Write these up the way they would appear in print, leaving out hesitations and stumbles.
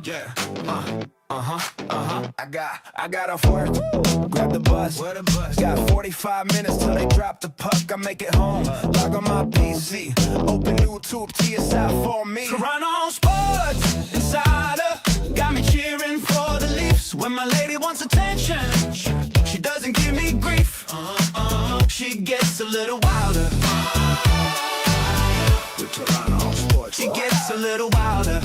Yeah. I got off work, grab the bus. Where the bus? Got 45 minutes till they drop the puck. I make it home, log on my PC, open YouTube, TSI for me. Toronto Sports Insider got me cheering for the Leafs. When my lady wants attention, she doesn't give me grief. She gets a little wilder. With Toronto Sports, she gets a little wilder.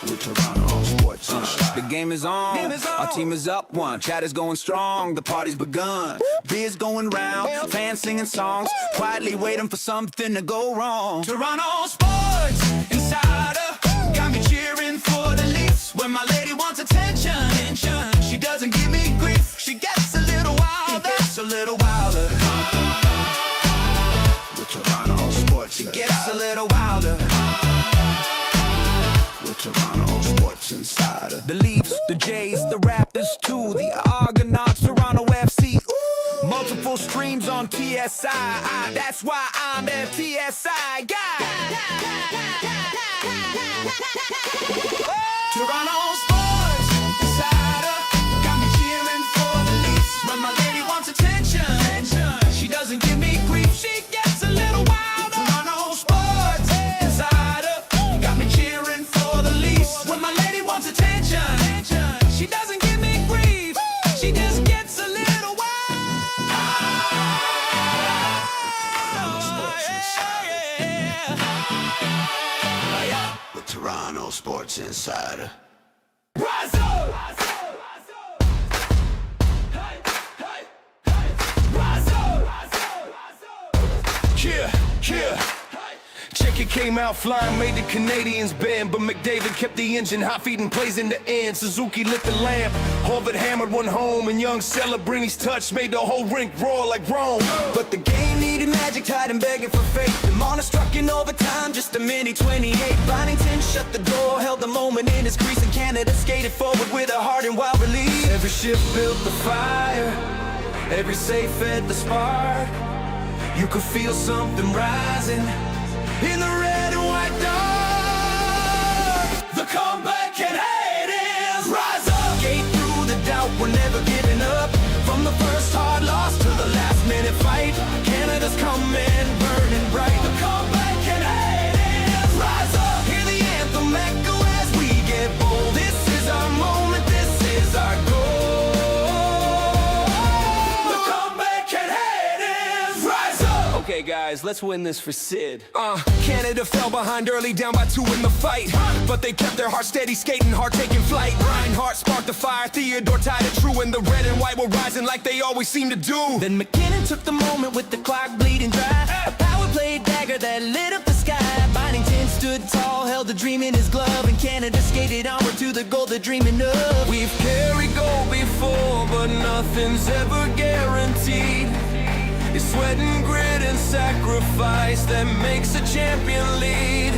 With Toronto Sports. The game is on. Our team is up one. Chat is going strong. The party's begun. Beers going round. Fans singing songs. Quietly waiting for something to go wrong. Toronto Sports Insider got me cheering for the Leafs. When my lady wants attention, she doesn't give me grief. She gets a little wilder. Gets a little wilder. With Toronto Sports, she gets a little wilder. Toronto Sports Insider. The Leafs, the Jays, the Raptors too, the Argonauts, Toronto FC. Multiple streams on TSI. That's why I'm a TSI guy. Toronto Sports Insider got me cheering for the Leafs. When my lady wants attention, she doesn't give me grief. She gets a little wild. Toronto Sports Insider got me cheering for the Leafs. When my lady wants attention, she doesn't give me grief. She just gets a little wild. The Toronto Sports Insider. Rise up! Rise up! Rise up! Hey, hey, hey! Rise up! Rise up! Rise up! Yeah. Check it came out flying, made the Canadians bend, but McDavid kept the engine hot, feeding plays in the end. Suzuki lit the lamp, Horvath hammered one home, and young Celebrini's touch made the whole rink roar like Rome. But the game needed magic, tied and begging for fate. The Marner struck in overtime, just a minute 28. Byington shut the door, held the moment in his crease, and Canada skated forward with a heart and wild release. Every shift built the fire, every save fed the spark. You could feel something rising in the red and white dark. The comeback and hate is rise up. Skate through the doubt, we're never giving up. From the first hard loss to the last minute fight, Canada's coming, burning bright. The comeback and hate is rise up. Hear the anthem echo as we get bold. This is our moment, this is our goal. The comeback and hate is rise up. Okay guys, let's win this for Sid. Canada fell behind early, down by 2 in the fight, but they kept their heart steady, skating hard, taking flight. Reinhardt sparked the fire, Theodore tied it true, and the red and white were rising like they always seem to do. Then McKinnon took the moment with the clock bleeding dry, a power play dagger that lit up the sky. Byington stood tall, held the dream in his glove, and Canada skated onward to the goal they're dreaming of. We've carried gold before, but nothing's ever guaranteed. It's sweat and grit and sacrifice that makes a champion lead.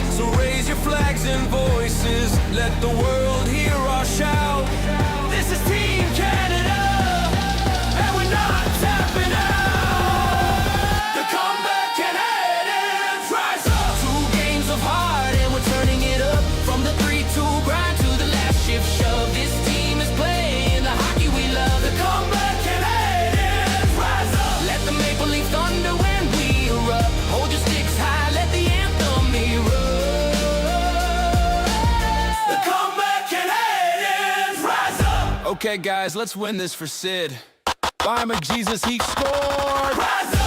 So raise your flags and voices, let the world hear our shout. This is Team Canada, and we're not tapping out. The comeback and hate is rise up. 2 games of heart and we're turning it up. From the 3-2 grind to the last shift shove, this team is playing the hockey we love. The comeback and hate is rise up. Let the Maple Leaf thunder when we erupt. Hold your sticks high, let the anthem erupt. The comeback and hate is rise up. Okay guys, let's win this for Sid. Bye McJesus, he scored! Rise up!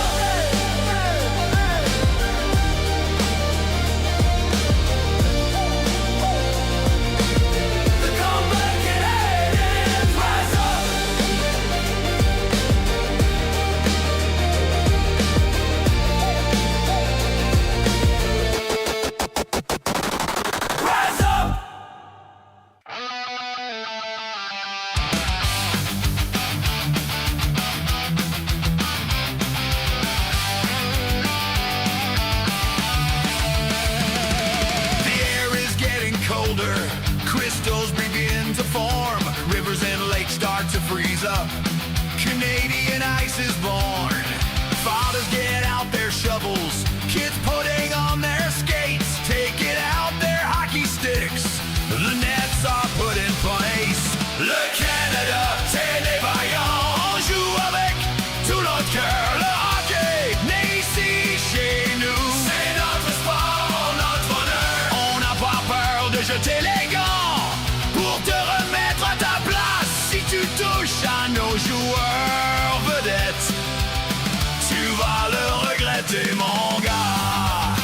Crystals begin to form, rivers and lakes start to freeze up. Canadian ice is born. Fathers get out their shovels, kids putting on their skates, taking out their hockey sticks. de jeter les gants pour te remettre à ta place. Si tu touches à nos joueurs vedettes, tu vas le regretter, mon gars.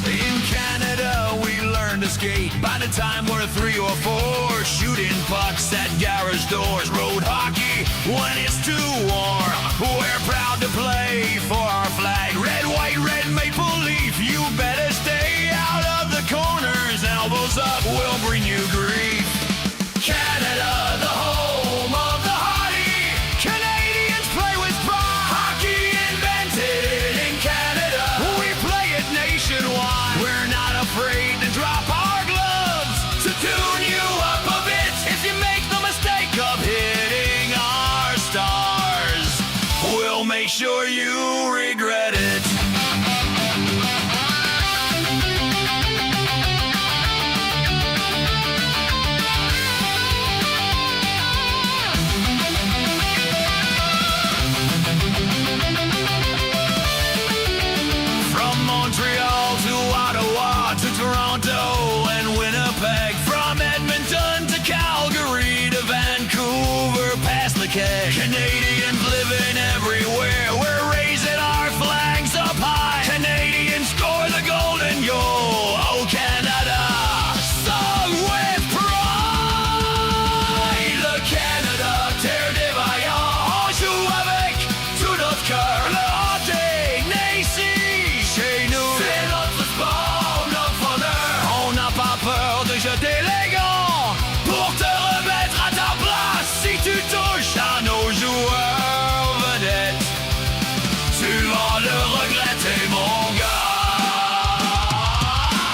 In Canada, we learned to skate. By the time we're 3 or 4, shooting pucks at garage doors. Road hockey when it's too warm. We're proud to play for our flag. Red, white, red maple leaf. You better stay out of the corners. Elbows up will bring you grief. Canada, the home of the hardy. Canadians play with pride. Hockey invented in Canada. We play it nationwide. We're not afraid to drop our gloves to tune you up a bit. If you make the mistake of hitting our stars, we'll make sure you regret it. From Montreal to Ottawa to Toronto and Winnipeg, from Edmonton to Calgary to Vancouver past the keg. Canadians living everywhere, we're raising our flags up high. Canadians score the golden goal, oh Canada, sung with pride. Le Canada, terre des vaillants, on joue avec tout notre cœur. Le hockey n'est ici, chez nous, c'est notre sport, notre honneur. On n'a pas peur de jeter les gants pour te remettre à ta place. Si tu touches à nos joueurs vedettes, tu vas le regretter, mon gars.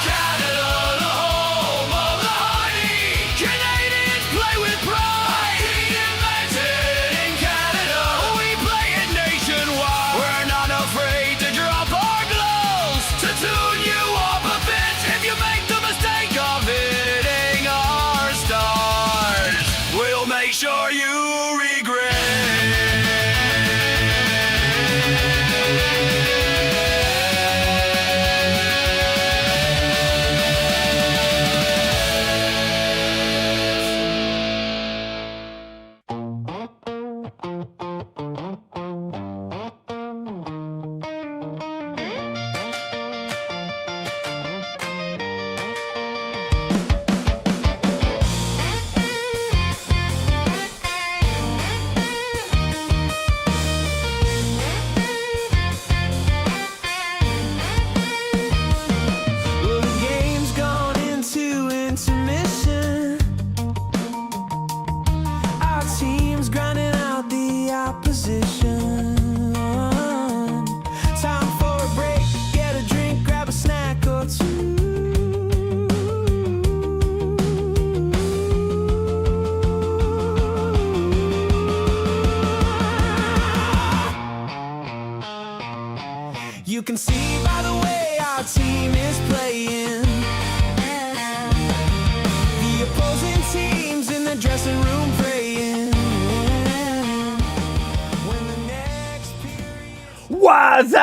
Canada, the home of the hardy. Canadians play with pride. Hockey invented in Canada. We play it nationwide. We're not afraid to drop our gloves to tune you up a bit. If you make the mistake of hitting our stars, we'll make sure you regret. Well, the game's gone into intermission. Our team's grinding out the opposition. Time for a break, get a drink, grab a snack or two. You can see by the way our team is playing, the opposing teams in the dressing room praying. When the next period... What's up,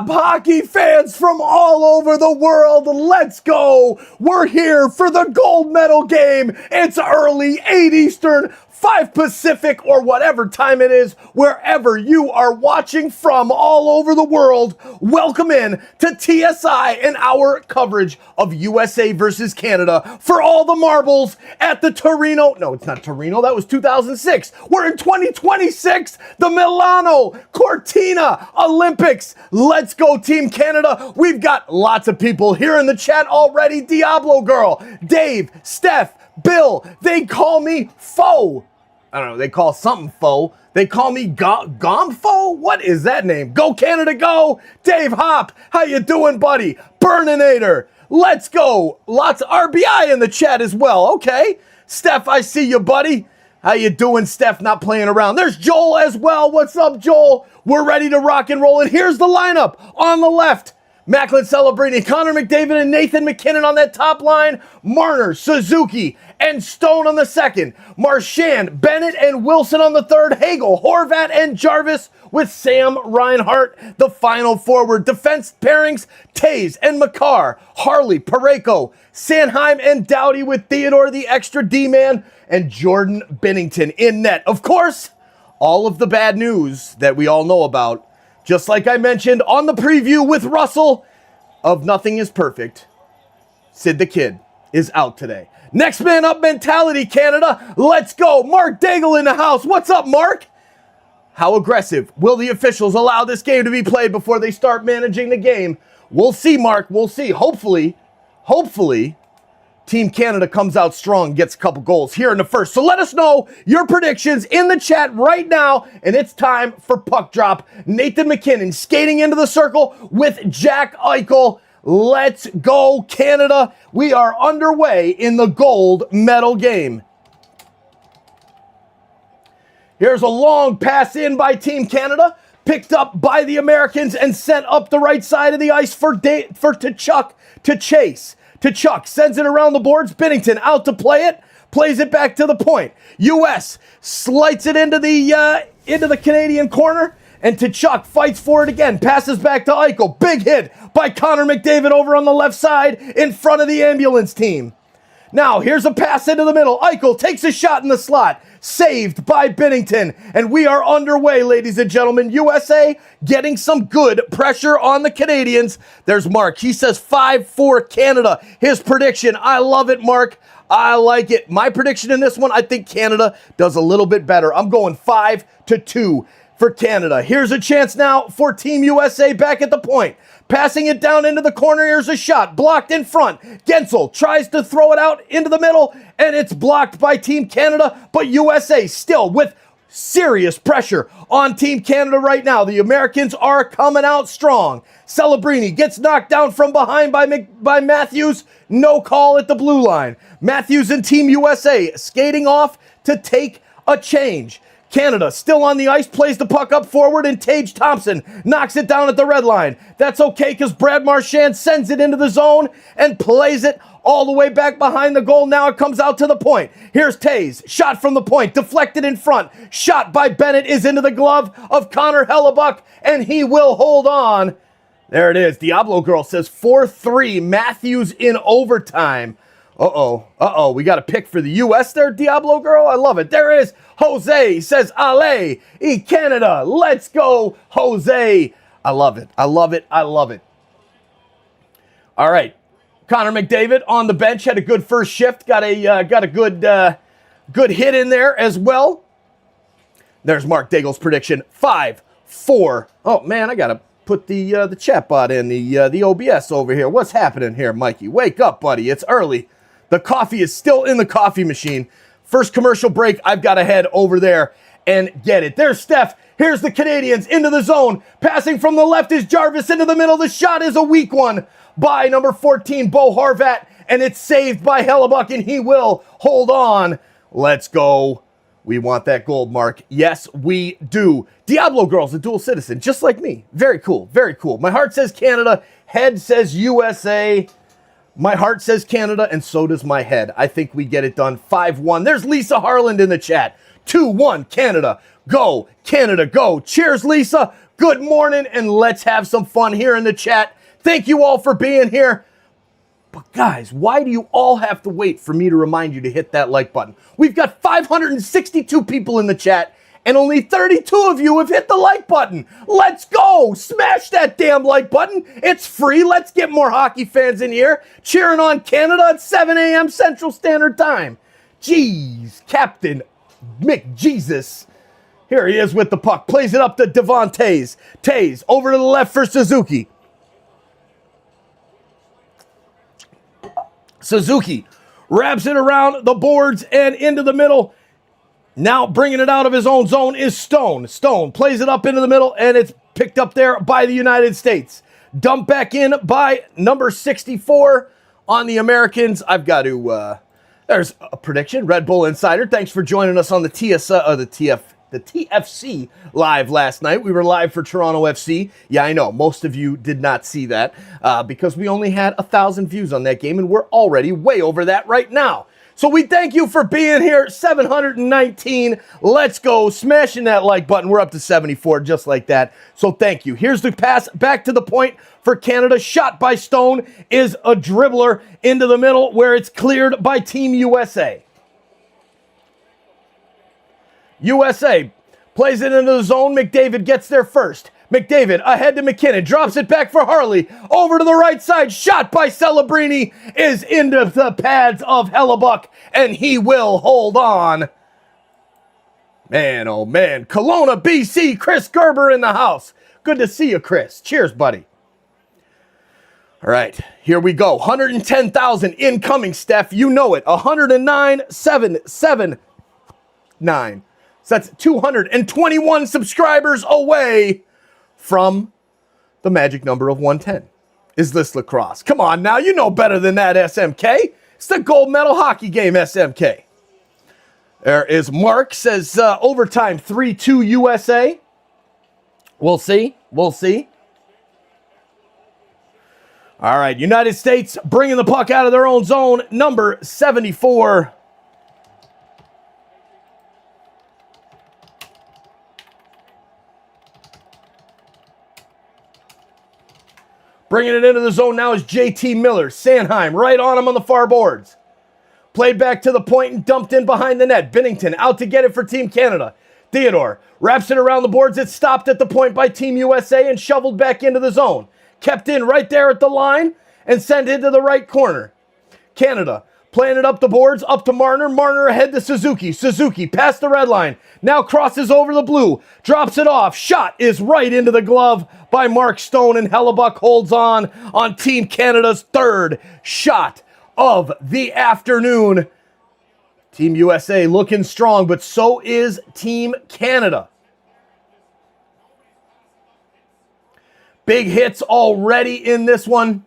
hockey fans from all over the world? Let's go. We're here for the gold medal game. It's early, 8 Eastern, 5 Pacific, or whatever time it is, wherever you are watching from all over the world. Welcome in to TSI and our coverage of USA versus Canada for all the marbles at the Torino. No, it's not Torino. That was 2006. We're in 2026, the Milano Cortina Olympics. Let's go, Team Canada. We've got lots of people here in the chat already. Diablo Girl, Dave, Steph, Bill, they call me Foe. I don't know, they call something Foe. They call me Gomfo? What is that name? Go Canada, go! Dave Hop, how you doing, buddy? Burninator, let's go. Lots of RBI in the chat as well. Okay, Steph, I see you, buddy. How you doing, Steph? Not playing around. There's Joel as well. What's up, Joel? We're ready to rock and roll. And here's the lineup. On the left, Macklin Celebrini, Connor McDavid, and Nathan McKinnon on that top line. Marner, Suzuki, and Stone on the second. Marchand, Bennett, and Wilson on the third. Hagel, Horvat, and Jarvis with Sam Reinhart, the final forward. Defense pairings, Tays and Makar, Harley, Pareko, Sanheim, and Doughty with Theodore, the extra D-man, and Jordan Binnington in net. Of course, all of the bad news that we all know about. Just like I mentioned on the preview with Russell of Nothing is Perfect, Sid the Kid is out today. Next man up mentality, Canada. Let's go. Mark Daigle in the house. What's up, Mark? How aggressive will the officials allow this game to be played before they start managing the game? We'll see, Mark. We'll see. Hopefully, Team Canada comes out strong, gets a couple goals here in the first. So let us know your predictions in the chat right now. And it's time for puck drop. Nathan McKinnon skating into the circle with Jack Eichel. Let's go, Canada. We are underway in the gold medal game. Here's a long pass in by Team Canada, picked up by the Americans and sent up the right side of the ice for Tkachuk to chase. Tkachuk sends it around the boards. Binnington out to play it. Plays it back to the point. U.S. slides it into the Canadian corner. And Tkachuk fights for it again. Passes back to Eichel. Big hit by Connor McDavid over on the left side in front of the ambulance team. Now, here's a pass into the middle. Eichel takes a shot in the slot. Saved by Binnington. And we are underway, ladies and gentlemen. USA getting some good pressure on the Canadians. There's Mark. He says 5-4 Canada. His prediction. I love it, Mark. I like it. My prediction in this one, I think Canada does a little bit better. I'm going 5-2 for Canada. Here's a chance now for Team USA back at the point. Passing it down into the corner. Here's a shot. Blocked in front. Gensel tries to throw it out into the middle, and it's blocked by Team Canada, but USA still with serious pressure on Team Canada right now. The Americans are coming out strong. Celebrini gets knocked down from behind by Matthews. No call at the blue line. Matthews and Team USA skating off to take a change. Canada still on the ice, plays the puck up forward, and Tage Thompson knocks it down at the red line. That's okay because Brad Marchand sends it into the zone and plays it all the way back behind the goal. Now it comes out to the point. Here's Tays, shot from the point, deflected in front. Shot by Bennett is into the glove of Connor Hellebuck, and he will hold on. There it is. Diablo Girl says 4-3, Matthews in overtime. Uh-oh. We got a pick for the U.S. there, Diablo Girl. I love it. There is Jose. Says, Ale, Canada. Let's go, Jose. I love it. All right. Connor McDavid on the bench. Had a good first shift. Got a good hit in there as well. There's Mark Daigle's prediction. 5-4. Oh, man, I got to put the chat bot in, the OBS over here. What's happening here, Mikey? Wake up, buddy. It's early. The coffee is still in the coffee machine. First commercial break, I've got to head over there and get it. There's Steph. Here's the Canadians into the zone. Passing from the left is Jarvis into the middle. The shot is a weak one by number 14, Bo Horvat, and it's saved by Hellebuck, and he will hold on. Let's go. We want that gold, Mark. Yes, we do. Diablo Girl's a dual citizen, just like me. Very cool, very cool. My heart says Canada. Head says USA. My heart says Canada, and so does my head. I think we get it done 5-1. There's Lisa Harland in the chat. 2-1 Canada. Go, Canada, go. Cheers, Lisa. Good morning, and let's have some fun here in the chat. Thank you all for being here. But guys, why do you all have to wait for me to remind you to hit that like button? We've got 562 people in the chat, and only 32 of you have hit the like button. Let's go. Smash that damn like button. It's free. Let's get more hockey fans in here cheering on Canada at 7 a.m. Central Standard Time. Jeez, Captain McJesus. Here he is with the puck. Plays it up to Devon Tays. Tays over to the left for Suzuki. Suzuki wraps it around the boards and into the middle. Now bringing it out of his own zone is Stone. Stone plays it up into the middle, and it's picked up there by the United States. Dumped back in by number 64 on the Americans. I've got to, there's a prediction. Red Bull Insider, thanks for joining us on the TF the TFC live last night. We were live for Toronto FC. Yeah, I know, most of you did not see that because we only had 1,000 views on that game, and we're already way over that right now. So we thank you for being here. 719. Let's go. Smashing that like button. We're up to 74 just like that. So thank you. Here's the pass back to the point for Canada. Shot by Stone is a dribbler into the middle where it's cleared by Team USA. USA plays it into the zone. McDavid gets there first. McDavid ahead to McKinnon, drops it back for Harley, over to the right side, shot by Celebrini, is into the pads of Hellebuck, and he will hold on. Man, oh man, Kelowna, BC, Chris Gerber in the house. Good to see you, Chris. Cheers, buddy. All right, here we go. 110,000 incoming, Steph. You know it. 109,779. So that's 221 subscribers away from the magic number of 110. Is this lacrosse? Come on now, you know better than that, SMK. It's the gold medal hockey game, SMK. There is Mark, says overtime 3-2 USA. We'll see. We'll see. All right, United States bringing the puck out of their own zone, number 74. Bringing it into the zone now is JT Miller. Sanheim right on him on the far boards. Played back to the point and dumped in behind the net. Binnington out to get it for Team Canada. Theodore wraps it around the boards. It's stopped at the point by Team USA and shoveled back into the zone. Kept in right there at the line and sent into the right corner. Canada playing it up the boards, up to Marner. Marner ahead to Suzuki. Suzuki past the red line. Now crosses over the blue. Drops it off. Shot is right into the glove by Mark Stone, and Hellebuck holds on Team Canada's third shot of the afternoon. Team USA looking strong, but so is Team Canada. Big hits already in this one.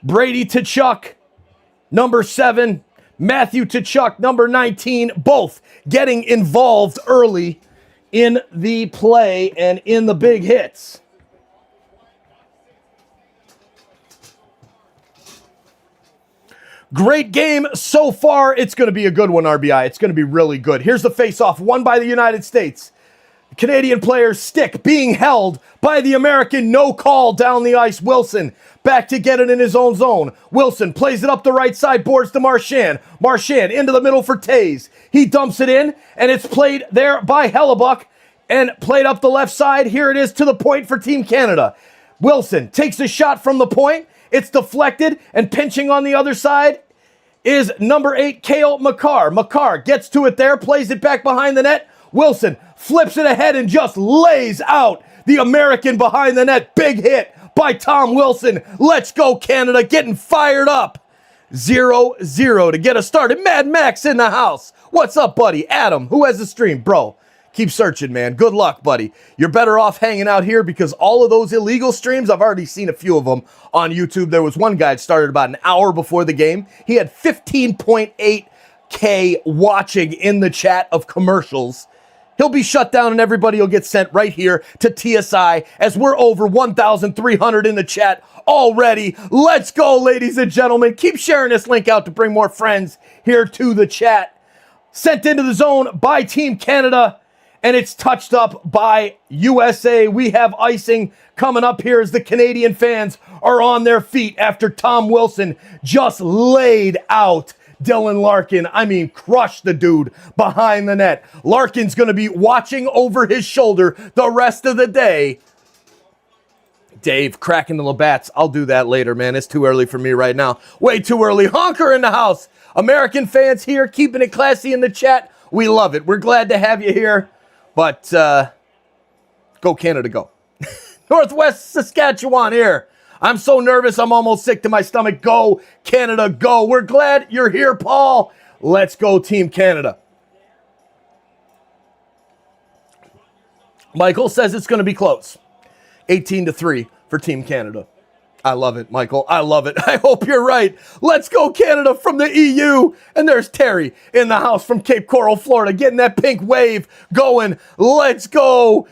Brady Tkachuk, number 7. Matthew Tkachuk, number 19. Both getting involved early in the play and in the big hits. Great game so far. It's going to be a good one, RBI. It's going to be really good. Here's the face-off, won by the United States. Canadian player's stick being held by the American. No call down the ice. Wilson back to get it in his own zone. Wilson plays it up the right side, boards to Marchand. Marchand into the middle for Taze. He dumps it in, and it's played there by Hellebuck and played up the left side. Here it is to the point for Team Canada. Wilson takes a shot from the point. It's deflected, and pinching on the other side is number 8, Cale Makar. Makar gets to it there, plays it back behind the net. Wilson flips it ahead and just lays out the American behind the net. Big hit by Tom Wilson. Let's go, Canada, getting fired up. 0-0 to get us started. Mad Max in the house. What's up, buddy? Adam, who has the stream? Bro, keep searching, man. Good luck, buddy. You're better off hanging out here because all of those illegal streams, I've already seen a few of them on YouTube. There was one guy that started about an hour before the game. He had 15.8K watching in the chat of commercials. He'll be shut down and everybody will get sent right here to TSI as we're over 1,300 in the chat already. Let's go, ladies and gentlemen. Keep sharing this link out to bring more friends here to the chat. Sent into the zone by Team Canada, and it's touched up by USA. We have icing coming up here as the Canadian fans are on their feet after Tom Wilson just laid out Dylan Larkin. I mean, crushed the dude behind the net. Larkin's going to be watching over his shoulder the rest of the day. Dave, cracking the Labatt's. I'll do that later, man. It's too early for me right now. Way too early. Honker in the house. American fans here, keeping it classy in the chat. We love it. We're glad to have you here. But go Canada, go. Northwest Saskatchewan here. I'm so nervous, I'm almost sick to my stomach. Go, Canada, go. We're glad you're here, Paul. Let's go, Team Canada. Michael says it's going to be close. 18-3 for Team Canada. I love it, Michael. I love it. I hope you're right. Let's go, Canada, from the EU. And there's Terry in the house from Cape Coral, Florida, getting that pink wave going. Let's go.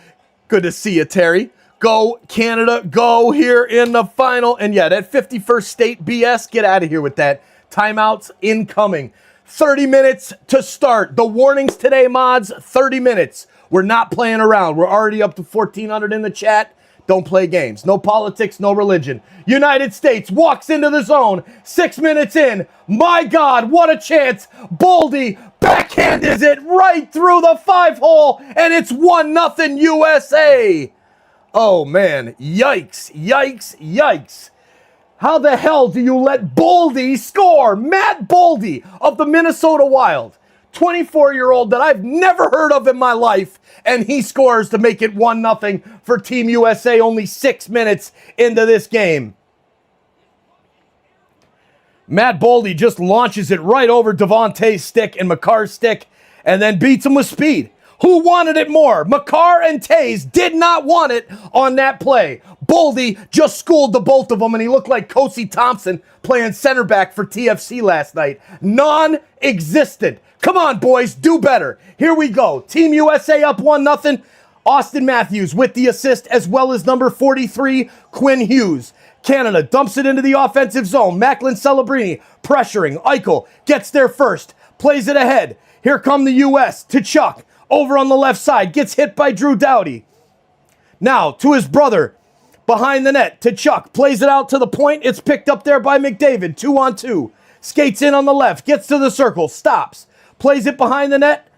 Good to see you, Terry. Go, Canada. Go here in the final. And yeah, that 51st state BS, get out of here with that. Timeouts incoming. 30 minutes to start. The warnings today, mods, 30 minutes. We're not playing around. We're already up to 1,400 in the chat. Don't play games. No politics, no religion. United States walks into the zone. 6 minutes in. My God, what a chance. Boldy backhands it right through the 5-hole, and it's 1-0 USA. Oh, man. Yikes, yikes, yikes. How the hell do you let Boldy score? Matt Boldy of the Minnesota Wild. 24-year-old that I've never heard of in my life, and he scores to make it 1-0 for Team USA only 6 minutes into this game. Matt Boldy just launches it right over Devontae's stick and McCarr's stick and then beats him with speed. Who wanted it more? McCarr and Tays did not want it on that play. Boldy just schooled the both of them, and he looked like Kosi Thompson playing center back for TFC last night. Non-existent. Come on, boys, do better. Here we go. Team USA up 1-0. Austin Matthews with the assist, as well as number 43, Quinn Hughes. Canada dumps it into the offensive zone. Macklin Celebrini pressuring. Eichel gets there first. Plays it ahead. Here come the US to Chuck. Over on the left side. Gets hit by Drew Doughty. Now to his brother. Behind the net to Chuck. Plays it out to the point. It's picked up there by McDavid. 2-on-2. Skates in on the left. Gets to the circle. Stops. Plays it behind the net.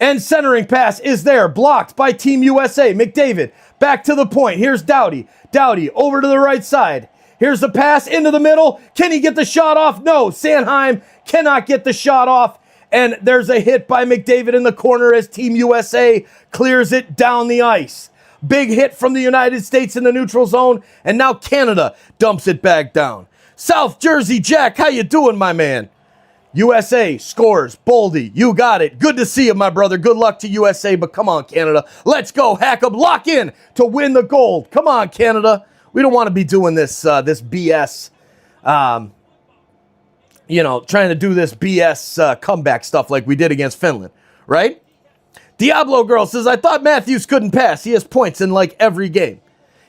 And centering pass is there. Blocked by Team USA. McDavid back to the point. Here's Doughty. Doughty over to the right side. Here's the pass into the middle. Can he get the shot off? No. Sanheim cannot get the shot off. And there's a hit by McDavid in the corner as Team USA clears it down the ice. Big hit from the United States in the neutral zone. And now Canada dumps it back down. South Jersey Jack, how you doing, my man? USA scores. Boldy, you got it. Good to see you, my brother. Good luck to USA, but come on, Canada. Let's go. Hack 'em. Lock in to win the gold. Come on, Canada. We don't want to be doing this BS, trying to do this BS comeback stuff like we did against Finland, right? Diablo Girl says, I thought Matthews couldn't pass. He has points in like every game.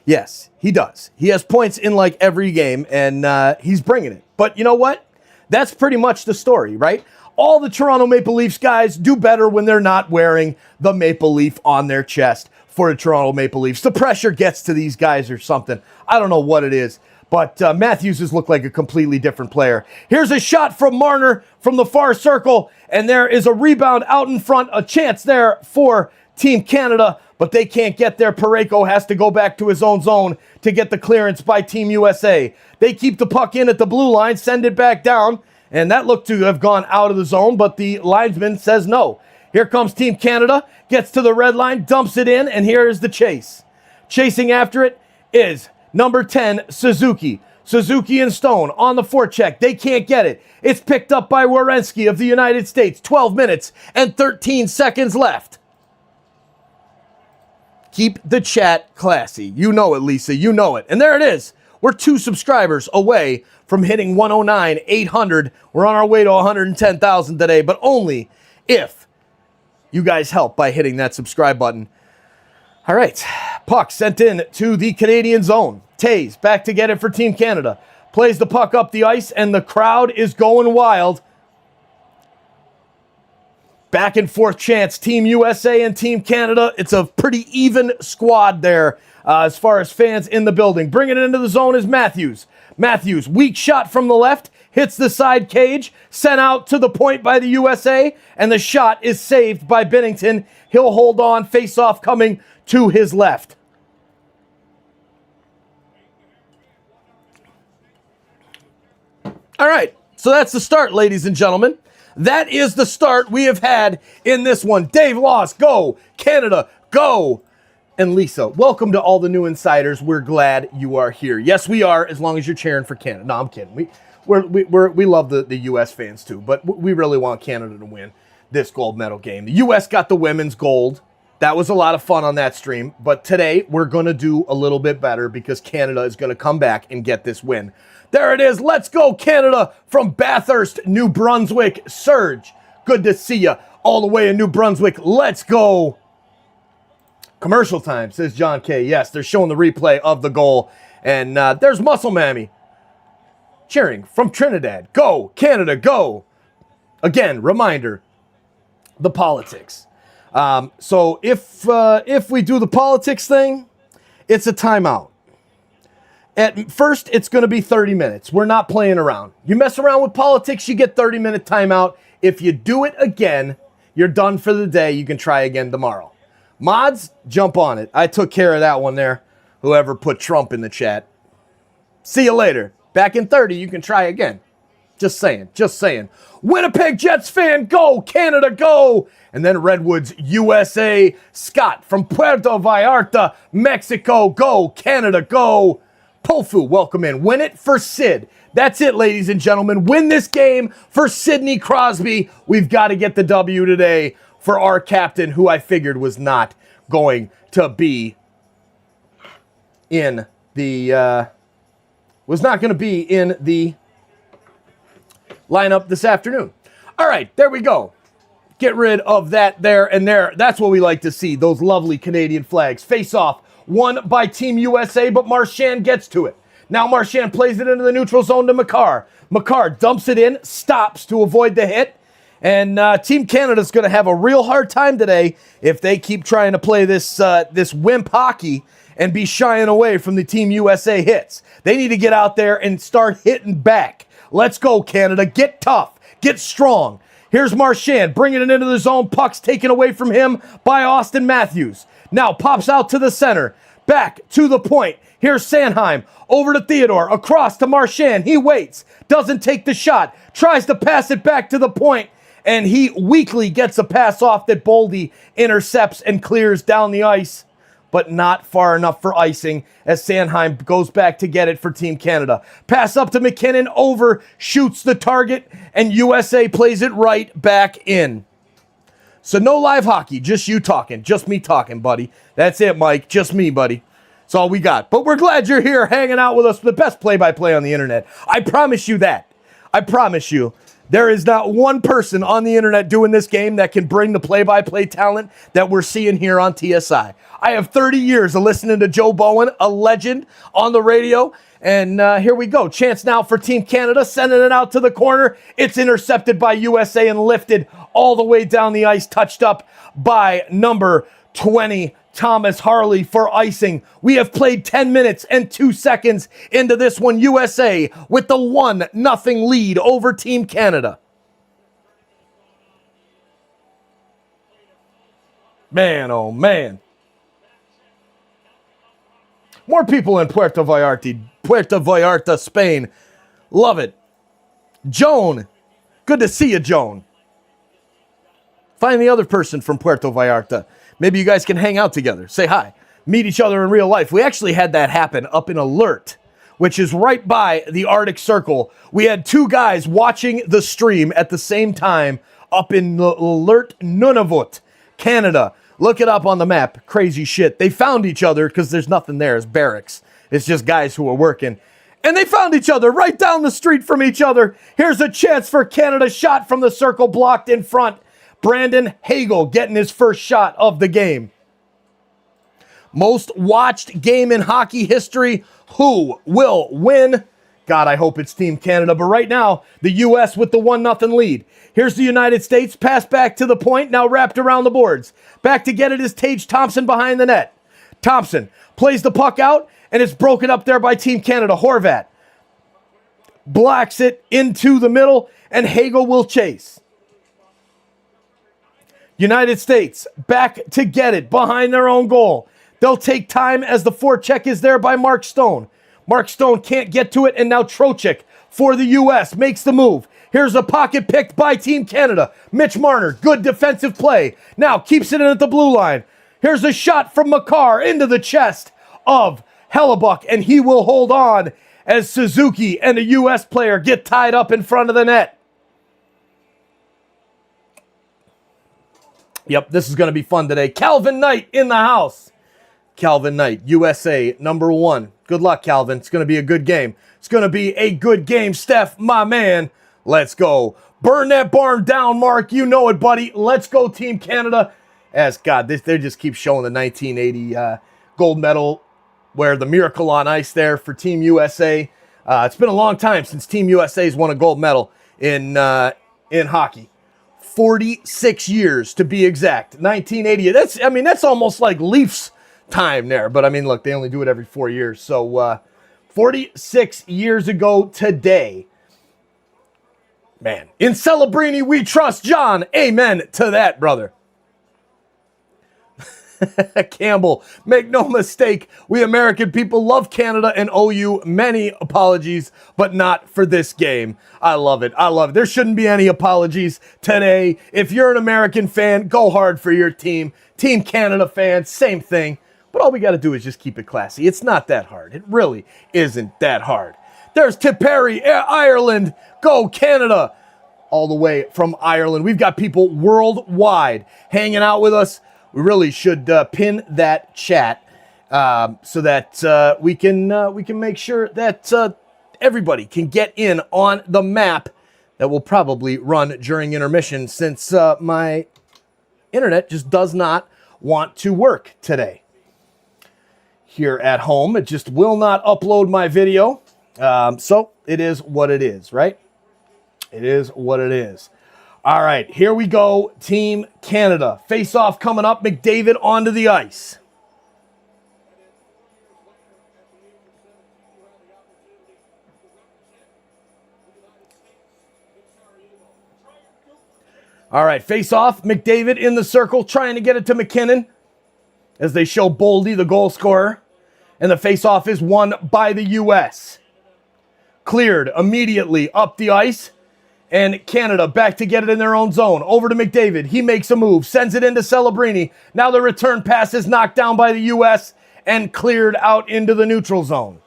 Yes, he does. He has points in like every game, and he's bringing it. But you know what? That's pretty much the story, right? All the Toronto Maple Leafs guys do better when they're not wearing the Maple Leaf on their chest for the Toronto Maple Leafs. The pressure gets to these guys or something. I don't know what it is, but Matthews has looked like a completely different player. Here's a shot from Marner from the far circle, and there is a rebound out in front, a chance there for Team Canada, but they can't get there. Parayko has to go back to his own zone to get the clearance by Team USA. They keep the puck in at the blue line, send it back down, and that looked to have gone out of the zone, but the linesman says no. Here comes Team Canada, gets to the red line, dumps it in, and here is the chase. Chasing after it is number 10, Suzuki. Suzuki and Stone on the forecheck. They can't get it. It's picked up by Werenski of the United States. 12 minutes and 13 seconds left. Keep the chat classy. You know it, Lisa. You know it. And there it is. We're 2 subscribers away from hitting 109, 800. We're on our way to 110,000 today, but only if you guys help by hitting that subscribe button. All right. Puck sent in to the Canadian zone. Tays back to get it for Team Canada. Plays the puck up the ice, and the crowd is going wild. Back and forth chance. Team USA and Team Canada. It's a pretty even squad there as far as fans in the building. Bringing it into the zone is Matthews. Matthews, weak shot from the left. Hits the side cage. Sent out to the point by the USA. And the shot is saved by Binnington. He'll hold on. Face-off coming to his left. All right. So that's the start, ladies and gentlemen. That is the start we have had in this one. Dave Loss, go. Canada, go. And Lisa, welcome to all the new insiders. We're glad you are here. Yes, we are, as long as you're cheering for Canada. No, I'm kidding. We love the U.S. fans too, but we really want Canada to win this gold medal game. The U.S. got the women's gold, That was a lot of fun on that stream, but today we're going to do a little bit better because Canada is going to come back and get this win. There it is. Let's go, Canada, from Bathurst, New Brunswick. Serge, good to see you all the way in New Brunswick. Let's go. Commercial time, says John K. Yes, they're showing the replay of the goal, and there's Muscle Mammy cheering from Trinidad. Go, Canada, go. Again, reminder, the politics. So if we do the politics thing, it's a timeout. At first, it's going to be 30 minutes. We're not playing around. You mess around with politics, you get 30-minute timeout. If you do it again, you're done for the day. You can try again tomorrow. Mods, jump on it. I took care of that one there. Whoever put Trump in the chat. See you later. Back in 30, you can try again. Just saying, just saying. Winnipeg Jets fan, go! Canada, go! And then Redwoods, USA. Scott from Puerto Vallarta, Mexico, go! Canada, go! Pofu, welcome in. Win it for Sid. That's it, ladies and gentlemen. Win this game for Sidney Crosby. We've got to get the W today for our captain, who I figured was not going to be in the lineup this afternoon. All right, there we go. Get rid of that there and there. That's what we like to see, those lovely Canadian flags. Face off, won by Team USA, but Marchand gets to it. Now Marchand plays it into the neutral zone to Makar. Makar dumps it in, stops to avoid the hit. And Team Canada's going to have a real hard time today if they keep trying to play this wimp hockey and be shying away from the Team USA hits. They need to get out there and start hitting back. Let's go, Canada. Get tough. Get strong. Here's Marchand bringing it into the zone. Puck's taken away from him by Austin Matthews. Now pops out to the center. Back to the point. Here's Sanheim. Over to Theodore. Across to Marchand. He waits. Doesn't take the shot. Tries to pass it back to the point. And he weakly gets a pass off that Boldy intercepts and clears down the ice, but not far enough for icing as Sanheim goes back to get it for Team Canada. Pass up to McKinnon, over, shoots the target, and USA plays it right back in. So no live hockey, just you talking, just me talking, buddy. That's it, Mike, just me, buddy. That's all we got. But we're glad you're here hanging out with us, the best play-by-play on the internet. I promise you that. I promise you. There is not one person on the internet doing this game that can bring the play-by-play talent that we're seeing here on TSI. I have 30 years of listening to Joe Bowen, a legend on the radio. And here we go. Chance now for Team Canada, sending it out to the corner. It's intercepted by USA and lifted all the way down the ice, touched up by number 20, Thomas Harley, for icing. We have played 10 minutes and 2 seconds into this one. USA with the 1-0 lead over Team Canada. Man, oh man. More people in Puerto Vallarta, Spain. Love it. Joan. Good to see you, Joan. Find the other person from Puerto Vallarta. Maybe you guys can hang out together, say hi, meet each other in real life. We actually had that happen up in Alert, which is right by the Arctic Circle. We had two guys watching the stream at the same time up in Alert, Nunavut, Canada. Look it up on the map. Crazy shit. They found each other because there's nothing there. It's barracks. It's just guys who are working. And they found each other right down the street from each other. Here's a chance for Canada. Shot from the circle, blocked in front. Brandon Hagel getting his first shot of the game. Most watched game in hockey history. Who will win? God, I hope it's Team Canada. But right now, the U.S. with the 1-0 lead. Here's the United States. Pass back to the point. Now wrapped around the boards. Back to get it is Tage Thompson behind the net. Thompson plays the puck out, and it's broken up there by Team Canada. Horvat blocks it into the middle, and Hagel will chase. United States back to get it behind their own goal. They'll take time as the forecheck is there by Mark Stone. Mark Stone can't get to it, and now Trocheck for the U.S. makes the move. Here's a pocket picked by Team Canada. Mitch Marner, good defensive play. Now keeps it in at the blue line. Here's a shot from Makar into the chest of Hellebuck, and he will hold on as Suzuki and a U.S. player get tied up in front of the net. Yep, this is going to be fun today. Calvin Knight in the house. Calvin Knight, USA, number 1. Good luck, Calvin. It's going to be a good game. It's going to be a good game, Steph, my man. Let's go. Burn that barn down, Mark. You know it, buddy. Let's go, Team Canada. As God, they just keep showing the 1980 gold medal where the miracle on ice there for Team USA. It's been a long time since Team USA's won a gold medal in hockey. 46 years to be exact. 1980. That's almost like Leafs time there. But I mean, look, they only do it every 4 years. So 46 years ago today. Man, in Celebrini we trust, John. Amen to that, brother. Campbell, make no mistake, we American people love Canada and owe you many apologies, but not for this game. I love it. I love it. There shouldn't be any apologies today. If you're an American fan, go hard for your team. Team Canada fans, same thing. But all we got to do is just keep it classy. It's not that hard. It really isn't that hard. There's Tipperary, Ireland. Go Canada. All the way from Ireland. We've got people worldwide hanging out with us. We really should pin that chat so that we can make sure that everybody can get in on the map that will probably run during intermission, since my internet just does not want to work today. Here at home, it just will not upload my video. So it is what it is, right? It is what it is. All right, here we go, Team Canada. Face-off coming up, McDavid onto the ice. All right, face-off, McDavid in the circle, trying to get it to McKinnon as they show Boldy, the goal scorer. And the face-off is won by the U.S. Cleared immediately up the ice. And Canada back to get it in their own zone. Over to McDavid. He makes a move. Sends it into Celebrini. Now the return pass is knocked down by the U.S. and cleared out into the neutral zone.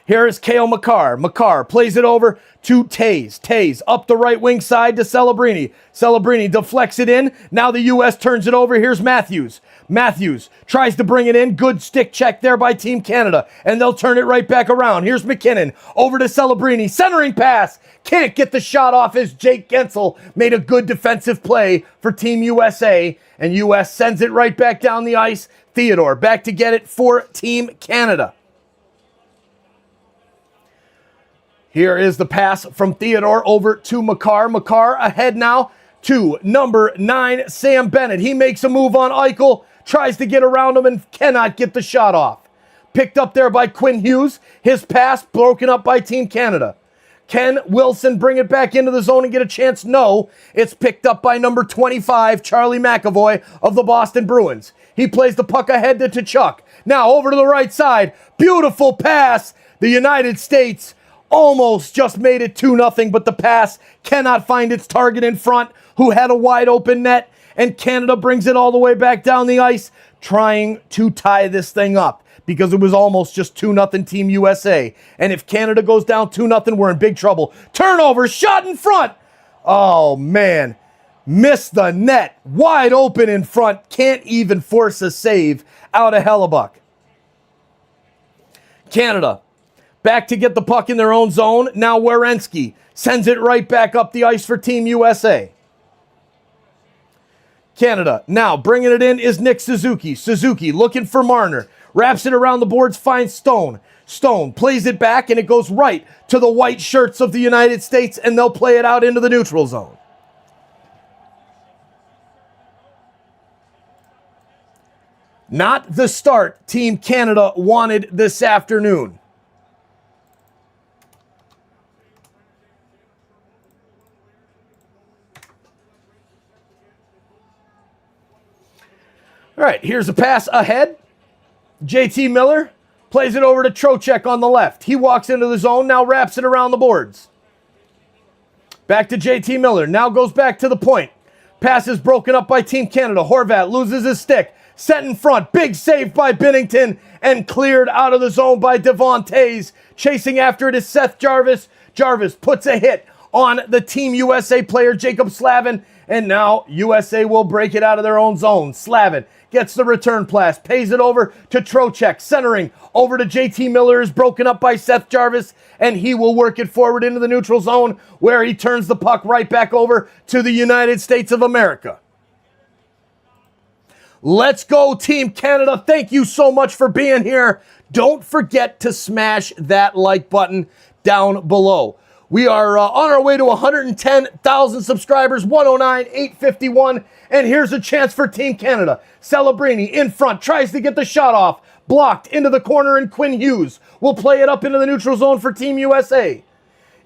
Here is Cale Makar. Makar plays it over to Taze. Taze up the right wing side to Celebrini. Celebrini deflects it in. Now the U.S. turns it over. Here's Matthews. Matthews tries to bring it in. Good stick check there by Team Canada. And they'll turn it right back around. Here's McKinnon. Over to Celebrini. Centering pass. Can't get the shot off as Jake Gensel made a good defensive play for Team USA. And U.S. sends it right back down the ice. Theodore back to get it for Team Canada. Here is the pass from Theodore over to Makar. Makar ahead now to number 9, Sam Bennett. He makes a move on Eichel, tries to get around him and cannot get the shot off. Picked up there by Quinn Hughes. His pass broken up by Team Canada. Can Wilson bring it back into the zone and get a chance? No. It's picked up by number 25, Charlie McAvoy of the Boston Bruins. He plays the puck ahead to Tkachuk. Now over to the right side. Beautiful pass. The United States almost just made it 2-0, but the pass cannot find its target in front, who had a wide open net, and Canada brings it all the way back down the ice, trying to tie this thing up, because it was almost just 2-0 Team USA. And if Canada goes down 2-0, we're in big trouble. Turnover, shot in front. Oh, man. Missed the net. Wide open in front. Can't even force a save out of Hellebuck. Canada back to get the puck in their own zone. Now Werenski sends it right back up the ice for Team USA. Canada now bringing it in is Nick Suzuki. Suzuki looking for Marner. Wraps it around the boards, finds Stone. Stone plays it back, and it goes right to the white shirts of the United States, and they'll play it out into the neutral zone. Not the start Team Canada wanted this afternoon. All right, here's a pass ahead. JT Miller plays it over to Trocheck on the left. He walks into the zone, now wraps it around the boards. Back to JT Miller, now goes back to the point. Pass is broken up by Team Canada. Horvat loses his stick. Set in front, big save by Binnington, and cleared out of the zone by Devon Taze. Chasing after it is Seth Jarvis. Jarvis puts a hit on the Team USA player, Jacob Slavin. And now USA will break it out of their own zone. Slavin gets the return pass, pays it over to Trocheck, centering over to JT Miller, is broken up by Seth Jarvis, and he will work it forward into the neutral zone where he turns the puck right back over to the United States of America. Let's go, Team Canada. Thank you so much for being here. Don't forget to smash that like button down below. We are on our way to 110,000 subscribers, 109,851, and here's a chance for Team Canada. Celebrini in front, tries to get the shot off, blocked into the corner, and Quinn Hughes will play it up into the neutral zone for Team USA.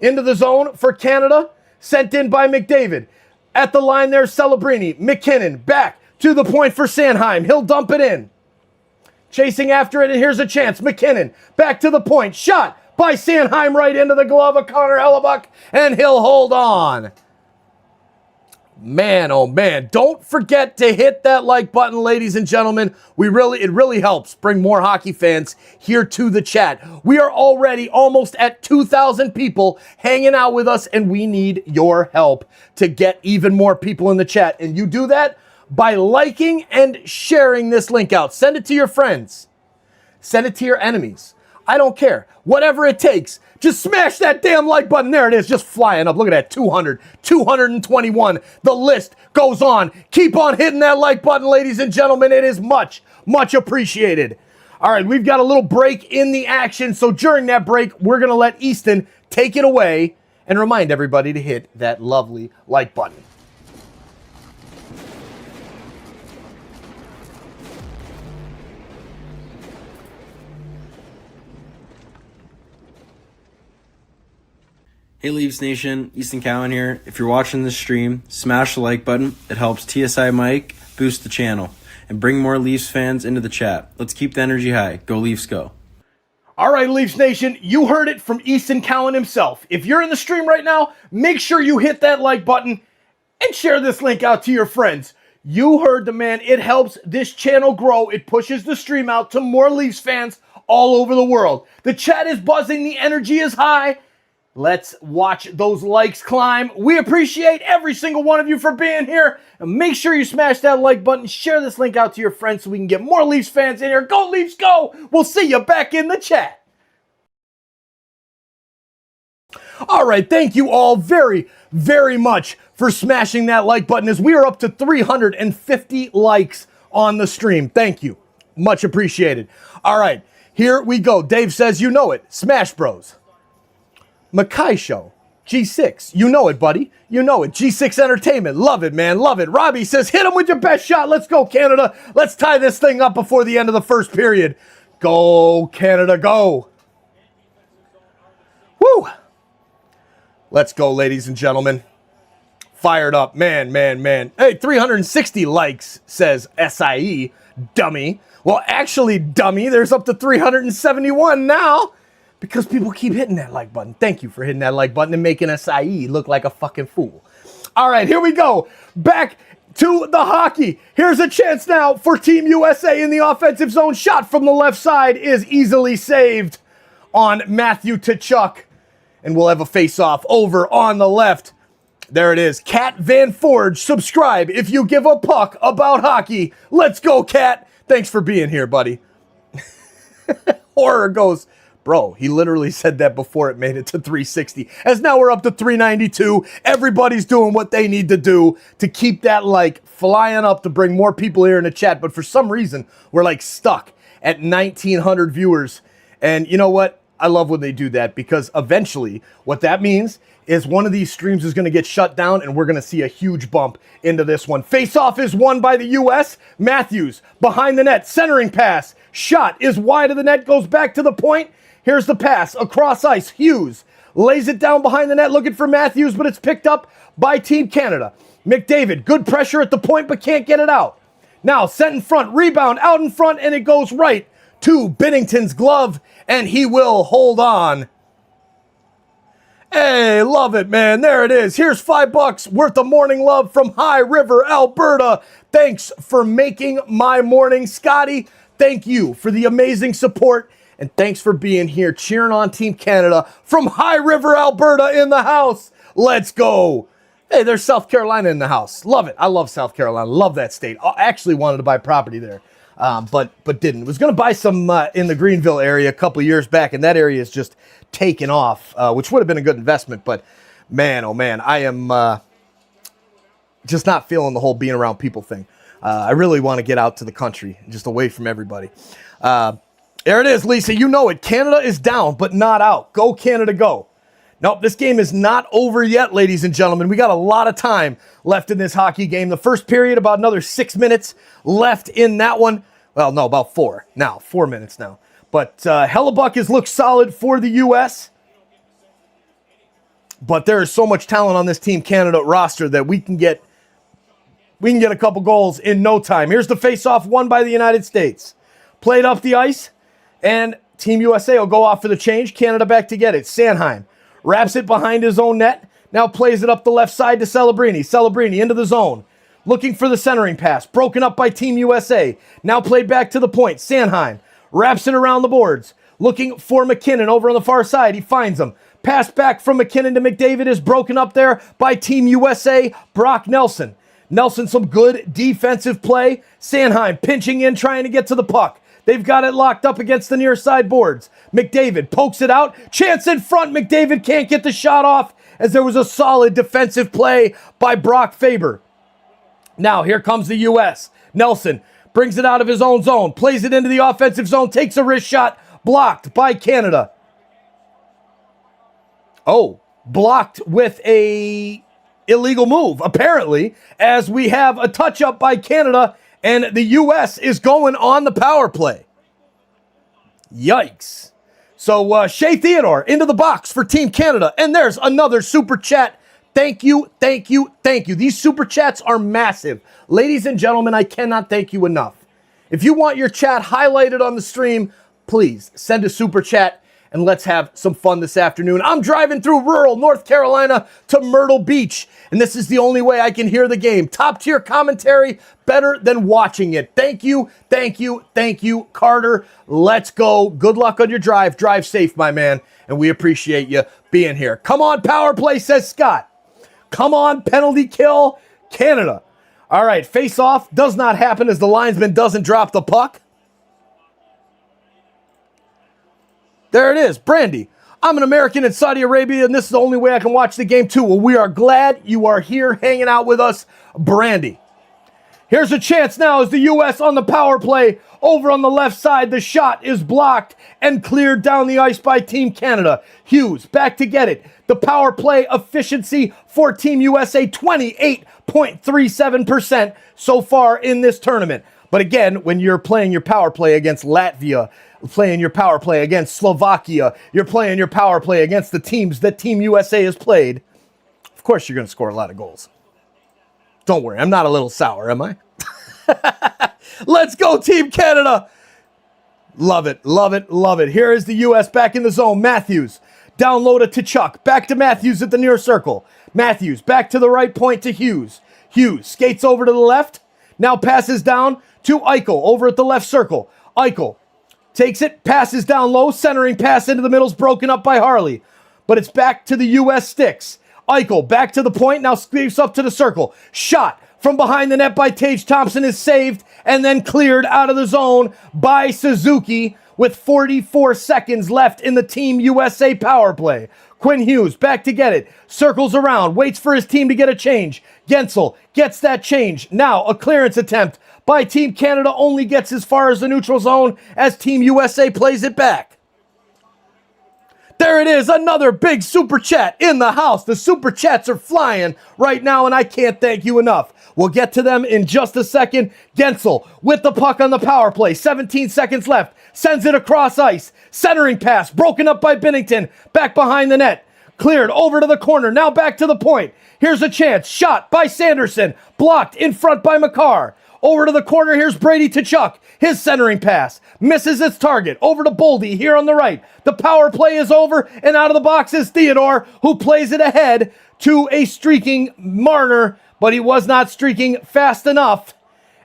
Into the zone for Canada, sent in by McDavid. At the line there, Celebrini, McKinnon, back to the point for Sanheim. He'll dump it in. Chasing after it, and here's a chance. McKinnon, back to the point, shot by Sanheim right into the glove of Connor Hellebuck, and he'll hold on. Man, oh man, don't forget to hit that like button, ladies and gentlemen. It really helps bring more hockey fans here to the chat. We are already almost at 2,000 people hanging out with us, and we need your help to get even more people in the chat. And you do that by liking and sharing this link out. Send it to your friends. Send it to your enemies. I don't care. Whatever it takes. Just smash that damn like button. There it is, just flying up. Look at that, 200, 221. The list goes on. Keep on hitting that like button, ladies and gentlemen. It is much, much appreciated. All right, we've got a little break in the action. So during that break, we're going to let Easton take it away and remind everybody to hit that lovely like button. Hey Leafs Nation, Easton Cowan here. If you're watching this stream, smash the like button. It helps TSI Mike boost the channel and bring more Leafs fans into the chat. Let's keep the energy high. Go Leafs, go. All right, Leafs Nation, you heard it from Easton Cowan himself. If you're in the stream right now, make sure you hit that like button and share this link out to your friends. You heard the man. It helps this channel grow. It pushes the stream out to more Leafs fans all over the world. The chat is buzzing. The energy is high. Let's watch those likes climb. We appreciate every single one of you for being here. And make sure you smash that like button. Share this link out to your friends so we can get more Leafs fans in here. Go Leafs, go! We'll see you back in the chat. All right, thank you all very, very much for smashing that like button as we are up to 350 likes on the stream. Thank you. Much appreciated. All right, here we go. Dave says, you know it. Smash Bros. Mackay Show, G6, you know it, buddy. You know it. G6 Entertainment, love it, man, love it. Robbie says, hit him with your best shot. Let's go, Canada. Let's tie this thing up before the end of the first period. Go, Canada, go. Woo. Let's go, ladies and gentlemen. Fired up, man. Hey, 360 likes, says SIE, dummy. Well, actually, dummy, there's up to 371 now. Because people keep hitting that like button. Thank you for hitting that like button and making SIE look like a fucking fool. All right, here we go. Back to the hockey. Here's a chance now for Team USA in the offensive zone. Shot from the left side is easily saved on Matthew Tkachuk. And we'll have a face-off over on the left. There it is. Cat Van Forge, subscribe if you give a puck about hockey. Let's go, Cat. Thanks for being here, buddy. Horror goes, bro, he literally said that before it made it to 360. As now we're up to 392. Everybody's doing what they need to do to keep that like flying up to bring more people here in the chat. But for some reason, we're like stuck at 1,900 viewers. And you know what? I love when they do that because eventually what that means is one of these streams is going to get shut down and we're going to see a huge bump into this one. Face-off is won by the U.S. Matthews behind the net, centering pass. Shot is wide of the net, goes back to the point. Here's the pass across ice. Hughes lays it down behind the net looking for Matthews, but it's picked up by Team Canada. McDavid, good pressure at the point, but can't get it out. Now sent in front, rebound out in front, and it goes right to Binnington's glove, and he will hold on. Hey, love it, man. There it is. Here's $5 worth of morning love from High River, Alberta. Thanks for making my morning, Scotty. Thank you for the amazing support. And thanks for being here, cheering on Team Canada from High River, Alberta in the house. Let's go. Hey, there's South Carolina in the house. Love it. I love South Carolina. Love that state. I actually wanted to buy property there, but didn't. Was going to buy some in the Greenville area a couple years back, and that area is just taken off, which would have been a good investment. But man, oh man, I am just not feeling the whole being around people thing. I really want to get out to the country, just away from everybody. There it is, Lisa. You know it. Canada is down, but not out. Go, Canada, go. Nope, this game is not over yet, ladies and gentlemen. We got a lot of time left in this hockey game. The first period, about another 6 minutes left in that one. Well, no, about 4 now. 4 minutes now. But Hellebuck has looked solid for the U.S., but there is so much talent on this Team Canada roster that we can get a couple goals in no time. Here's the face-off won by the United States. Played up the ice, and Team USA will go off for the change. Canada back to get it. Sanheim wraps it behind his own net. Now plays it up the left side to Celebrini. Celebrini into the zone. Looking for the centering pass. Broken up by Team USA. Now played back to the point. Sanheim wraps it around the boards. Looking for McKinnon over on the far side. He finds him. Pass back from McKinnon to McDavid is broken up there by Team USA. Brock Nelson. Nelson, some good defensive play. Sanheim pinching in, trying to get to the puck. They've got it locked up against the near side boards. McDavid pokes it out. Chance in front. McDavid can't get the shot off as there was a solid defensive play by Brock Faber. Now here comes the U.S. Nelson brings it out of his own zone. Plays it into the offensive zone. Takes a wrist shot. Blocked by Canada. Oh, blocked with a illegal move, apparently, as we have a touch-up by Canada, and the U.S. is going on the power play. Yikes. So Shea Theodore into the box for Team Canada, and there's another super chat. Thank you, thank you, thank you. These super chats are massive. Ladies and gentlemen, I cannot thank you enough. If you want your chat highlighted on the stream, please send a super chat and let's have some fun this afternoon. I'm driving through rural North Carolina to Myrtle Beach, and this is the only way I can hear the game. Top tier commentary, better than watching it. Thank you, thank you, thank you, Carter. Let's go. Good luck on your drive. Drive safe, my man, and we appreciate you being here. Come on, power play, says Scott. Come on, penalty kill, Canada. All right, face off does not happen as the linesman doesn't drop the puck. There it is, Brandy. I'm an American in Saudi Arabia, and this is the only way I can watch the game too. Well, we are glad you are here hanging out with us, Brandy. Here's a chance now as the U.S. on the power play. Over on the left side, the shot is blocked and cleared down the ice by Team Canada. Hughes back to get it. The power play efficiency for Team USA, 28.37% so far in this tournament. But again, when you're playing your power play against Latvia, playing your power play against Slovakia, you're playing your power play against the teams that Team USA has played, of course you're going to score a lot of goals. Don't worry, I'm not a little sour, am I? Let's go, Team Canada. Love it, love it, love it. Here is the U.S. back in the zone. Matthews, down low to Tkachuk. Back to Matthews at the near circle. Matthews, back to the right point to Hughes. Hughes skates over to the left. Now passes down to Eichel over at the left circle. Eichel takes it, passes down low. Centering pass into the middle is broken up by Harley. But it's back to the U.S. sticks. Eichel back to the point. Now sweeps up to the circle. Shot from behind the net by Tage Thompson is saved and then cleared out of the zone by Suzuki with 44 seconds left in the Team USA power play. Quinn Hughes back to get it. Circles around. Waits for his team to get a change. Gensel gets that change. Now a clearance attempt by Team Canada only gets as far as the neutral zone as Team USA plays it back. There it is, another big super chat in the house. The super chats are flying right now, and I can't thank you enough. We'll get to them in just a second. Gensel with the puck on the power play. 17 seconds left. Sends it across ice. Centering pass broken up by Binnington. Back behind the net. Cleared over to the corner. Now back to the point. Here's a chance. Shot by Sanderson. Blocked in front by McCarr. Over to the corner. Here's Brady Tkachuk. His centering pass misses its target. Over to Boldy here on the right. The power play is over, and out of the box is Theodore, who plays it ahead to a streaking Marner, but he was not streaking fast enough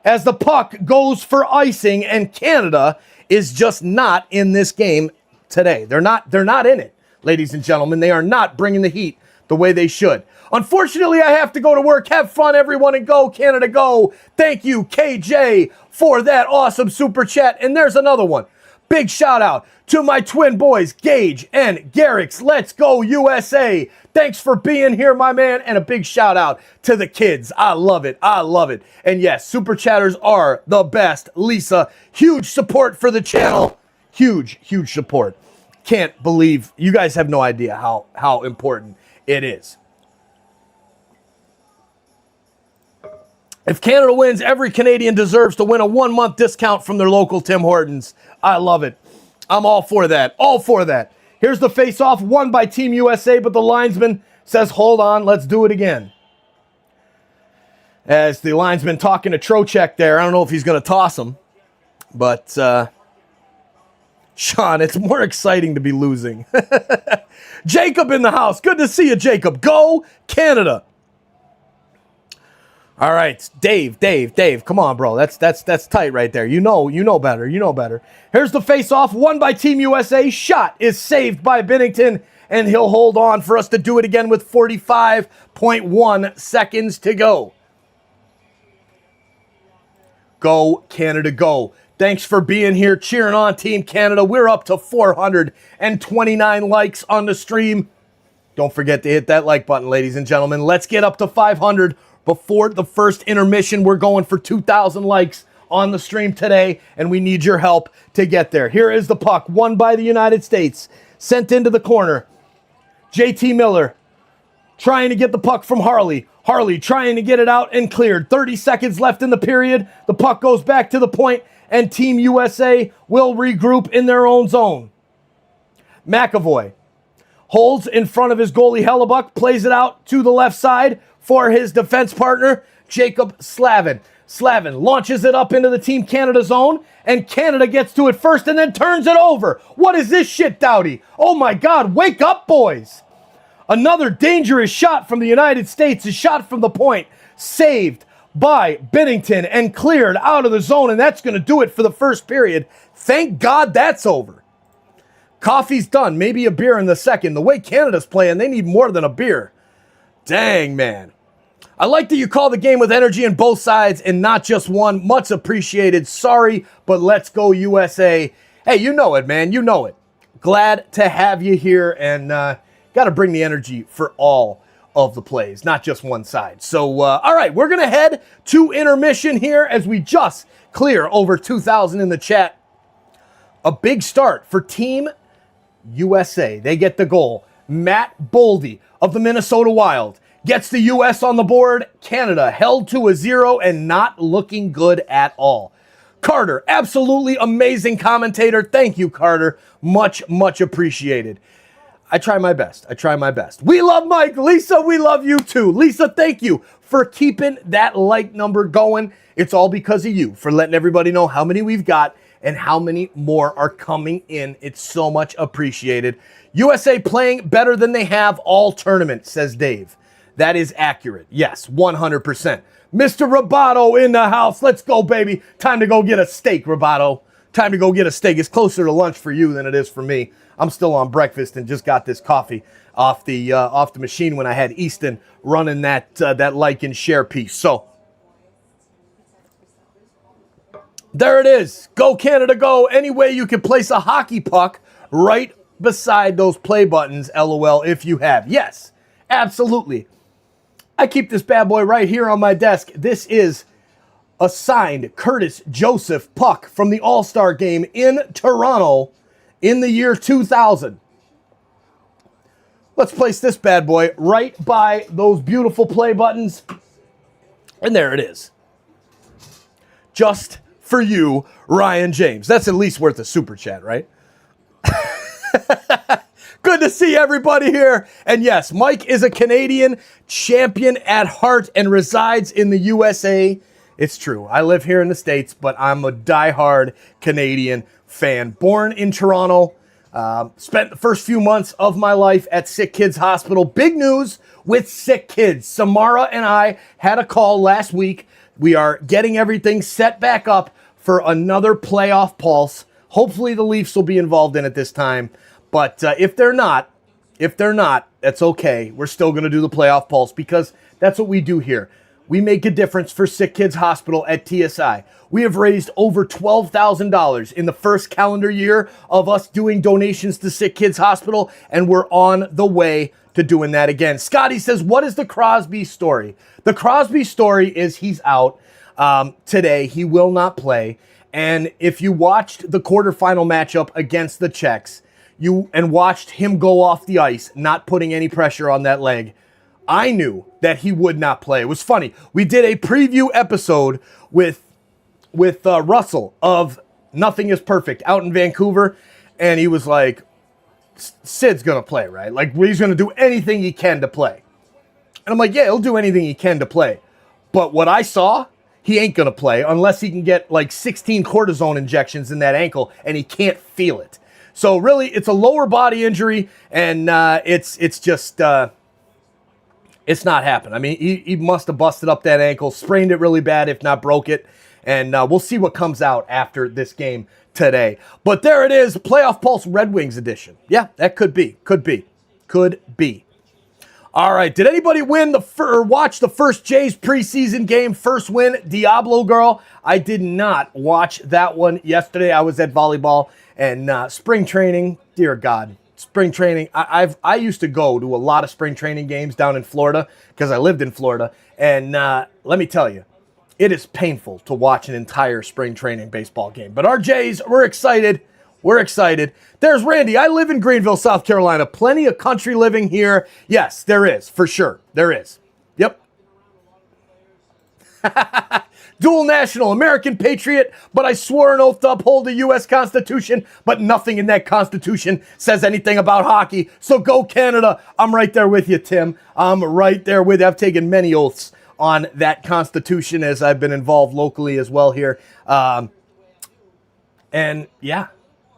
as the puck goes for icing, and Canada is just not in this game today. They're not in it, ladies and gentlemen. They are not bringing the heat the way they should. Unfortunately, I have to go to work. Have fun, everyone, and go, Canada, go. Thank you, KJ, for that awesome super chat. And there's another one. Big shout out to my twin boys, Gage and Garrix. Let's go, USA. Thanks for being here, my man. And a big shout out to the kids. I love it. I love it. And yes, super chatters are the best. Lisa, huge support for the channel. Huge, huge support. Can't believe, you guys have no idea how important it is. If Canada wins, every Canadian deserves to win a 1-month discount from their local Tim Hortons. I love it. I'm all for that. All for that. Here's the face-off, won by Team USA, but the linesman says, hold on, let's do it again. As the linesman talking to Trocheck there, I don't know if he's going to toss him, but Sean, it's more exciting to be losing. Jacob in the house. Good to see you, Jacob. Go Canada. All right, Dave, come on, bro. That's tight right there. You know better. Here's the face-off, won by Team USA. Shot is saved by Binnington, and he'll hold on for us to do it again with 45.1 seconds to go. Go, Canada, go. Thanks for being here, cheering on Team Canada. We're up to 429 likes on the stream. Don't forget to hit that like button, ladies and gentlemen. Let's get up to 500 before the first intermission. We're going for 2,000 likes on the stream today, and we need your help to get there. Here is the puck, won by the United States, sent into the corner. JT Miller trying to get the puck from Harley. Harley trying to get it out and cleared. 30 seconds left in the period. The puck goes back to the point, and Team USA will regroup in their own zone. McAvoy holds in front of his goalie Hellebuck, plays it out to the left side for his defense partner, Jacob Slavin. Slavin launches it up into the Team Canada zone, and Canada gets to it first and then turns it over. What is this shit, Doughty? Oh my God, wake up, boys. Another dangerous shot from the United States, a shot from the point, saved by Binnington and cleared out of the zone, and that's going to do it for the first period. Thank God that's over. Coffee's done, maybe a beer in the second. The way Canada's playing, they need more than a beer. Dang, man. I like that you call the game with energy on both sides and not just one. Much appreciated. Sorry, but let's go USA. Hey, you know it, man. You know it. Glad to have you here, and got to bring the energy for all of the plays, not just one side. So, all right, we're going to head to intermission here as we just clear over 2,000 in the chat. A big start for Team USA. They get the goal. Matt Boldy of the Minnesota Wild gets the U.S. on the board. Canada held to a 0 and not looking good at all. Carter, absolutely amazing commentator. Thank you, Carter. Much, much appreciated. I try my best. We love Mike. Lisa, we love you too. Lisa, thank you for keeping that like number going. It's all because of you, for letting everybody know how many we've got and how many more are coming in. It's so much appreciated. USA playing better than they have all tournament, says Dave. That is accurate. Yes, 100%. Mr. Roboto in the house. Let's go, baby. Time to go get a steak, Roboto. Time to go get a steak. It's closer to lunch for you than it is for me. I'm still on breakfast and just got this coffee off the machine when I had Easton running that like and share piece. So there it is. Go Canada, go. Any way you can place a hockey puck right beside those play buttons, LOL, if you have. Yes, absolutely. I keep this bad boy right here on my desk. This is a signed Curtis Joseph puck from the All-Star game in Toronto in the year 2000. Let's place this bad boy right by those beautiful play buttons. And there it is. Just for you, Ryan James. That's at least worth a super chat, right? Good to see everybody here. And yes, Mike is a Canadian champion at heart and resides in the USA. It's true. I live here in the States, but I'm a diehard Canadian fan. Born in Toronto. Spent the first few months of my life at Sick Kids Hospital. Big news with Sick Kids. Samara and I had a call last week. We are getting everything set back up for another playoff pulse. Hopefully the Leafs will be involved in it this time. But if they're not, That's okay. We're still going to do the playoff pulse because that's what we do here. We make a difference for Sick Kids Hospital at TSI. We have raised over $12,000 in the first calendar year of us doing donations to Sick Kids Hospital, and we're on the way to doing that again. Scotty says, what is the Crosby story? The Crosby story is he's out today. He will not play. And if you watched the quarterfinal matchup against the Czechs, and watched him go off the ice, not putting any pressure on that leg, I knew that he would not play. It was funny. We did a preview episode with Russell of Nothing is Perfect out in Vancouver, and he was like, Sid's going to play, right? Like, he's going to do anything he can to play. And I'm like, yeah, he'll do anything he can to play. But what I saw, he ain't going to play unless he can get like 16 cortisone injections in that ankle, and he can't feel it. So really, it's a lower body injury, and it's just... it's not happening. I mean, he must have busted up that ankle, sprained it really bad, if not broke it. And we'll see what comes out after this game today. But there it is, Playoff Pulse Red Wings edition. Yeah, that could be. All right, did anybody watch the first Jays preseason game? First win, Diablo Girl. I did not watch that one yesterday. I was at volleyball and spring training. Dear God. Spring training, I used to go to a lot of spring training games down in Florida because I lived in Florida. And let me tell you, it is painful to watch an entire spring training baseball game. But our Jays, we're excited. We're excited. There's Randy. I live in Greenville, South Carolina. Plenty of country living here. Yes, there is, for sure. There is. Yep. Dual national, American patriot, but I swore an oath to uphold the U.S. Constitution, but nothing in that Constitution says anything about hockey. So go Canada. I'm right there with you, Tim. I'm right there with you. I've taken many oaths on that Constitution as I've been involved locally as well here. And yeah,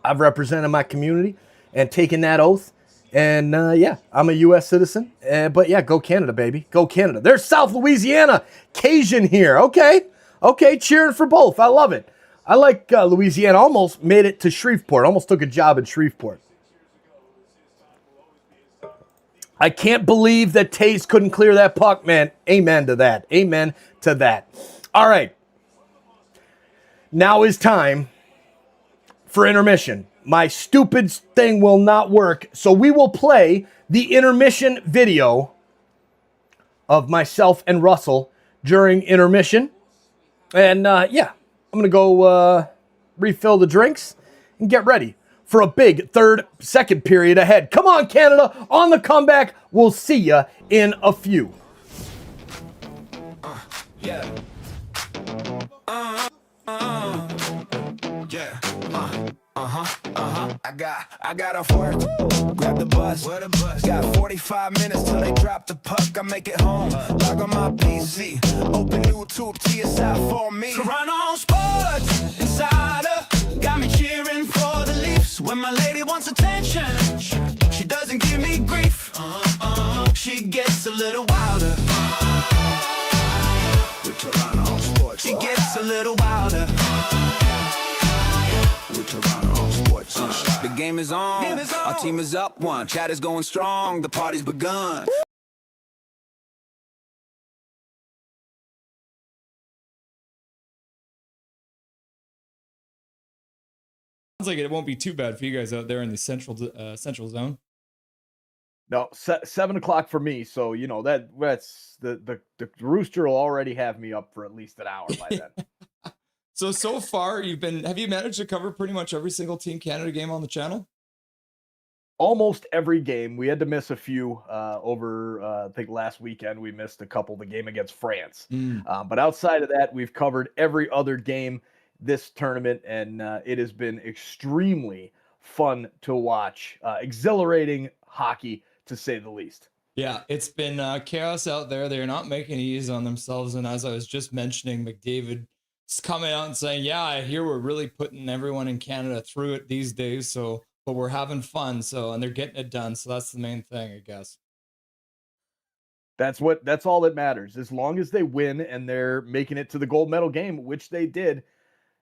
I've represented my community and taken that oath. And yeah, I'm a U.S. citizen. But yeah, go Canada, baby. Go Canada. There's South Louisiana. Cajun here. Okay, cheering for both. I love it. I like Louisiana. Almost made it to Shreveport. Almost took a job in Shreveport. I can't believe that Taze couldn't clear that puck, man. Amen to that. Amen to that. All right. Now is time for intermission. My stupid thing will not work, so we will play the intermission video of myself and Russell during intermission. And yeah, I'm going to go refill the drinks and get ready for a big second period ahead. Come on, Canada, on the comeback. We'll see you in a few. Yeah. I got off work, grab the bus. Where the bus? Got 45 minutes till they drop the puck. I make it home, log on my PC, open YouTube, TSI for me. Toronto Sports Insider got me cheering for the Leafs. When my lady wants attention, she doesn't give me grief. She gets a little wilder. With Toronto Sports, she gets a little wilder. With Toronto Sports. The game is on. Our team is up one. Chat is going strong. The party's begun. Sounds like it won't be too bad for you guys out there in the central zone. No, 7 o'clock for me. So, you know, that's the rooster will already have me up for at least an hour by then. So far, have you managed to cover pretty much every single Team Canada game on the channel? Almost every game. We had to miss a few over, I think last weekend we missed a couple, the game against France. But outside of that, we've covered every other game this tournament, and it has been extremely fun to watch. Exhilarating hockey, to say the least. Yeah, it's been chaos out there. They're not making it easy on themselves. And as I was just mentioning, McDavid is coming out and saying, yeah, I hear we're really putting everyone in Canada through it these days. But we're having fun. And they're getting it done. So that's the main thing, I guess. That's all that matters. As long as they win and they're making it to the gold medal game, which they did,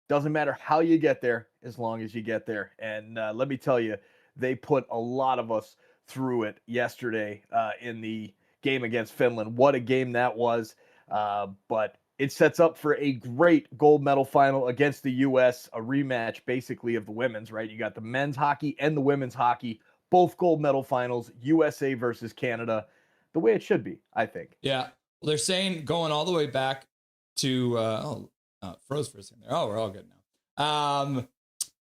doesn't matter how you get there, as long as you get there. And let me tell you, they put a lot of us through it yesterday in the game against Finland. What a game that was. But it sets up for a great gold medal final against the U.S., a rematch basically of the women's, right? You got the men's hockey and the women's hockey, both gold medal finals, USA versus Canada, the way it should be, I think. Yeah. Well, they're saying going all the way back to, froze for a second there. Oh, we're all good now.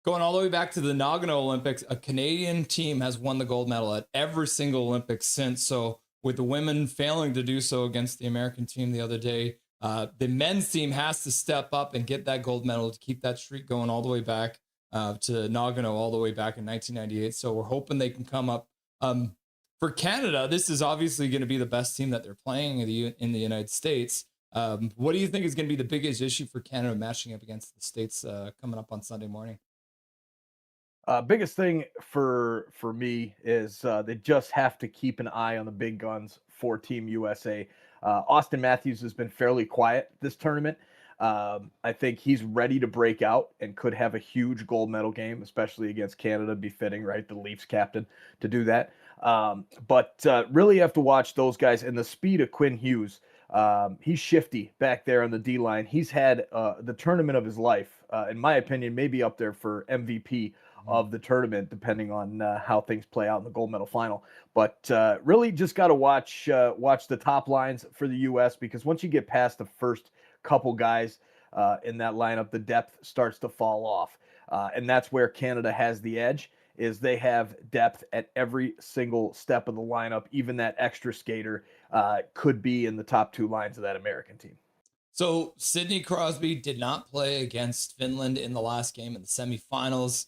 Going all the way back to the Nagano Olympics, a Canadian team has won the gold medal at every single Olympics since. So with the women failing to do so against the American team the other day, the men's team has to step up and get that gold medal to keep that streak going all the way back to Nagano, all the way back in 1998. So we're hoping they can come up. For Canada, this is obviously going to be the best team that they're playing in the United States. What do you think is going to be the biggest issue for Canada matching up against the States coming up on Sunday morning? Biggest thing for me is they just have to keep an eye on the big guns for Team USA. Austin Matthews has been fairly quiet this tournament. I think he's ready to break out and could have a huge gold medal game, especially against Canada. Befitting, right? The Leafs captain to do that. But really have to watch those guys and the speed of Quinn Hughes. He's shifty back there on the D line. He's had the tournament of his life, in my opinion, maybe up there for MVP of the tournament, depending on how things play out in the gold medal final. But really just got to watch the top lines for the U.S. because once you get past the first couple guys in that lineup, the depth starts to fall off. And that's where Canada has the edge, is they have depth at every single step of the lineup. Even that extra skater could be in the top two lines of that American team. So Sidney Crosby did not play against Finland in the last game in the semifinals.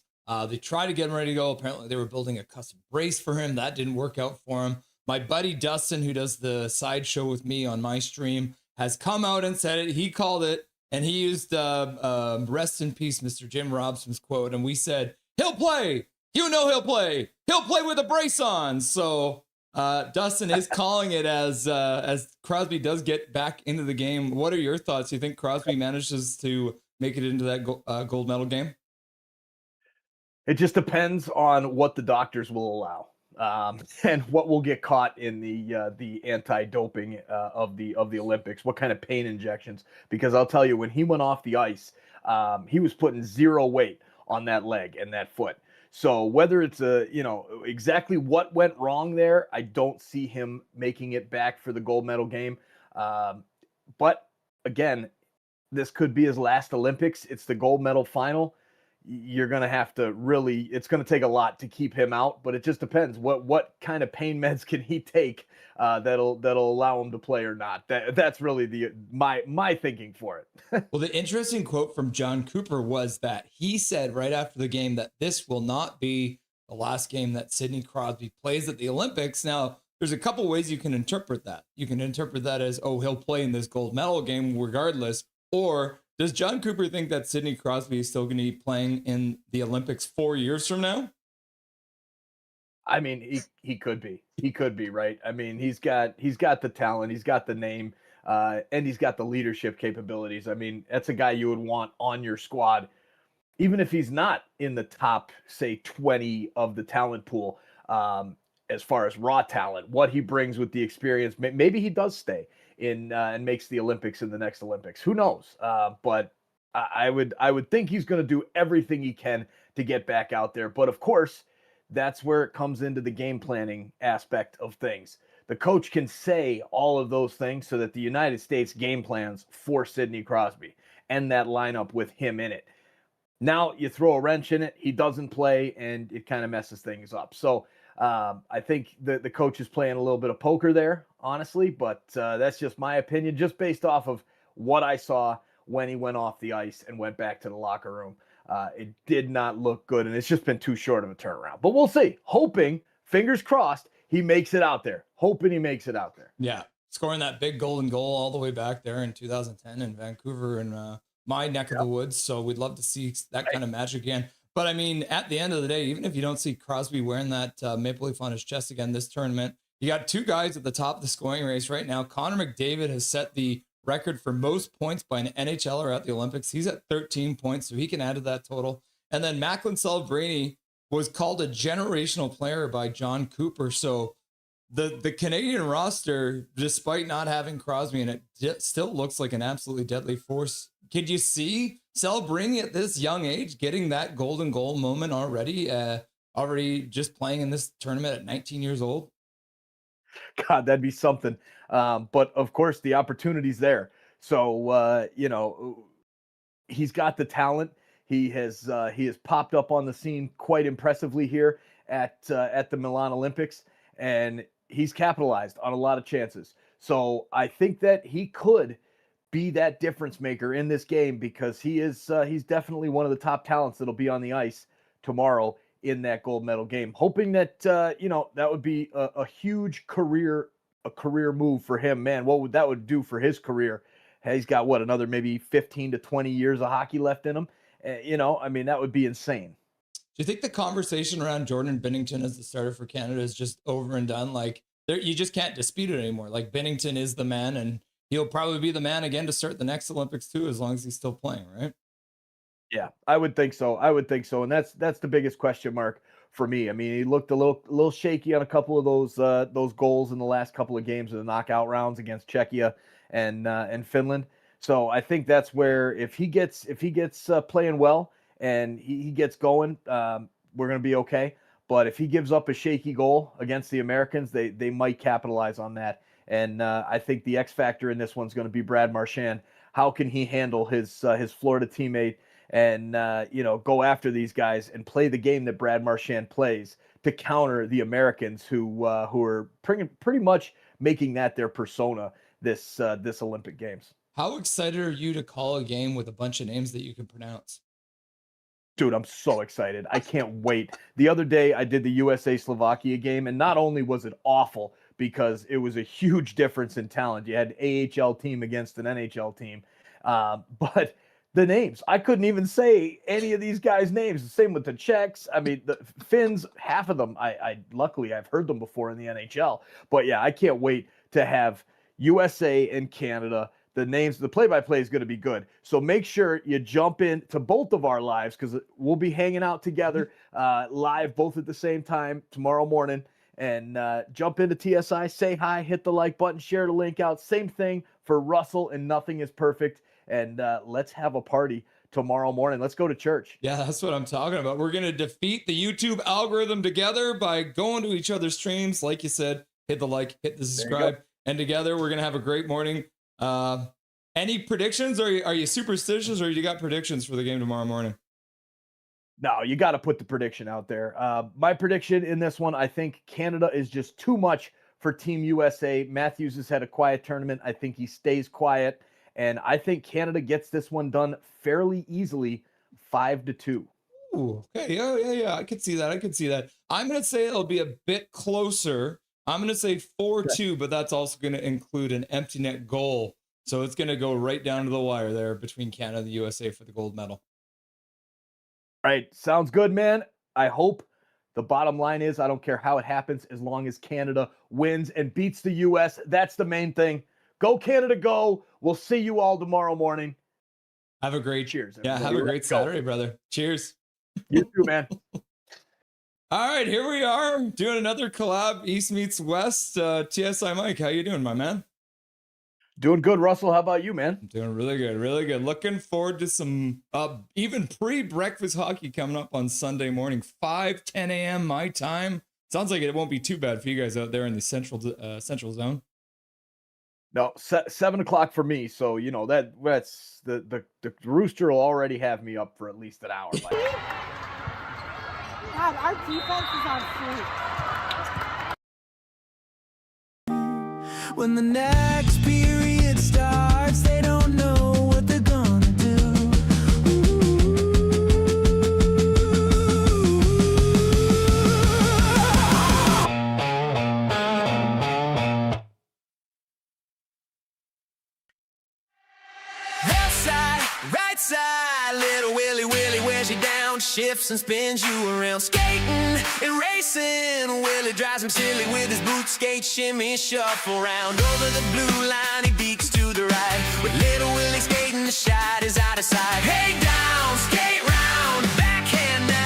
They tried to get him ready to go. Apparently they were building a custom brace for him. That didn't work out for him. My buddy Dustin, who does the sideshow with me on my stream, has come out and said it. He called it, and he used rest in peace, Mr. Jim Robson's quote. And we said, he'll play. You know he'll play. He'll play with a brace on. So Dustin is calling it as Crosby does get back into the game. What are your thoughts? Do you think Crosby manages to make it into that gold medal game? It just depends on what the doctors will allow, and what will get caught in the anti-doping of the Olympics. What kind of pain injections? Because I'll tell you, when he went off the ice, he was putting zero weight on that leg and that foot. So whether it's exactly what went wrong there, I don't see him making it back for the gold medal game. But again, this could be his last Olympics. It's the gold medal final. You're going to have to it's going to take a lot to keep him out, but it just depends what kind of pain meds can he take that'll allow him to play or not. That's really my thinking for it. Well, the interesting quote from John Cooper was that he said right after the game that this will not be the last game that Sidney Crosby plays at the Olympics. Now, there's a couple ways you can interpret that. You can interpret that as, oh, he'll play in this gold medal game regardless, or does John Cooper think that Sidney Crosby is still going to be playing in the Olympics 4 years from now? I mean, he could be. He could be, right? I mean, he's got the talent, he's got the name, and he's got the leadership capabilities. I mean, that's a guy you would want on your squad, even if he's not in the top, say, 20 of the talent pool, as far as raw talent. What he brings with the experience, maybe he does stay in and makes the Olympics in the next Olympics. Who knows? But I would think he's going to do everything he can to get back out there. But of course, that's where it comes into the game planning aspect of things. The coach can say all of those things so that the United States game plans for Sidney Crosby and that lineup with him in it. Now you throw a wrench in it, he doesn't play, and it kind of messes things up. So I think the coach is playing a little bit of poker there, honestly, but that's just my opinion, just based off of what I saw when he went off the ice and went back to the locker room. It did not look good, and it's just been too short of a turnaround. But we'll see. Hoping, fingers crossed, he makes it out there. Hoping he makes it out there. Yeah, scoring that big golden goal all the way back there in 2010 in Vancouver and my neck of the woods. So we'd love to see that kind of magic again. But I mean, at the end of the day, even if you don't see Crosby wearing that maple leaf on his chest again this tournament, you got two guys at the top of the scoring race right now. Connor McDavid has set the record for most points by an NHLer at the Olympics. He's at 13 points, so he can add to that total. And then Macklin Celebrini was called a generational player by John Cooper. So the Canadian roster, despite not having Crosby in it, still looks like an absolutely deadly force. Could you see Celebrini at this young age getting that golden goal moment already? Already just playing in this tournament at 19 years old? God, that'd be something. But of course, the opportunity's there. So he's got the talent. He has popped up on the scene quite impressively here at the Milan Olympics, and he's capitalized on a lot of chances. So I think that he could be that difference maker in this game, because he's definitely one of the top talents that'll be on the ice tomorrow in that gold medal game. Hoping that that would be a huge career move for him. Man, what would that do for his career? He's got another maybe 15 to 20 years of hockey left in him. That would be insane. Do you think the conversation around Jordan Binnington as the starter for Canada is just over and done? Like, you just can't dispute it anymore. Like, Binnington is the man, and he'll probably be the man again to start the next Olympics too, as long as he's still playing, right? Yeah, I would think so. And that's the biggest question mark for me. I mean, he looked a little shaky on a couple of those goals in the last couple of games of the knockout rounds against Czechia and Finland. So I think that's where, if he gets playing well and he gets going, we're going to be okay. But if he gives up a shaky goal against the Americans, they might capitalize on that. And I think the X factor in this one's going to be Brad Marchand. How can he handle his Florida teammate and go after these guys and play the game that Brad Marchand plays to counter the Americans who are pretty much making that their persona this Olympic Games. How excited are you to call a game with a bunch of names that you can pronounce? Dude, I'm so excited. I can't wait. The other day I did the USA-Slovakia game, and not only was it awful because it was a huge difference in talent. You had an AHL team against an NHL team. But the names, I couldn't even say any of these guys' names. The same with the Czechs. I mean, the Finns, half of them, luckily I've heard them before in the NHL. But yeah, I can't wait to have USA and Canada. The names, the play-by-play is going to be good. So make sure you jump in to both of our lives, because we'll be hanging out together live both at the same time tomorrow morning. And jump into TSI, say hi, hit the like button, share the link out. Same thing for Russell and Nothing is Perfect. And let's have a party tomorrow morning. Let's go to church. Yeah, that's what I'm talking about. We're going to defeat the YouTube algorithm together by going to each other's streams. Like you said, hit the like, hit the subscribe. And together we're going to have a great morning. Any predictions? Are you superstitious, or you got predictions for the game tomorrow morning? No, you got to put the prediction out there. My prediction in this one, I think Canada is just too much for Team USA. Matthews has had a quiet tournament. I think he stays quiet. And I think Canada gets this one done fairly easily, 5-2. Ooh, okay, yeah. I could see that. I'm going to say it'll be a bit closer. I'm going to say 4-2, but that's also going to include an empty net goal. So it's going to go right down to the wire there between Canada and the USA for the gold medal. All right, sounds good, man. I hope the bottom line is I don't care how it happens as long as Canada wins and beats the US. That's the main thing. Go Canada, go. We'll see you all tomorrow morning. Have a great cheers. Yeah, have a great Saturday, brother. Cheers. You too, man. All right, here we are doing another collab, East meets West. TSI Mike, how you doing, my man? Doing good, Russell. How about you, man? I'm doing really good. Looking forward to some even pre-breakfast hockey coming up on Sunday morning, 10 a.m. my time. Sounds like it won't be too bad for you guys out there in the central zone. No, 7 o'clock for me. So that's the rooster will already have me up for at least an hour. God, our defense is on fleek. When the next period starts, they don't know what they're gonna do. Left side, right side, little Willy wears you down, shifts and spins you around, skating and racing. Willie drives him silly with his boot skate, shimmy, shuffle round over the blue line. He beats to the right with little Willie skating. The shot is out of sight. Hey, down, skate round, backhand now.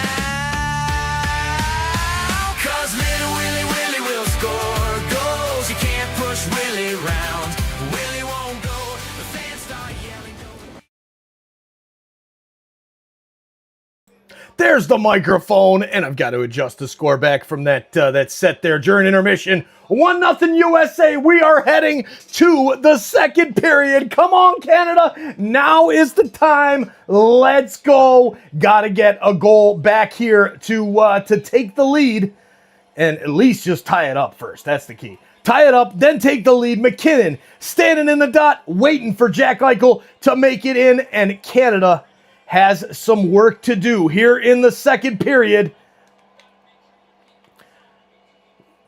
There's the microphone, and I've got to adjust the score back from that set there during intermission. 1-0 USA. We are heading to the second period. Come on, Canada. Now is the time. Let's go. Got to get a goal back here to take the lead and at least just tie it up first. That's the key. Tie it up, then take the lead. McKinnon standing in the dot, waiting for Jack Eichel to make it in, and Canada has some work to do here in the second period.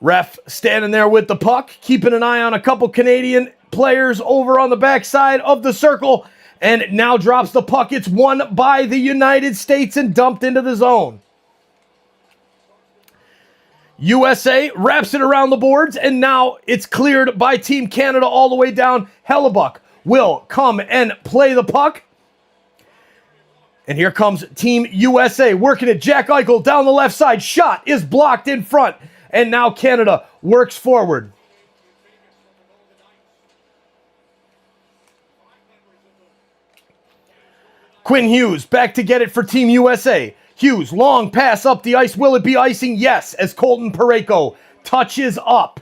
Ref standing there with the puck, keeping an eye on a couple Canadian players over on the backside of the circle, and now drops the puck. It's won by the United States and dumped into the zone. USA wraps it around the boards, and now it's cleared by Team Canada all the way down. Hellebuck will come and play the puck. And here comes Team USA working at Jack Eichel down the left side. Shot is blocked in front. And now Canada works forward. Quinn Hughes back to get it for Team USA. Hughes, long pass up the ice. Will it be icing? Yes, as Colton Parayko touches up.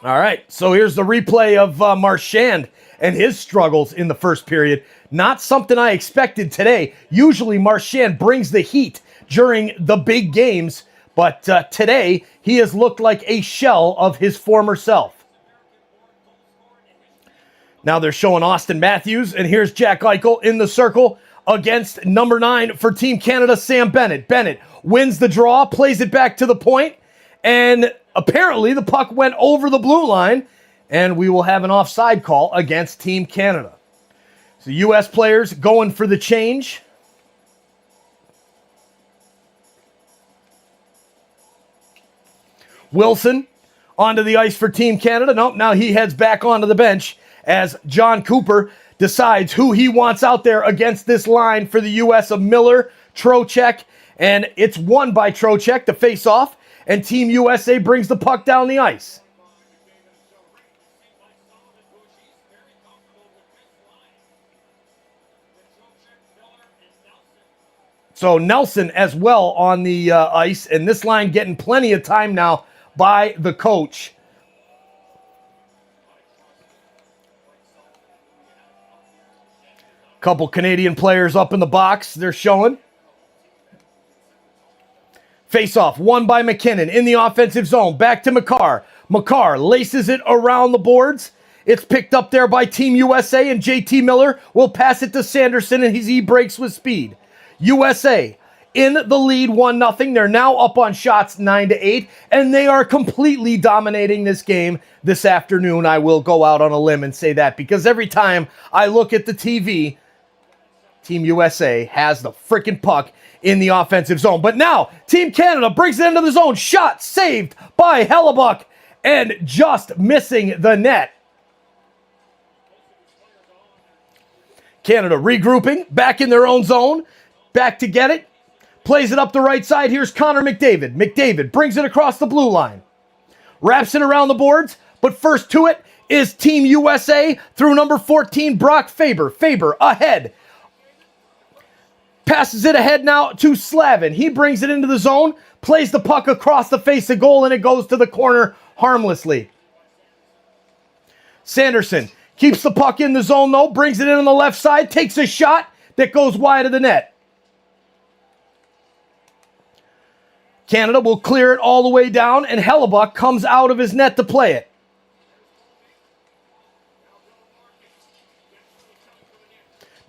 All right, so here's the replay of Marchand and his struggles in the first period. Not something I expected today. Usually Marchand brings the heat during the big games, but today he has looked like a shell of his former self. Now they're showing Austin Matthews, and here's Jack Eichel in the circle against number 9 for Team Canada, Sam Bennett. Bennett wins the draw, plays it back to the point, and apparently the puck went over the blue line, and we will have an offside call against Team Canada. So U.S. players going for the change. Wilson onto the ice for Team Canada. Nope, now he heads back onto the bench as John Cooper decides who he wants out there against this line for the U.S. of Miller, Trocheck, and it's won by Trocheck to face off, and Team USA brings the puck down the ice. So Nelson as well on the ice, and this line getting plenty of time now by the coach. Couple Canadian players up in the box. They're showing. Face-off won by McKinnon in the offensive zone. Back to McCarr. McCarr laces it around the boards. It's picked up there by Team USA, and JT Miller will pass it to Sanderson, and he breaks with speed. USA in the lead 1-0. They're now up on shots 9-8, and they are completely dominating this game this afternoon. I will go out on a limb and say that, because every time I look at the TV, Team USA has the freaking puck in the offensive zone. But now, Team Canada brings it into the zone. Shot saved by Hellebuck and just missing the net. Canada regrouping, back in their own zone. Back to get it. Plays it up the right side. Here's Connor McDavid. McDavid brings it across the blue line. Wraps it around the boards, but first to it is Team USA through number 14, Brock Faber. Faber ahead. Passes it ahead now to Slavin. He brings it into the zone, plays the puck across the face of goal, and it goes to the corner harmlessly. Sanderson keeps the puck in the zone, though, brings it in on the left side, takes a shot that goes wide of the net. Canada will clear it all the way down, and Hellebuck comes out of his net to play it.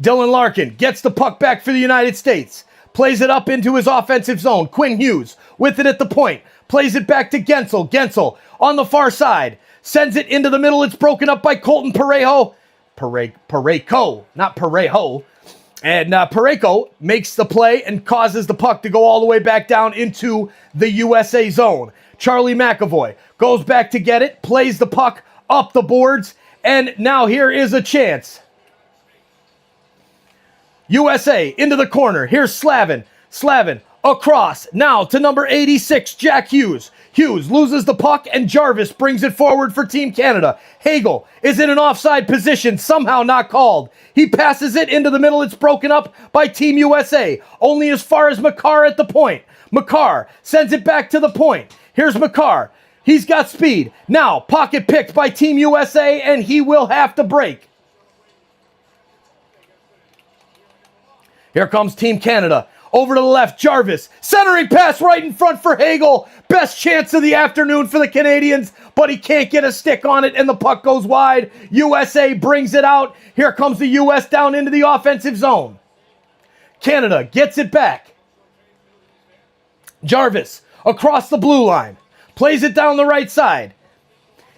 Dylan Larkin gets the puck back for the United States. Plays it up into his offensive zone. Quinn Hughes with it at the point. Plays it back to Gensel. Gensel on the far side. Sends it into the middle. It's broken up by Colton Parayko. Parayko, not Parejo. And Parayko makes the play and causes the puck to go all the way back down into the USA zone. Charlie McAvoy goes back to get it. Plays the puck up the boards. And now here is a chance. USA into the corner. Here's Slavin. Slavin across now to number 86, Jack Hughes. Hughes loses the puck and Jarvis brings it forward for Team Canada. Hagel is in an offside position, somehow not called. He passes it into the middle. It's broken up by Team USA, only as far as Makar at the point. Makar sends it back to the point. Here's Makar. He's got speed. Now, pocket picked by Team USA, and he will have to break. Here comes Team Canada. Over to the left, Jarvis. Centering pass right in front for Hagel. Best chance of the afternoon for the Canadians, but he can't get a stick on it, and the puck goes wide. USA brings it out. Here comes the US down into the offensive zone. Canada gets it back. Jarvis across the blue line. Plays it down the right side.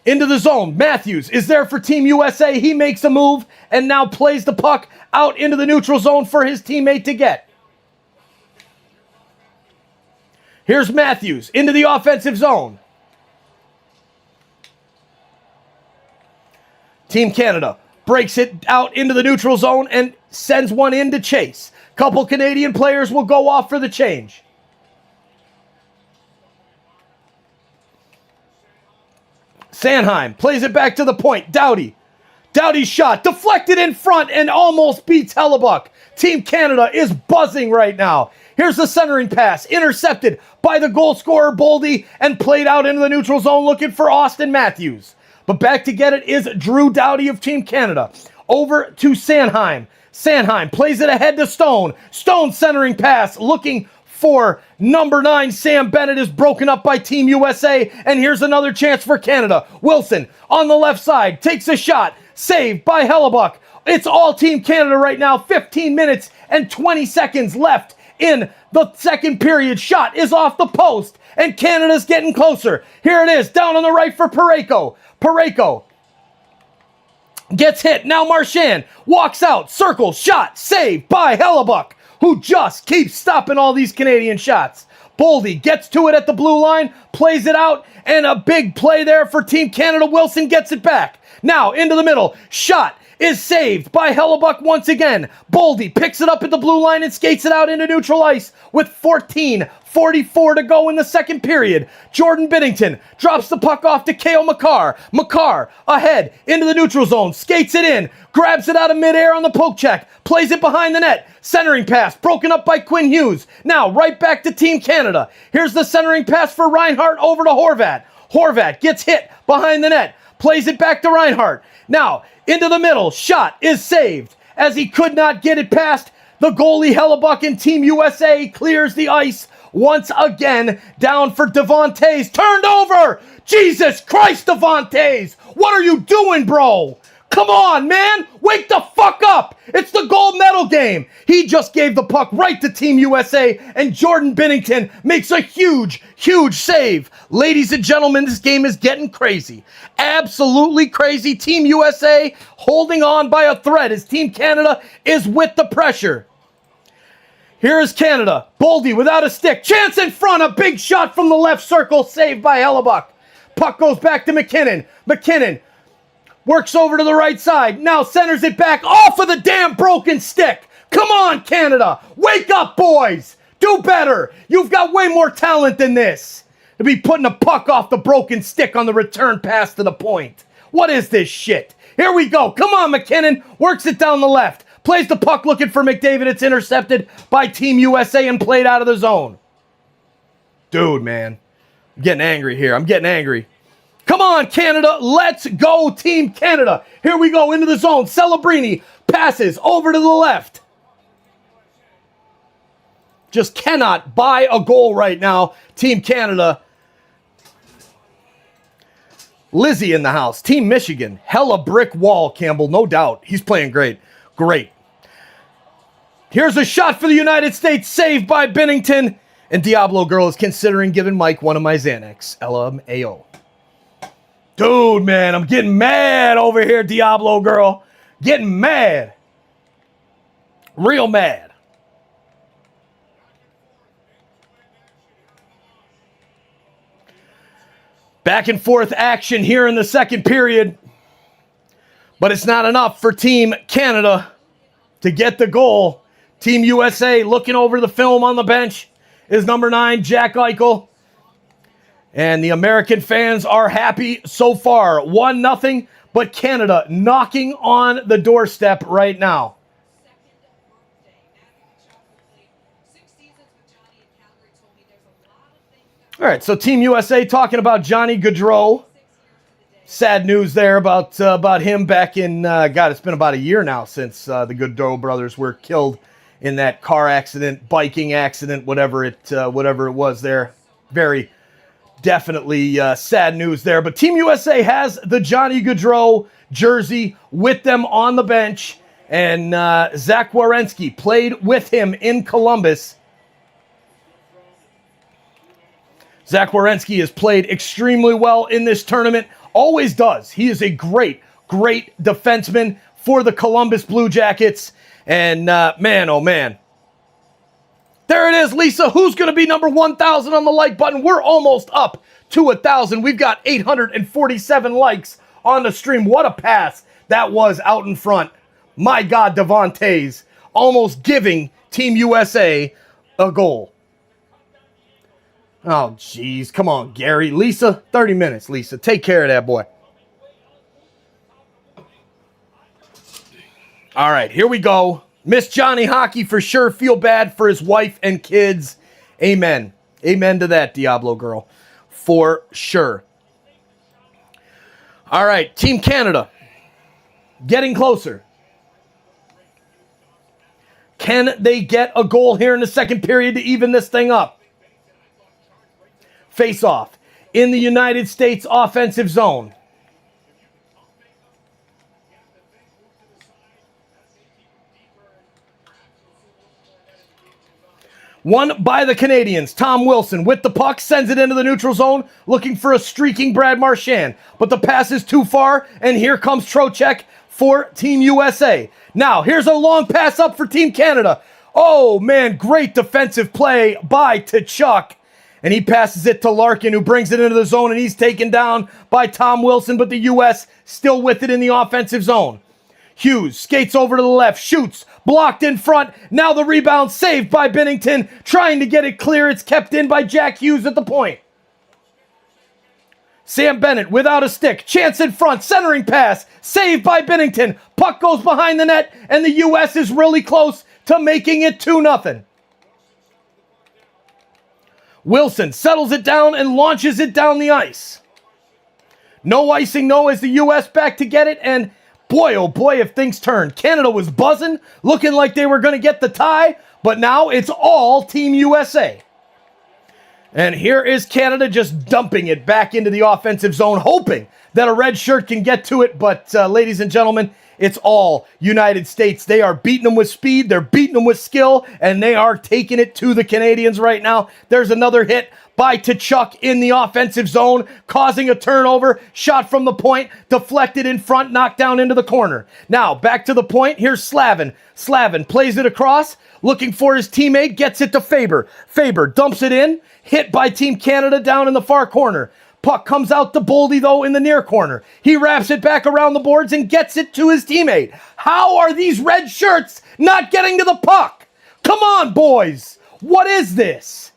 Into the zone. Matthews is there for Team USA. He makes a move and now plays the puck out into the neutral zone for his teammate to get. Here's Matthews into the offensive zone. Team Canada breaks it out into the neutral zone and sends one in to chase. Couple Canadian players will go off for the change. Sanheim plays it back to the point. Doughty. Doughty's shot deflected in front and almost beats Hellebuck. Team Canada is buzzing right now. Here's the centering pass, intercepted by the goal scorer Boldy and played out into the neutral zone looking for Austin Matthews. But back to get it is Drew Doughty of Team Canada. Over to Sanheim. Sanheim plays it ahead to Stone. Stone centering pass looking for number 9. Sam Bennett is broken up by Team USA, and here's another chance for Canada. Wilson on the left side takes a shot, saved by Hellebuck. It's all Team Canada right now. 15 minutes and 20 seconds left in the second period. Shot is off the post, and Canada's getting closer. Here it is, down on the right for Parayko. Parayko gets hit. Now Marchand walks out, circles, shot, saved by Hellebuck, who just keeps stopping all these Canadian shots. Boldy gets to it at the blue line, plays it out, and a big play there for Team Canada. Wilson gets it back. Now into the middle. Shot is saved by Hellebuck once again. Boldy picks it up at the blue line and skates it out into neutral ice with 14:44 to go in the second period. Jordan Binnington drops the puck off to Cale Makar. Makar ahead into the neutral zone, skates it in, grabs it out of midair on the poke check, plays it behind the net. Centering pass broken up by Quinn Hughes. Now right back to Team Canada. Here's the centering pass for Reinhart over to Horvat. Horvat gets hit behind the net, plays it back to Reinhart. Now into the middle. Shot is saved as he could not get it past the goalie. Hellebuck, and Team USA clears the ice once again. Down for Devontae's. Turned over. Jesus Christ, Devontae's. What are you doing, bro? Come on, man. Wake the fuck up. It's the gold medal game. He just gave the puck right to Team USA, and Jordan Binnington makes a huge, huge save. Ladies and gentlemen, this game is getting crazy. Absolutely crazy. Team USA holding on by a thread as Team Canada is with the pressure. Here is Canada. Boldy without a stick. Chance in front. A big shot from the left circle. Saved by Hellebuck. Puck goes back to McKinnon. McKinnon works over to the right side. Now centers it back off of the damn broken stick. Come on, Canada. Wake up, boys. Do better. You've got way more talent than this to be putting a puck off the broken stick on the return pass to the point. What is this shit? Here we go. Come on, McKinnon. Works it down the left. Plays the puck looking for McDavid. It's intercepted by Team USA and played out of the zone. Dude, man. I'm getting angry here. I'm getting angry. Come on, Canada. Let's go, Team Canada. Here we go into the zone. Celebrini passes over to the left. Just cannot buy a goal right now, Team Canada. Lizzie in the house. Team Michigan. Hella brick wall, Campbell. No doubt. He's playing great. Great. Here's a shot for the United States. Saved by Binnington. And Diablo Girl is considering giving Mike one of my Xanax. LMAO. Dude, man, I'm getting mad over here, Diablo Girl. Getting mad. Real mad. Back and forth action here in the second period. But it's not enough for Team Canada to get the goal. Team USA looking over the film on the bench is number 9, Jack Eichel. And the American fans are happy so far. 1-0, but Canada knocking on the doorstep right now. All right, so Team USA talking about Johnny Gaudreau. Sad news there about him back in, God, it's been about a year now since the Gaudreau brothers were killed in that car accident, biking accident, whatever it was there. Very definitely sad news there. But Team USA has the Johnny Gaudreau jersey with them on the bench. And Zach Werenski played with him in Columbus. Zach Werenski has played extremely well in this tournament. Always does. He is a great, great defenseman for the Columbus Blue Jackets. And man, oh man. There it is, Lisa. Who's going to be number 1,000 on the like button? We're almost up to 1,000. We've got 847 likes on the stream. What a pass that was out in front. My God, Devontae's almost giving Team USA a goal. Oh, geez. Come on, Gary. Lisa, 30 minutes, Lisa. Take care of that boy. All right, here we go. Miss Johnny Hockey for sure. Feel bad for his wife and kids. Amen. Amen to that, Diablo girl. For sure. All right, Team Canada. Getting closer. Can they get a goal here in the second period to even this thing up? Face-off in the United States offensive zone. Won by the Canadians. Tom Wilson with the puck sends it into the neutral zone, looking for a streaking Brad Marchand. But the pass is too far, and here comes Trocheck for Team USA. Now, here's a long pass up for Team Canada. Oh, man, great defensive play by Tkachuk. And he passes it to Larkin, who brings it into the zone, and he's taken down by Tom Wilson, but the U.S. still with it in the offensive zone. Hughes skates over to the left, shoots, blocked in front. Now the rebound saved by Binnington, trying to get it clear. It's kept in by Jack Hughes at the point. Sam Bennett without a stick, chance in front, centering pass, saved by Binnington. Puck goes behind the net, and the U.S. is really close to making it 2-0. Wilson settles it down and launches it down the ice. No icing, no, as the U.S. back to get it, and boy, oh boy, if things turn. Canada was buzzing, looking like they were going to get the tie, but now it's all Team USA. And here is Canada just dumping it back into the offensive zone, hoping that a red shirt can get to it, but ladies and gentlemen, it's all United States. They are beating them with speed, they're beating them with skill, and they are taking it to the Canadians right now. There's another hit by Tkachuk in the offensive zone, causing a turnover, shot from the point, deflected in front, knocked down into the corner. Now, back to the point, here's Slavin. Slavin plays it across, looking for his teammate, gets it to Faber. Faber dumps it in, hit by Team Canada down in the far corner. Puck comes out to Boldy, though, in the near corner. He wraps it back around the boards and gets it to his teammate. How are these red shirts not getting to the puck? Come on, boys. What is this?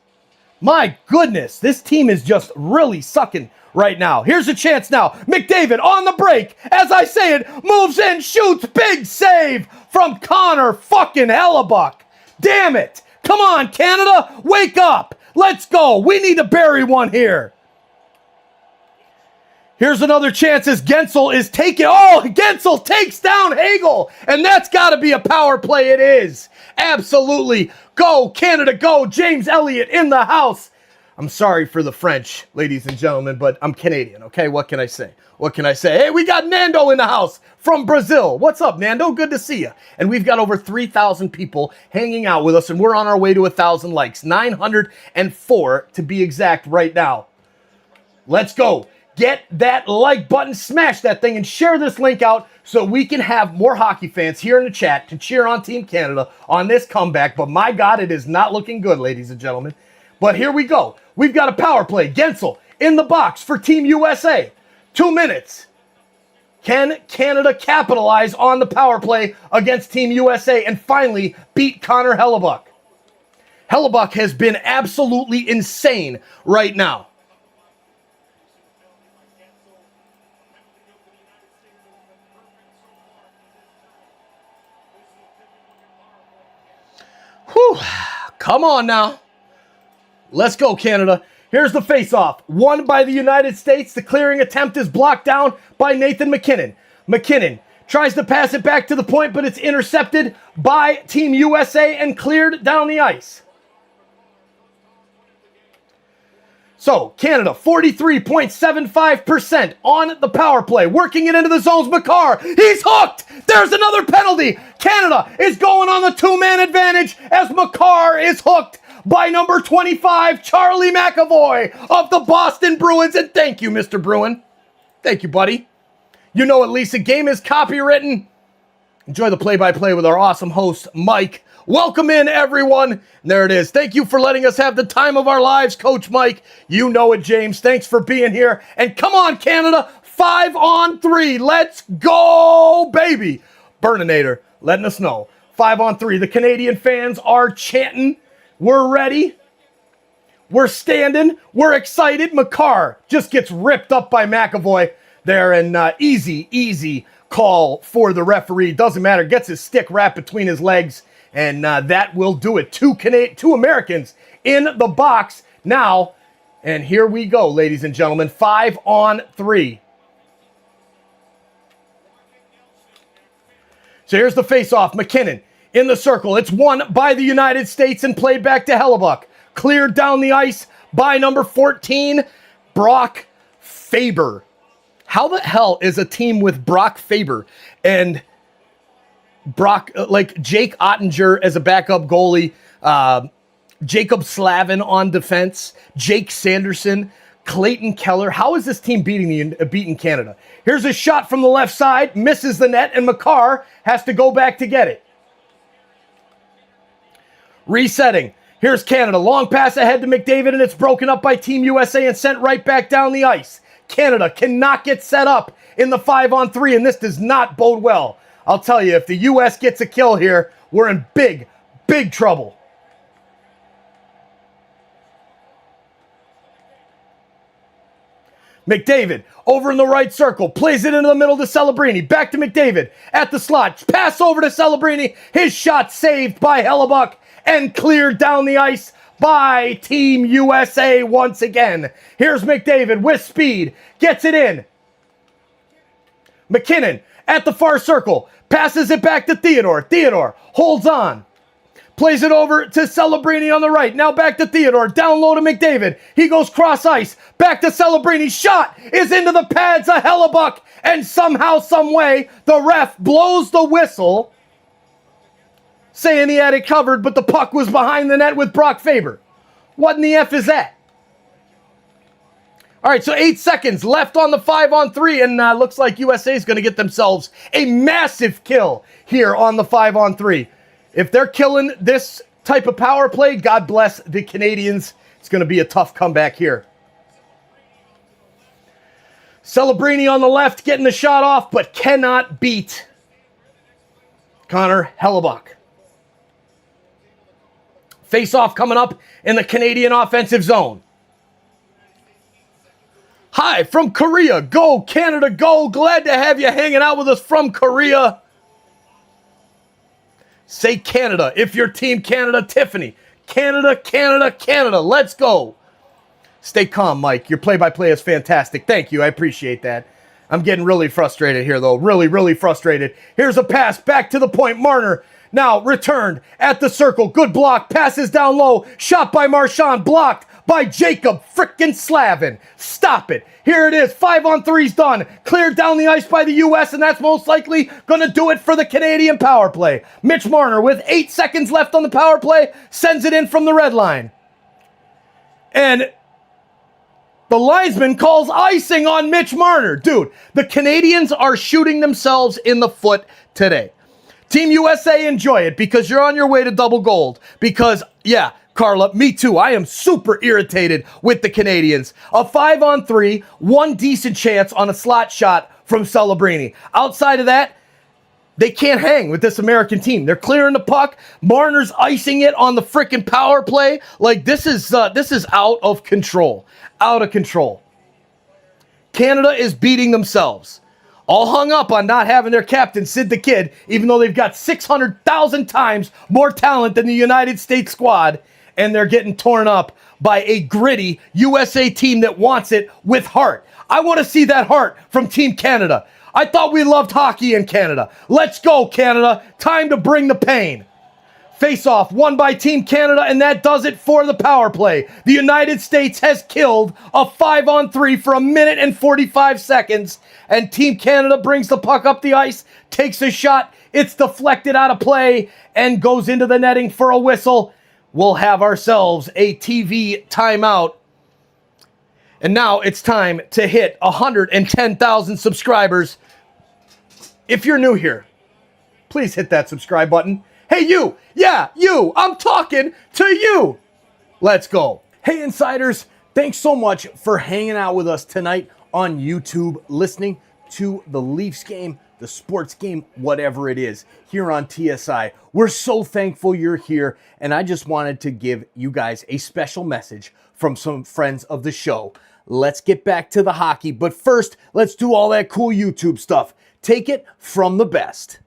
My goodness, this team is just really sucking right now. Here's a chance now. McDavid on the break. As I say it, moves in, shoots. Big save from Connor fucking Hellebuck. Damn it. Come on, Canada. Wake up. Let's go. We need to bury one here. Here's another chance as Gensel is taking... Oh, Gensel takes down Hagel. And that's got to be a power play. It is. Absolutely. Go, Canada, go. James Elliott in the house. I'm sorry for the French, ladies and gentlemen, but I'm Canadian, okay? What can I say? What can I say? Hey, we got Nando in the house from Brazil. What's up, Nando? Good to see you. And we've got over 3,000 people hanging out with us, and we're on our way to 1,000 likes. 904 to be exact right now. Let's go. Get that like button, smash that thing, and share this link out so we can have more hockey fans here in the chat to cheer on Team Canada on this comeback. But my God, it is not looking good, ladies and gentlemen. But here we go. We've got a power play. Gensel in the box for Team USA. 2 minutes. Can Canada capitalize on the power play against Team USA and finally beat Connor Hellebuck? Hellebuck has been absolutely insane right now. Come on now. Let's go, Canada. Here's the face-off. Won by the United States. The clearing attempt is blocked down by Nathan McKinnon. McKinnon tries to pass it back to the point, but it's intercepted by Team USA and cleared down the ice. So, Canada, 43.75% on the power play. Working it into the zones, Makar. He's hooked! There's another penalty! Canada is going on the two-man advantage as Makar is hooked by number 25, Charlie McAvoy of the Boston Bruins. And thank you, Mr. Bruin. Thank you, buddy. You know at least a game is copywritten. Enjoy the play-by-play with our awesome host, Mike. Welcome in, everyone. And there it is. Thank you for letting us have the time of our lives, Coach Mike. You know it, James. Thanks for being here. And come on, Canada. 5-on-3. Let's go, baby. Burninator letting us know. 5-on-3. The Canadian fans are chanting. We're ready. We're standing. We're excited. Makar just gets ripped up by McAvoy there. And easy call for the referee. Doesn't matter. Gets his stick wrapped between his legs. And that will do it. Two Americans in the box now. And here we go, ladies and gentlemen. 5-on-3. So here's the face-off. McKinnon in the circle. It's won by the United States and played back to Hellebuck. Cleared down the ice by number 14, Brock Faber. How the hell is a team with Brock Faber and Brock, like Jake Ottinger as a backup goalie, Jacob Slavin on defense, Jake Sanderson, Clayton Keller? How is this team beating Canada? Here's a shot from the left side, misses the net, and Makar has to go back to get it. Resetting. Here's Canada. Long pass ahead to McDavid, and it's broken up by Team USA and sent right back down the ice. Canada cannot get set up in the 5-on-3, and this does not bode well. I'll tell you, if the U.S. gets a kill here, we're in big trouble. McDavid over in the right circle, plays it into the middle to Celebrini. Back to McDavid at the slot. Pass over to Celebrini. His shot saved by Hellebuck and cleared down the ice by Team USA once again. Here's McDavid with speed. Gets it in. McKinnon at the far circle. Passes it back to Theodore. Theodore holds on. Plays it over to Celebrini on the right. Now back to Theodore. Down low to McDavid. He goes cross ice. Back to Celebrini. Shot is into the pads of Hellebuck. And somehow, some way, the ref blows the whistle, saying he had it covered, but the puck was behind the net with Brock Faber. What in the F is that? All right, so 8 seconds left on the 5-on-3, and looks like USA is going to get themselves a massive kill here on the 5-on-3. If they're killing this type of power play, God bless the Canadians. It's going to be a tough comeback here. Celebrini on the left getting the shot off, but cannot beat Connor Hellebuck. Face-off coming up in the Canadian offensive zone. Hi, from Korea. Go, Canada, go. Glad to have you hanging out with us from Korea. Say Canada if you're Team Canada. Tiffany. Canada, Canada, Canada. Let's go. Stay calm, Mike. Your play-by-play is fantastic. Thank you. I appreciate that. I'm getting really frustrated here, though. Really frustrated. Here's a pass back to the point. Marner now returned at the circle. Good block. Passes down low. Shot by Marchand. Blocked by Jacob frickin' Slavin. Stop it. Here it is. 5-on-3's done. Cleared down the ice by the U.S., and that's most likely going to do it for the Canadian power play. Mitch Marner, with 8 seconds left on the power play, sends it in from the red line. And the linesman calls icing on Mitch Marner. Dude, the Canadians are shooting themselves in the foot today. Team USA, enjoy it because you're on your way to double gold. Because, yeah, Carla, me too. I am super irritated with the Canadians. A 5-on-3, one decent chance on a slot shot from Celebrini. Outside of that, they can't hang with this American team. They're clearing the puck. Marner's icing it on the frickin' power play. Like, this is out of control. Out of control. Canada is beating themselves. All hung up on not having their captain, Sid the Kid, even though they've got 600,000 times more talent than the United States squad. and they're getting torn up by a gritty USA team that wants it with heart. I want to see that heart from Team Canada. I thought we loved hockey in Canada. Let's go, Canada. Time to bring the pain. Face-off won by Team Canada, and that does it for the power play. The United States has killed a 5-on-3 for 1 minute and 45 seconds, and Team Canada brings the puck up the ice, takes a shot, it's deflected out of play, and goes into the netting for a whistle. We'll have ourselves a TV timeout. And now it's time to hit 110,000 subscribers. If you're new here, please hit that subscribe button. Hey, you. Yeah, you. I'm talking to you. Let's go. Hey, insiders. Thanks so much for hanging out with us tonight on YouTube, listening to the Leafs game, the sports game, whatever it is, here on TSI. We're so thankful you're here, and I just wanted to give you guys a special message from some friends of the show. Let's get back to the hockey, but first, let's do all that cool YouTube stuff. Take it from the best.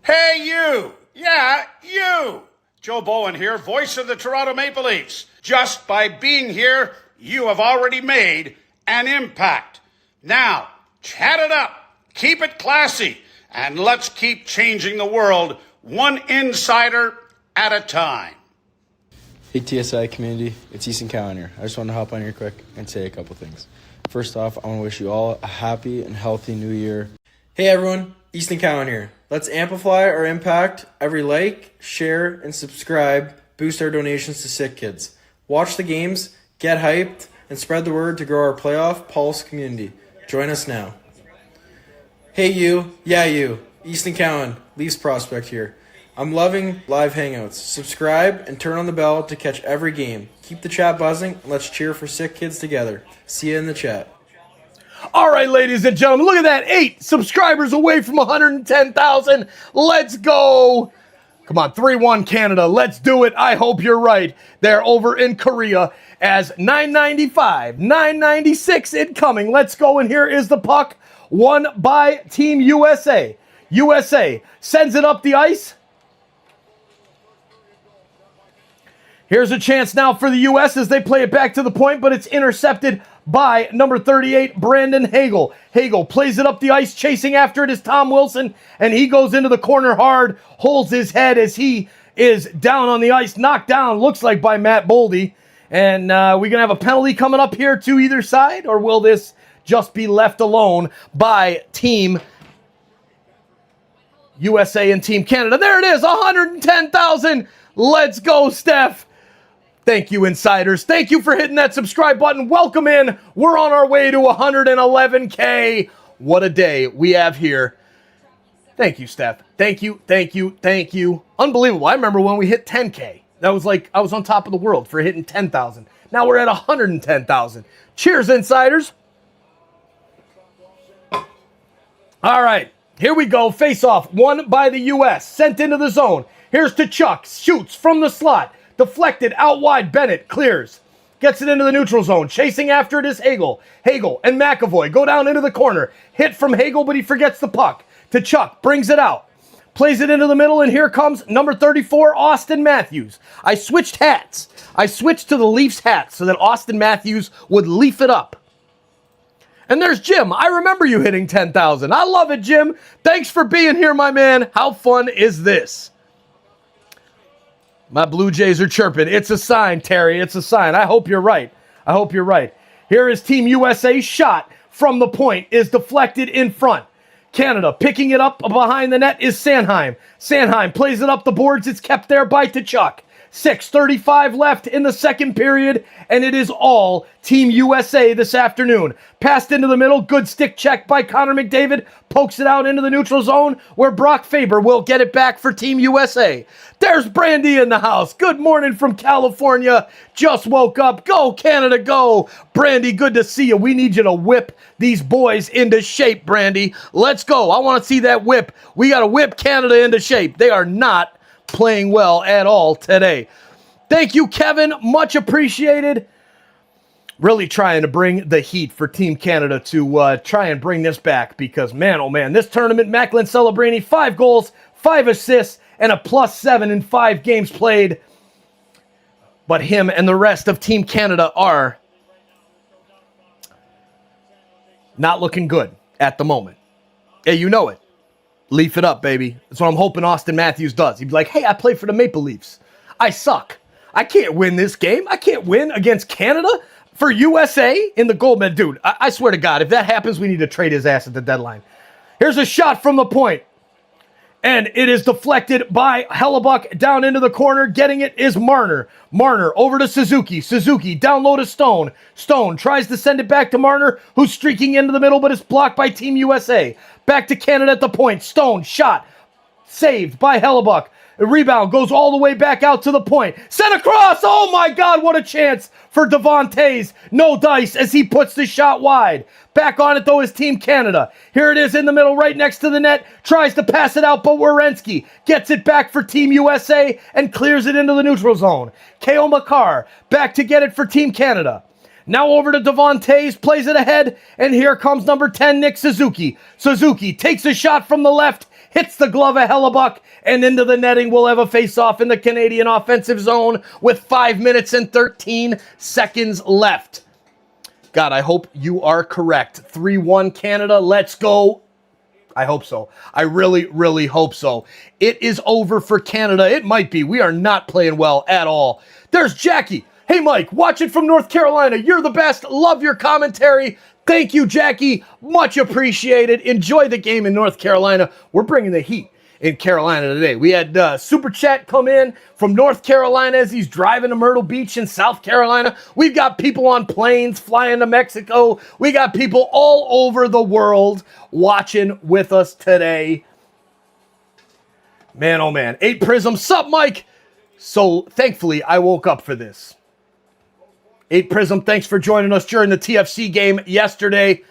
Hey, you! Yeah, you! Joe Bowen here, voice of the Toronto Maple Leafs. Just by being here, you have already made an impact. Now, chat it up, keep it classy, and let's keep changing the world one insider at a time. Hey TSI community, it's Easton Cowan here. I just want to hop on here quick and say a couple things. First off, I want to wish you all a happy and healthy new year. Hey everyone, Easton Cowan here. Let's amplify our impact. Every like, share, and subscribe boost our donations to sick kids. Watch the games, get hyped, and spread the word to grow our playoff pulse community. Join us now. Hey you, yeah you, Easton Cowan, Leafs prospect here. I'm loving live hangouts. Subscribe and turn on the bell to catch every game. Keep the chat buzzing and let's cheer for sick kids together. See you in the chat. All right, ladies and gentlemen, look at that. 8 subscribers away from 110,000. Let's go. Come on, 3-1 Canada. Let's do it. I hope you're right. They're over in Korea as 995, 996 incoming. Let's go, and here is the puck. Won by Team USA. USA sends it up the ice. Here's a chance now for the U.S. as they play it back to the point, but it's intercepted by number 38, Brandon Hagel. Hagel plays it up the ice, chasing after it is Tom Wilson, and he goes into the corner hard, holds his head as he is down on the ice, knocked down, looks like by Matt Boldy. And we're going to have a penalty coming up here to either side, or will this just be left alone by Team USA and Team Canada? There it is, 110,000. Let's go, Steph. Thank you, insiders. Thank you for hitting that subscribe button. Welcome in. We're on our way to 111K. What a day we have here. Thank you, Steph. Thank you, thank you, thank you. Unbelievable. I remember when we hit 10K. That was like I was on top of the world for hitting 10,000. Now we're at 110,000. Cheers, insiders. All right, here we go. Face-off won by the U.S. Sent into the zone. Here's to Chuck. Shoots from the slot. Deflected out wide. Bennett clears. Gets it into the neutral zone. Chasing after it is Hagel. Hagel and McAvoy go down into the corner. Hit from Hagel, but he forgets the puck. To Chuck. Brings it out. Plays it into the middle, and here comes number 34, Austin Matthews. I switched hats. I switched to the Leafs hats so that Austin Matthews would leaf it up. And there's Jim. I remember you hitting 10,000. I love it, Jim. Thanks for being here, my man. How fun is this? My Blue Jays are chirping. It's a sign, Terry. It's a sign. I hope you're right. I hope you're right. Here is Team USA's shot from the point is deflected in front. Canada picking it up behind the net is Sanheim. Sanheim plays it up the boards. It's kept there by Tkachuk. 6:35 left in the second period, and it is all Team USA this afternoon. Passed into the middle, good stick check by Connor McDavid, pokes it out into the neutral zone where Brock Faber will get it back for Team USA. There's Brandy in the house. Good morning from California. Just woke up. Go, Canada, go. Brandy, good to see you. We need you to whip these boys into shape, Brandy. Let's go. I want to see that whip. We got to whip Canada into shape. They are not playing well at all today. Thank you, Kevin. Much appreciated. Really trying to bring the heat for Team Canada to try and bring this back because, man, oh man, this tournament, Macklin Celebrini, 5 goals, 5 assists, and a +7 in 5 games played. But him and the rest of Team Canada are not looking good at the moment. Yeah, you know it. Leaf it up, baby. That's what I'm hoping Austin Matthews does. He'd be like, hey, I play for the Maple Leafs. I suck. I can't win this game. I can't win against Canada for USA in the gold medal. Dude, I swear to God, if that happens, we need to trade his ass at the deadline. Here's a shot from the point. And it is deflected by Hellebuck down into the corner. Getting it is Marner. Marner over to Suzuki. Suzuki down low to Stone. Stone tries to send it back to Marner, who's streaking into the middle, but is blocked by Team USA. Back to Canada at the point. Stone shot. Saved by Hellebuck. The rebound goes all the way back out to the point. Sent across. Oh my God, what a chance for Devontae's. No dice as he puts the shot wide. Back on it though is Team Canada. Here it is in the middle right next to the net. Tries to pass it out, but Werenski gets it back for Team USA and clears it into the neutral zone. Cale Makar back to get it for Team Canada. Now over to Devontae's, plays it ahead, and here comes number 10, Nick Suzuki. Suzuki takes a shot from the left, hits the glove of Hellebuck, and into the netting. We'll have a face-off in the Canadian offensive zone with 5 minutes and 13 seconds left. God, I hope you are correct. 3-1 Canada, let's go. I hope so. I really, really hope so. It is over for Canada. It might be. We are not playing well at all. There's Jackie. Hey, Mike, watch it from North Carolina. You're the best. Love your commentary. Thank you, Jackie. Much appreciated. Enjoy the game in North Carolina. We're bringing the heat in Carolina today. We had Super Chat come in from North Carolina as he's driving to Myrtle Beach in South Carolina. We've got people on planes flying to Mexico. We got people all over the world watching with us today. Man, oh man. 8 Prism. Sup, Mike? So thankfully, I woke up for this. 8 Prism, thanks for joining us during the TFC game yesterday.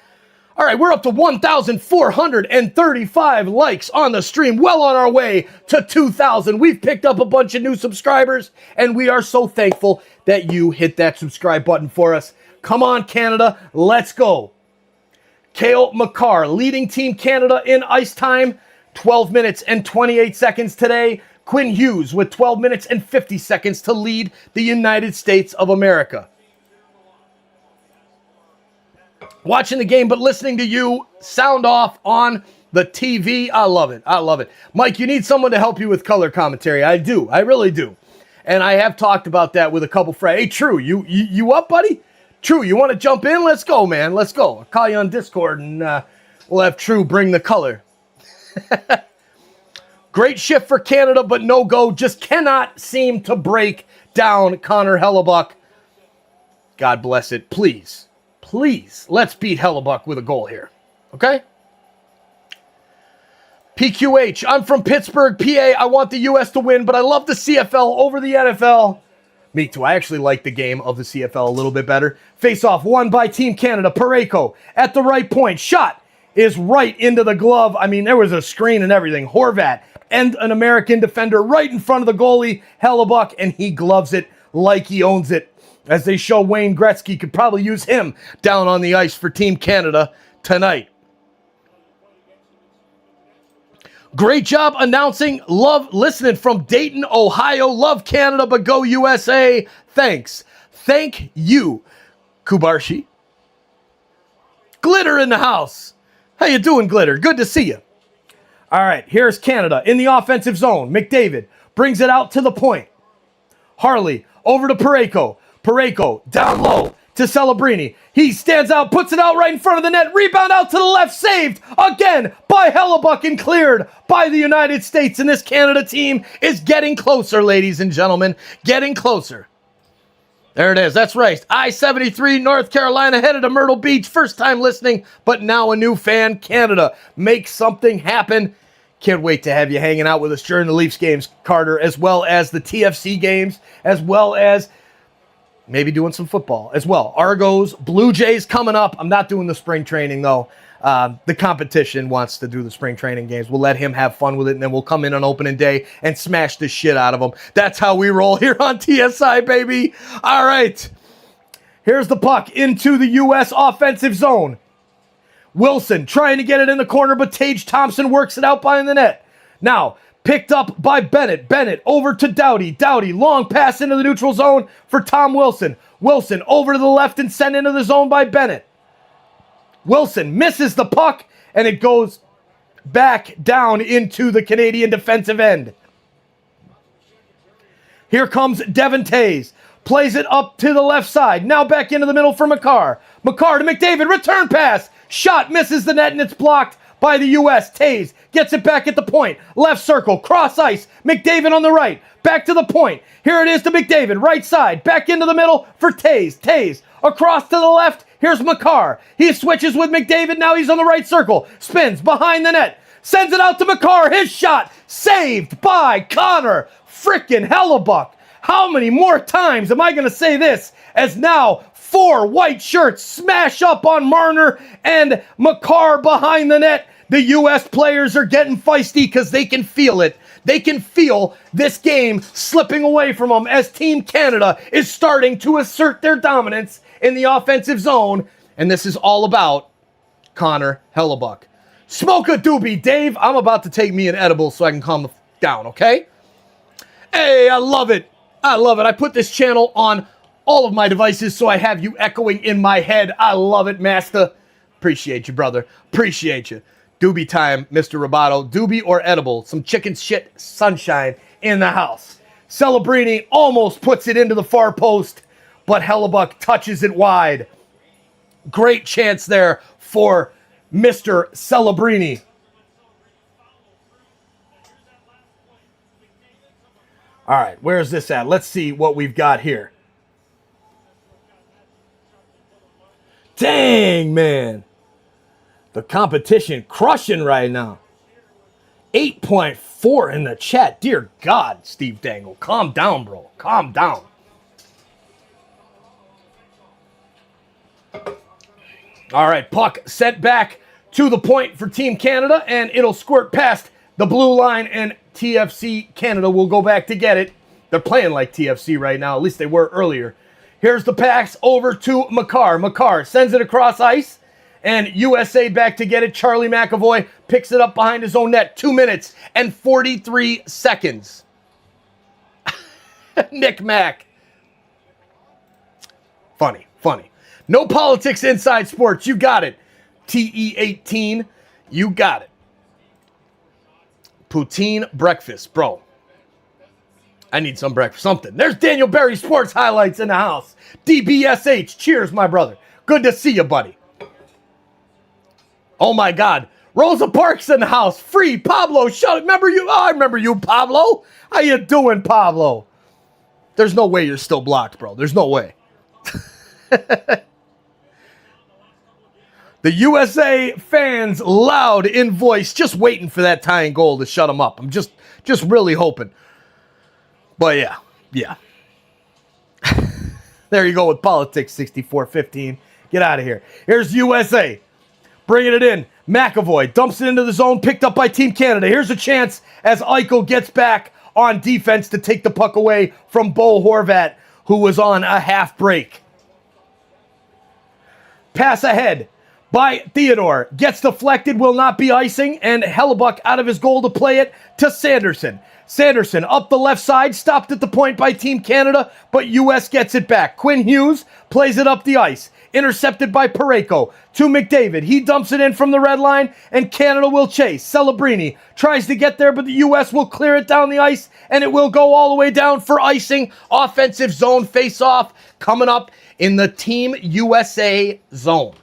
All right, we're up to 1,435 likes on the stream. Well on our way to 2,000. We've picked up a bunch of new subscribers, and we are so thankful that you hit that subscribe button for us. Come on, Canada, let's go. Cale Makar leading Team Canada in ice time. 12 minutes and 28 seconds today. Quinn Hughes with 12 minutes and 50 seconds to lead the United States of America. Watching the game, but listening to you sound off on the TV. I love it. I love it. Mike, you need someone to help you with color commentary. I do. I really do. And I have talked about that with a couple friends. Hey, True, you up, buddy? True, you want to jump in? Let's go, man. Let's go. I'll call you on Discord, and we'll have True bring the color. Great shift for Canada, but no go. Just cannot seem to break down Connor Hellebuck. God bless it. Please. Please, let's beat Hellebuck with a goal here, okay? PQH, I'm from Pittsburgh, PA. I want the U.S. to win, but I love the CFL over the NFL. Me too. I actually like the game of the CFL a little bit better. Face-off won by Team Canada. Parayko at the right point. Shot is right into the glove. I mean, there was a screen and everything. Horvat and an American defender right in front of the goalie, Hellebuck, and he gloves it like he owns it. As they show Wayne Gretzky could probably use him down on the ice for Team Canada tonight. Great job announcing. Love listening from Dayton, Ohio. Love Canada, but go USA. Thanks. Thank you, Kubarshi. Glitter in the house. How you doing, Glitter? Good to see you. All right, here's Canada in the offensive zone. McDavid brings it out to the point. Harley over to Parayko. Parayko down low to Celebrini. He stands out, puts it out right in front of the net. Rebound out to the left, saved again by Hellebuck and cleared by the United States. And this Canada team is getting closer, ladies and gentlemen. Getting closer. There it is. That's right. I-73, North Carolina, headed to Myrtle Beach. First time listening, but now a new fan. Canada, make something happen. Can't wait to have you hanging out with us during the Leafs games, Carter, as well as the TFC games, as well as maybe doing some football as well. Argos, Blue Jays coming up. I'm not doing the spring training, though. The competition wants to do the spring training games. We'll let him have fun with it, and then we'll come in on opening day and smash the shit out of them. That's how we roll here on TSI, baby. All right. Here's the puck into the U.S. offensive zone. Wilson trying to get it in the corner, but Tage Thompson works it out behind the net. Now, picked up by Bennett. Bennett over to Doughty. Doughty, long pass into the neutral zone for Tom Wilson. Wilson over to the left and sent into the zone by Bennett. Wilson misses the puck, and it goes back down into the Canadian defensive end. Here comes Devon Toews. Plays it up to the left side. Now back into the middle for Makar. Makar to McDavid. Return pass. Shot misses the net, and it's blocked by the U.S. Toews gets it back at the point. Left circle. Cross ice. McDavid on the right. Back to the point. Here it is to McDavid. Right side. Back into the middle for Toews. Toews across to the left. Here's Makar. He switches with McDavid. Now he's on the right circle. Spins behind the net. Sends it out to Makar. His shot saved by Connor frickin' Hellebuck. How many more times am I going to say this as now 4 white shirts smash up on Marner and Makar behind the net? The U.S. players are getting feisty because they can feel it. They can feel this game slipping away from them as Team Canada is starting to assert their dominance in the offensive zone. And this is all about Connor Hellebuck. Smoke a doobie, Dave. I'm about to take me an edible so I can calm down, okay? Hey, I love it. I love it. I put this channel on all of my devices so I have you echoing in my head. I love it, master. Appreciate you, brother. Appreciate you. Doobie time, Mr. Roboto. Doobie or edible. Some chicken shit sunshine in the house. Celebrini almost puts it into the far post, but Hellebuck touches it wide. Great chance there for Mr. Celebrini. All right, where's this at? Let's see what we've got here. Dang, man. The competition crushing right now. 8.4 in the chat. Dear God, Steve Dangle. Calm down, bro. Calm down. All right, puck sent back to the point for Team Canada, and it'll squirt past the blue line, and TFC Canada will go back to get it. They're playing like TFC right now. At least they were earlier. Here's the pass over to Makar. Makar sends it across ice, and USA back to get it. Charlie McAvoy picks it up behind his own net. 2 minutes and 43 seconds. Nick Mack. Funny, funny. No politics inside sports. You got it. TE18. You got it. Poutine breakfast, bro. I need some breakfast, something. There's Daniel Berry Sports Highlights in the house. DBSH, cheers, my brother. Good to see you, buddy. Oh, my God. Rosa Parks in the house. Free. Pablo, shut it. Remember you? Oh, I remember you, Pablo. How you doing, Pablo? There's no way you're still blocked, bro. There's no way. The USA fans loud in voice, just waiting for that tying goal to shut them up. I'm just really hoping. But yeah. There you go with politics, 64-15. Get out of here. Here's USA. Bringing it in. McAvoy dumps it into the zone, picked up by Team Canada. Here's a chance as Eichel gets back on defense to take the puck away from Bo Horvat, who was on a half break. Pass ahead by Theodore. Gets deflected, will not be icing, and Hellebuck out of his goal to play it to Sanderson. Sanderson up the left side, stopped at the point by Team Canada, but US gets it back. Quinn Hughes plays it up the ice. Intercepted by Parayko to McDavid. He dumps it in from the red line, and Canada will chase. Celebrini tries to get there, but the U.S. will clear it down the ice, and it will go all the way down for icing. Offensive zone face-off coming up in the Team USA zone.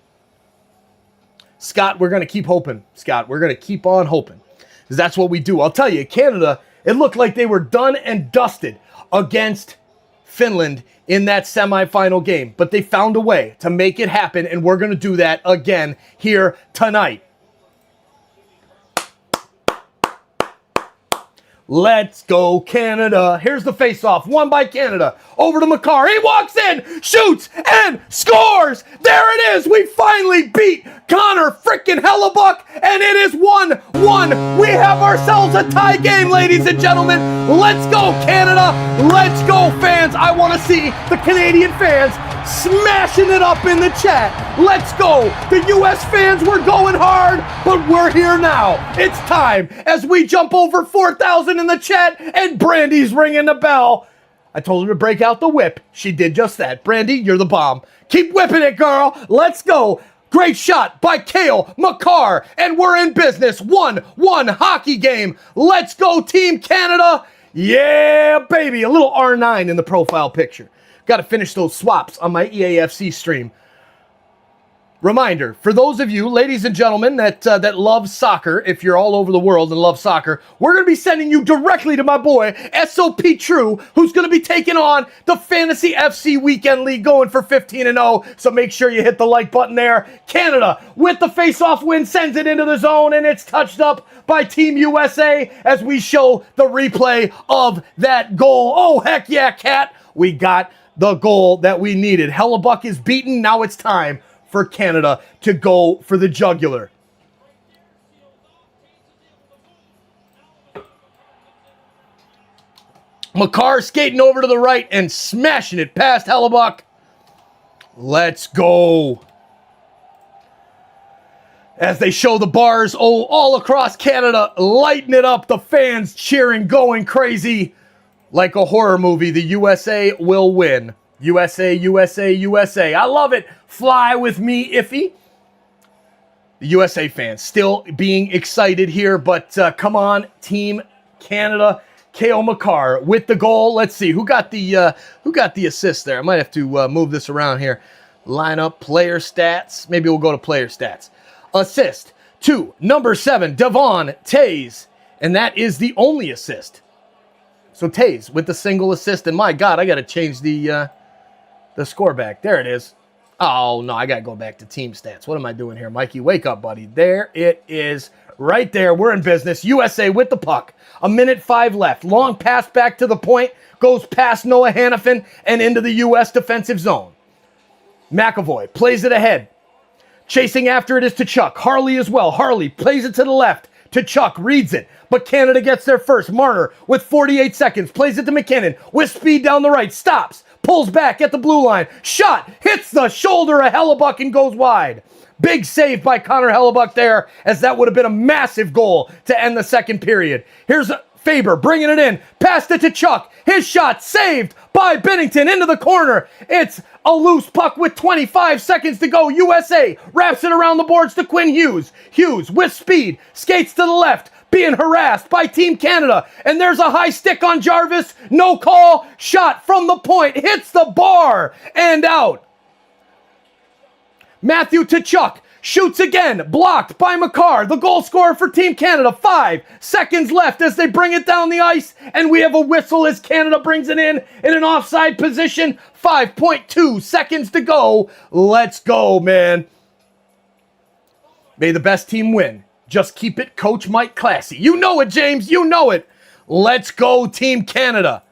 Scott, we're going to keep hoping. Scott, we're going to keep on hoping, because that's what we do. I'll tell you, Canada, it looked like they were done and dusted against Finland in that semifinal game, but they found a way to make it happen, and we're going to do that again here tonight. Let's go, Canada. Here's the face-off, won by Canada. Over to Makar. He walks in, shoots, and scores. There it is. We finally beat Connor frickin' Hellebuck, and it is 1-1. We have ourselves a tie game, ladies and gentlemen. Let's go, Canada. Let's go, fans. I want to see the Canadian fans smashing it up in the chat. Let's go. The U.S. fans were going hard, but we're here now. It's time as we jump over 4,000 in the chat, and Brandy's ringing the bell. I told her to break out the whip. She did just that. Brandy, you're the bomb. Keep whipping it, girl. Let's go. Great shot by Cale Makar, and we're in business. 1-1 hockey game. Let's go, Team Canada. Yeah, baby. A little R9 in the profile picture. Got to finish those swaps on my EAFC stream. Reminder, for those of you, ladies and gentlemen, that love soccer, if you're all over the world and love soccer, we're going to be sending you directly to my boy, SOP True, who's going to be taking on the Fantasy FC Weekend League, going for 15-0, so make sure you hit the like button there. Canada, with the face-off win, sends it into the zone, and it's touched up by Team USA as we show the replay of that goal. Oh, heck yeah, Cat. We got the goal that we needed. Hellebuck is beaten. Now it's time for Canada to go for the jugular. Makar skating over to the right and smashing it past Hellebuck. Let's go. As they show the bars all across Canada, lighting it up, the fans cheering, going crazy. Like a horror movie, the USA will win. USA, USA, USA. I love it. Fly with me, Iffy. The USA fans still being excited here, but come on, Team Canada. Cale Makar with the goal. Let's see who got the assist there. I might have to move this around here. Line up player stats. Maybe we'll go to player stats. Assist to number 7, Devon Tays, and that is the only assist. So Tays with the single assist, and my God, I got to change the score back. There it is. Oh, no, I got to go back to team stats. What am I doing here, Mikey? Wake up, buddy. There it is. Right there. We're in business. USA with the puck. 1:05 left. Long pass back to the point. Goes past Noah Hannafin and into the U.S. defensive zone. McAvoy plays it ahead. Chasing after it is to Chuck. Harley as well. Harley plays it to the left. To Chuck. Reads it. But Canada gets there first. Marner with 48 seconds. Plays it to McKinnon. With speed down the right. Stops. Pulls back at the blue line. Shot. Hits the shoulder of Hellebuck and goes wide. Big save by Connor Hellebuck there, as that would have been a massive goal to end the second period. Here's Faber bringing it in. Passed it to Chuck. His shot saved by Bennington into the corner. It's a loose puck with 25 seconds to go. USA wraps it around the boards to Quinn Hughes. Hughes with speed skates to the left, being harassed by Team Canada. And there's a high stick on Jarvis. No call. Shot from the point. Hits the bar and out. Matthew to Chuck. Shoots again. Blocked by Makar. The goal scorer for Team Canada. 5 seconds left as they bring it down the ice. And we have a whistle as Canada brings it in an offside position. 5.2 seconds to go. Let's go, man. May the best team win. Just keep it Coach Mike classy. You know it, James. You know it. Let's go, Team Canada.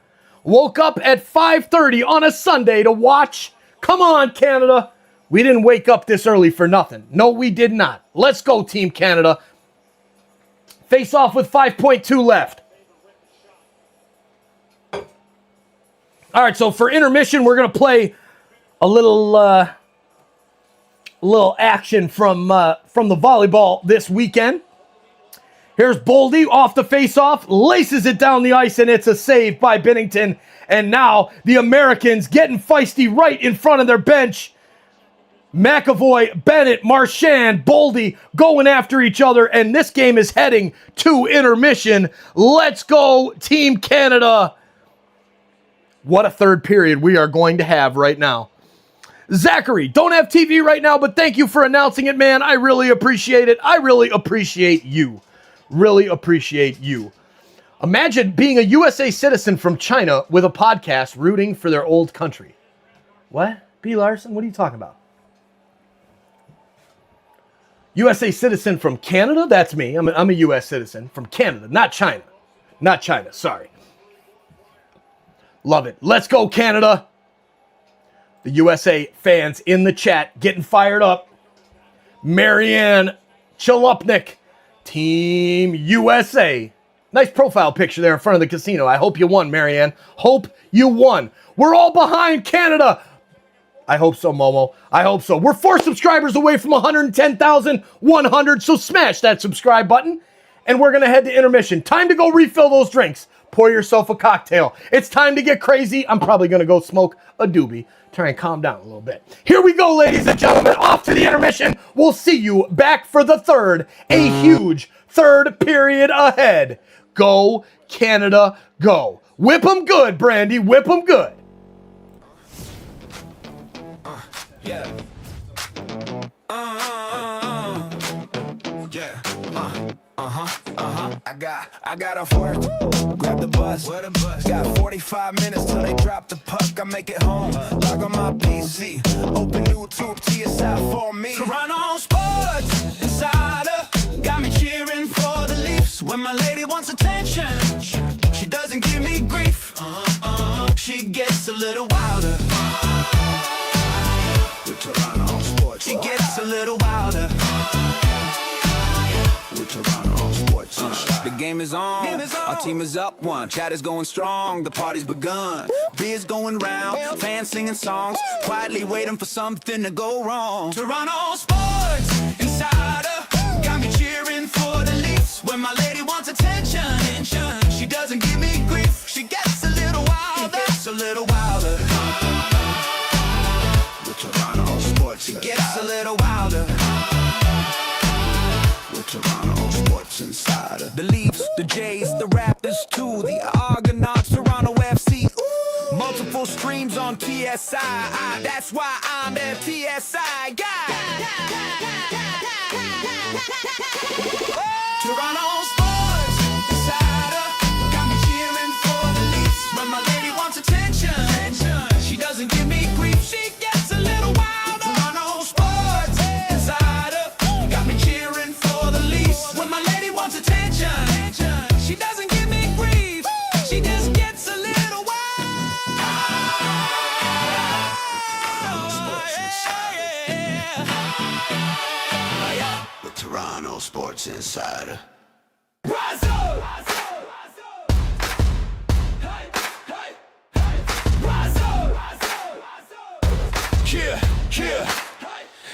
Woke up at 5:30 on a Sunday to watch. Come on, Canada. We didn't wake up this early for nothing. No, we did not. Let's go, Team Canada. Face off with 5.2 left. All right, so for intermission, we're going to play a little action from the volleyball this weekend. Here's Boldy off the face-off, laces it down the ice, and it's a save by Bennington. And now the Americans getting feisty right in front of their bench. McAvoy, Bennett, Marchand, Boldy going after each other, and this game is heading to intermission. Let's go, Team Canada. What a third period we are going to have right now. Zachary, don't have TV right now, but thank you for announcing it, man. I really appreciate it. I really appreciate you. Really appreciate you. Imagine being a USA citizen from China with a podcast rooting for their old country. What? B. Larson, what are you talking about? USA citizen from Canada? That's me. I'm a US citizen from Canada, not China. Not China, sorry. Love it. Let's go, Canada. The USA fans in the chat getting fired up. Marianne Chalupnik, Team USA. Nice profile picture there in front of the casino. I hope you won, Marianne. Hope you won. We're all behind Canada. I hope so, Momo. I hope so. We're 4 subscribers away from 110,100, so smash that subscribe button. And we're going to head to intermission. Time to go refill those drinks. Pour yourself a cocktail. It's time to get crazy. I'm probably going to go smoke a doobie. Try and calm down a little bit. Here we go, ladies and gentlemen. Off to the intermission. We'll see you back for the third. A huge third period ahead. Go, Canada, go. Whip them good, Brandy. Whip them good. Yeah. I got off work, grab the bus. Got 45 minutes till they drop the puck. I make it home, log on my PC, open YouTube, TSI for me. Toronto Sports Insider got me cheering for the Leafs. When my lady wants attention, she doesn't give me grief. She gets a little wilder. With Toronto Sports, she gets a little wilder. With Toronto Sports. The game is on. Our team is up one. Chat is going strong. The party's begun. Beers going round. Fans singing songs. Quietly waiting for something to go wrong. Toronto Sports Insider got me cheering for the Leafs. When my lady wants attention, she doesn't give me grief. She gets a little wilder. Gets a little wilder. With Toronto Sports, she gets a little wilder. With Toronto Sports Insider. The Leafs, the Jays, the Raptors too. The Argonauts, Toronto FC. Ooh. Multiple streams on TSI. That's why I'm their TSI guy. Toronto Sports Insider got me cheering for the Leafs. When my lady wants attention, she doesn't give me grief. She gets a little wild. Toronto Sports Insider got me cheering for the Leafs. When my lady wants attention, she doesn't give me grief. She just gets a little wild. The Toronto Sports Insider. Rise up! Rise up! Rise up! Hey, hey, hey! Rise up! Rise up! Rise up! Yeah.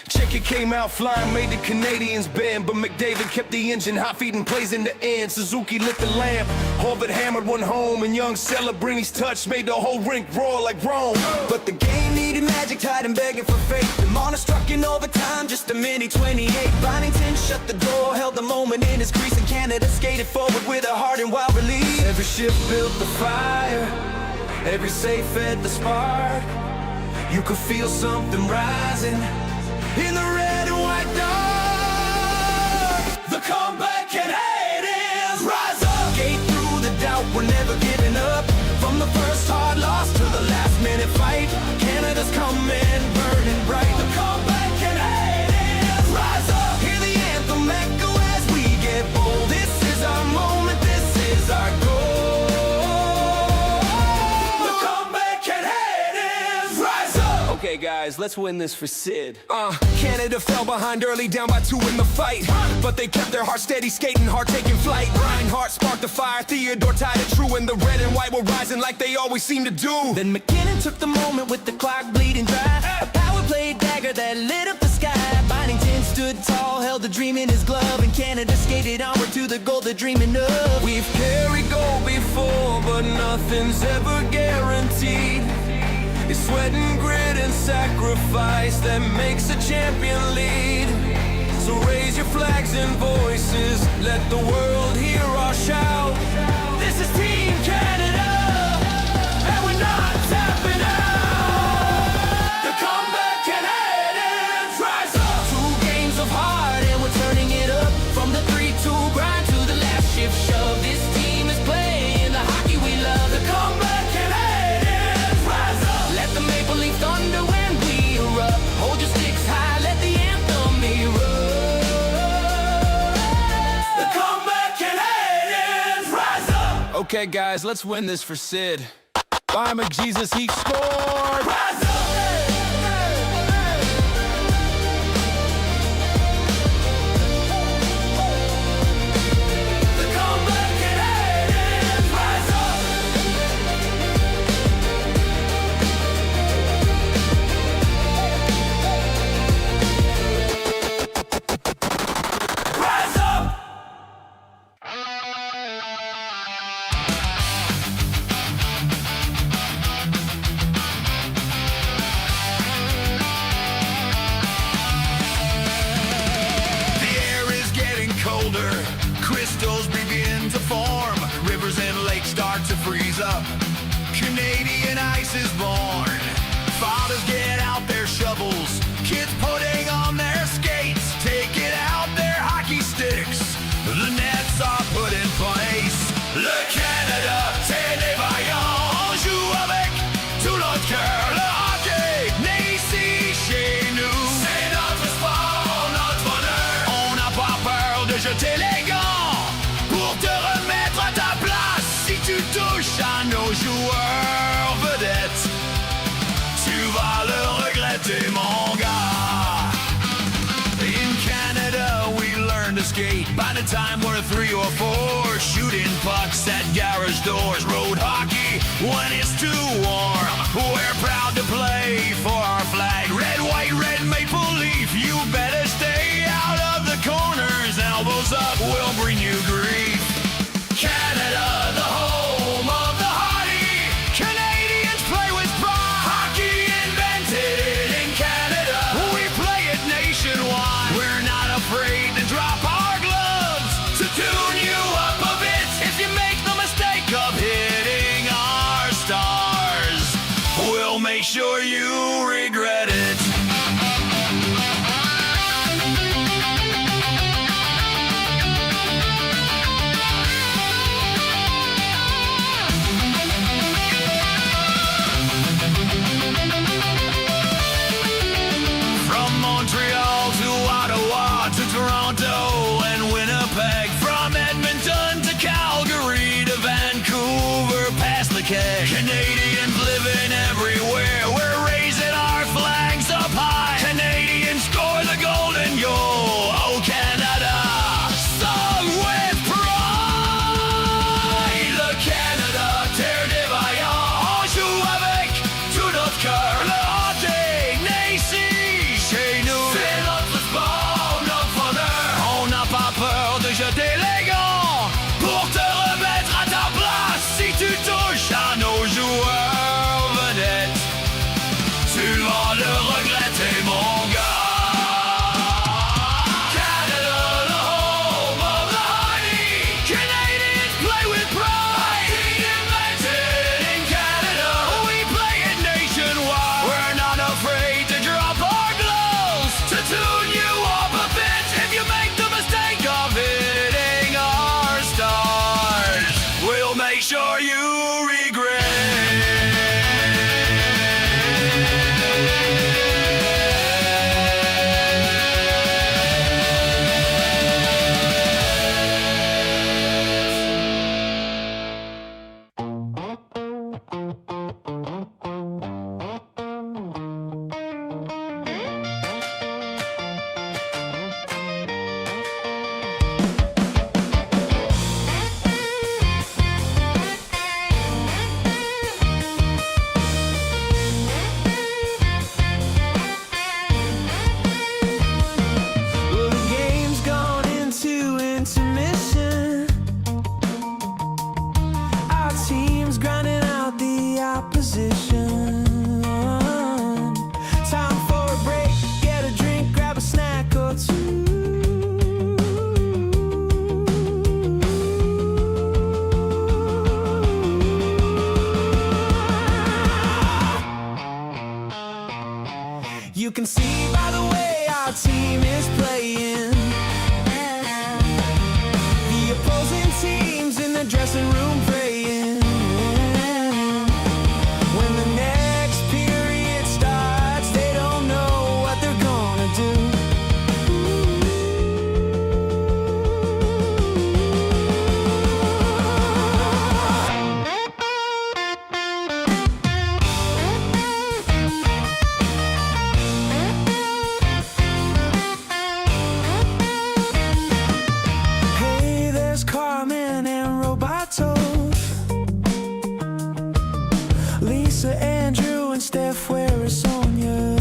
Check it came out flying, made the Canadians bend, but McDavid kept the engine hot, feeding plays in the end. Suzuki lit the lamp, Horvath hammered one home, and young Celebrini's touch made the whole rink roar like Rome. But the game needed magic, tied and begging for fate. The Marner struck in overtime, just a minute 28. Byington shut the door, held the moment in his crease, and Canada skated forward with a heart and wild release. Every ship built the fire, every safe fed the spark. You could feel something rising in the red and white dark. The comeback Canadians rise up. Skate through the doubt, we're never giving up. From the first hard loss to the last minute fight, Canada's coming, burning bright. The comeback Canadians rise up. Hear the anthem echo as we get bold. This is our moment, this is our goal. The comeback Canadians rise up. Okay guys, let's win this for Sid. Canada fell behind early, down by 2 in the fight. But they kept their heart steady, skating hard, taking flight. Reinhardt sparked the fire, Theodore tied it true, and the red and white were rising like they always seem to do. Then McKinnon took the moment with the clock bleeding dry. A power play dagger that lit up the sky. Byington stood tall, held the dream in his glove, and Canada skated onward to the goal they're dreaming of. We've carried gold before, but nothing's ever guaranteed. It's sweat and grit and sacrifice that makes a champion lead. So raise your flags and voices, let the world hear our shout. This is Team Canada, and we're not tapping out. The comeback Canadians rise up. 2 games of heart and we're turning it up. From the 3-2 grind to the last shift shove. This team is playing the hockey we love. The comeback Canadians rise up. Let the Maple Leaf thunder when we erupt. Hold your sticks high, let the anthem erupt. The comeback Canadians rise up. Okay guys, let's win this for Sid. Bye McJesus, he scored. Rise up. rivers and lakes start to freeze up. Canadian ice is born. Fathers get out their shovels, kids putting on their skates, taking out their hockey sticks. The nets are put in place. Le Canada, c'est des vaillants, joue avec tout notre cœur. Le hockey, né ici chez nous, c'est notre sport, notre bonheur. On n'a pas peur de jeter les gants pour te remettre à ta place. Si tu touches à nos joueurs vedettes, tu vas le regretter, mon gars. In Canada, we learn to skate. By the time we're 3 or 4, shooting pucks at garage doors. Road hockey when it's too warm. We're proud to play for our flag. Red, white, red, maple leaf. You better stay out of the corners. Elbows up, we'll bring you grief. Canada, the home of the hardy. Canadians play with pride. Hockey invented in Canada. We play it nationwide. We're not afraid to drop our gloves to tune you up a bit. If you make the mistake of hitting our stars, we'll make sure you regret it. From Montreal to Ottawa to Toronto and Winnipeg, from Edmonton to Calgary to Vancouver, past the keg. Canadians living everywhere, we're raising our flags up high. Canadians score the golden goal, oh Canada, sung with pride. Le Canada, terre des vaillants, on joue avec tout notre cœur. Le hockey, né ici chez nous, c'est notre sport, notre bonheur. On n'a pas peur de jeter les gants pour te remettre à ta place. Si tu touches à nos joueurs vedettes, tu vas le regretter, mon gars. Canada, the home of the hardy. Canadians play with pride. Hockey invented in Canada. We play it nationwide. We're not afraid to drop our gloves to tune you up a bit. If you make the mistake of hitting our stars, we'll make sure you regret. Well, the game's gone into intermission. Our team's grinding out the opposition. Time for a break, get a drink, grab a snack or two. You can see by the way our team is playing, the opposing teams in the dressing room praying. When the next period starts, they don't know what they're gonna do. Hey, there's Carmen and Roboto, Lisa, Andrew, and Steph. Where is Sonia?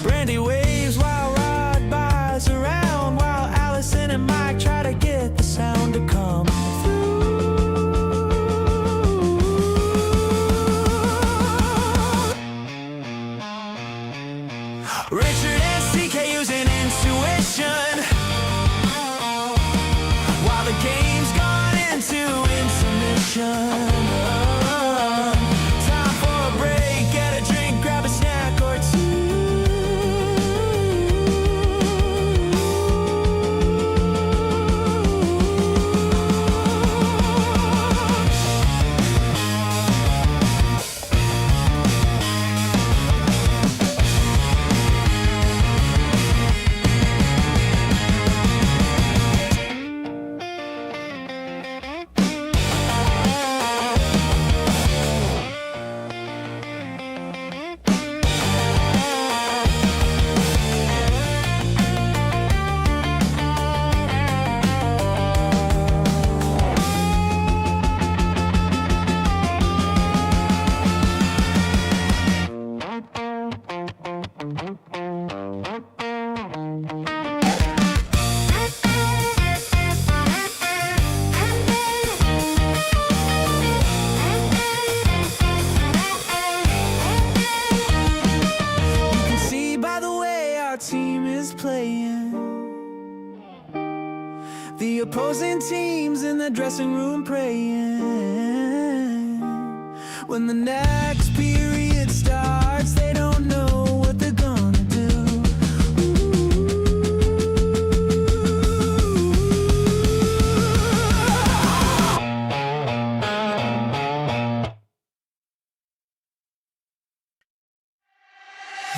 Brandy waves while Rod buys around, while Allison and Mike try to get the sound to come through. Richard and CK using intuition while the game's gone opposing teams in the dressing room praying. When the next period starts, they don't know what they're gonna do.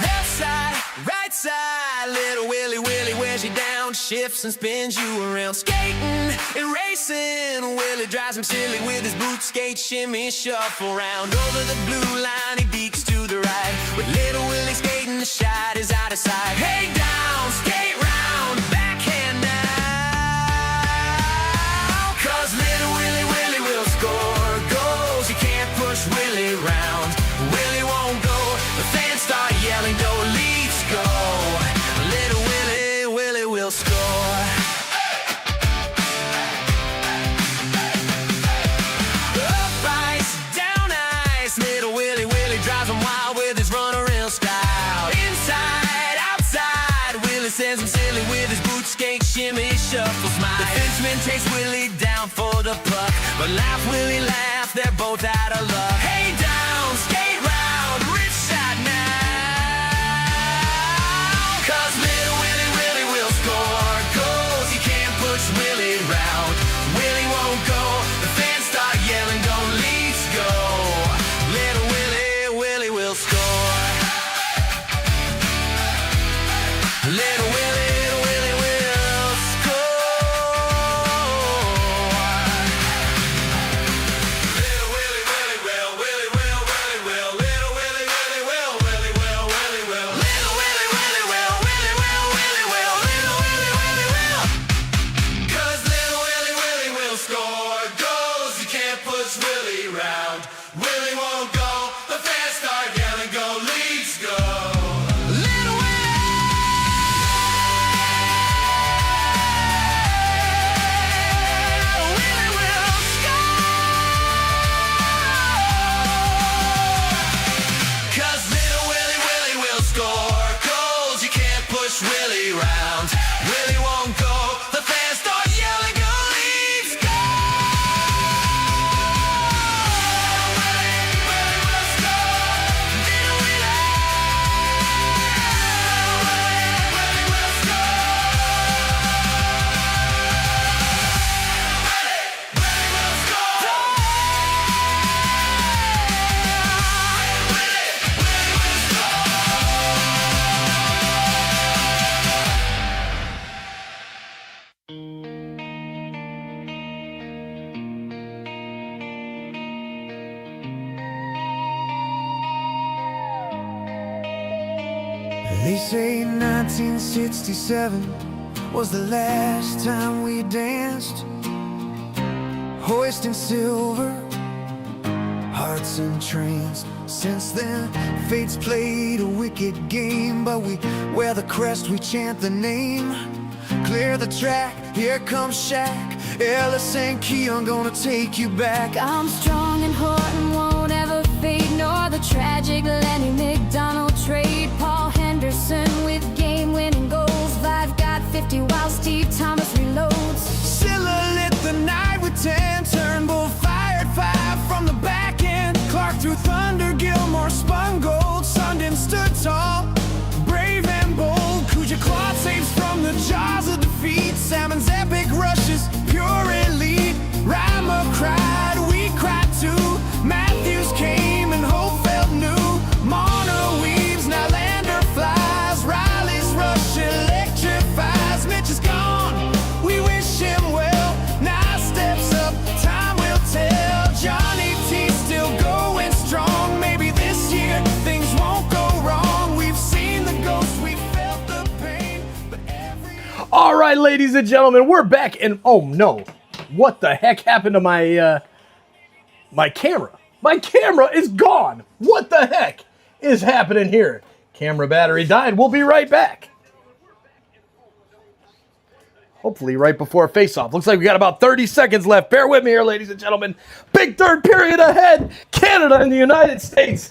Left side, right side, little Willie wears you down, shifts and spins you around. Skating and racing, Willie drives him silly with his boot skate shimmy shuffle round. Over the blue line, he beaks to the right, with little Willie skating, the shot is out of sight. Hey down, skate round, backhand now, 'cause little Willie will score goals. You can't push Willie round, Willie won't go. The fans start yelling, "Go Leafs, go!" Little Willie will score. Up ice, down ice, little Willie drives him wild with his runaround style. Inside, outside, Willie sends him silly with his boot skate shimmy shuffle smile. The defenseman takes Willie down for the puck, but laugh Willie laugh, they're both out of luck. Hey down, skate round, rich shot now, 'cause little Willie will score goals. You can't push Willie round, Willie won't go. The fans start yelling, "Go Leafs, go!" Little Willie will score. Little Willie will score. Little Willie will, Willie will, little Willie will, Willie will, little Willie will, little Willie will, 'cause little Willie will score goals. You can't push Willie round, Willie won't go. The fans start yelling, "Go Leafs, go!" Little Willie will score, 'cause little Willie will score goals. You can't push Willie round, Willie won't go. The fans start yelling, "Go Leafs, go!" Willie will score. Little Willie will They say 1967 was the last time we danced, hoisting silver, hearts entranced. Since then, fate's played a wicked game, but we wear the crest, we chant the name. Clear the track, here comes Shaq, Ellis and Keon gonna take you back. I'm strong and Horton won't ever fade, nor the tragic Lenny McDonald trade. Paul Henderson with game-winning goals, I've got 50 while Steve Thomas reloads. Silla lit the night with 10, Turnbull fired 5 from the back end. Clark threw thunder, Gilmore spun gold, Sundin stood tall, brave and bold. Kuja clawed saves from the jaws of defeat, Salmon's epic rushes, pure elite. Rima cried, we cried too, Matthews came and Hope felt new. Marner weaves, now Lander flies, Riley's rush electrifies. Mitch is gone, we wish him well, now steps up, time will tell. Johnny T still going strong, maybe this year things won't go wrong. We've seen the ghost, we felt the pain, but every... All right, ladies and gentlemen, we're back, and oh no, what the heck happened to my my camera? My camera is gone. What the heck is happening here? Camera battery died. We'll be right back. Hopefully right before face-off. Looks like we got about 30 seconds left. Bear with me here, ladies and gentlemen. Big third period ahead. Canada and the United States.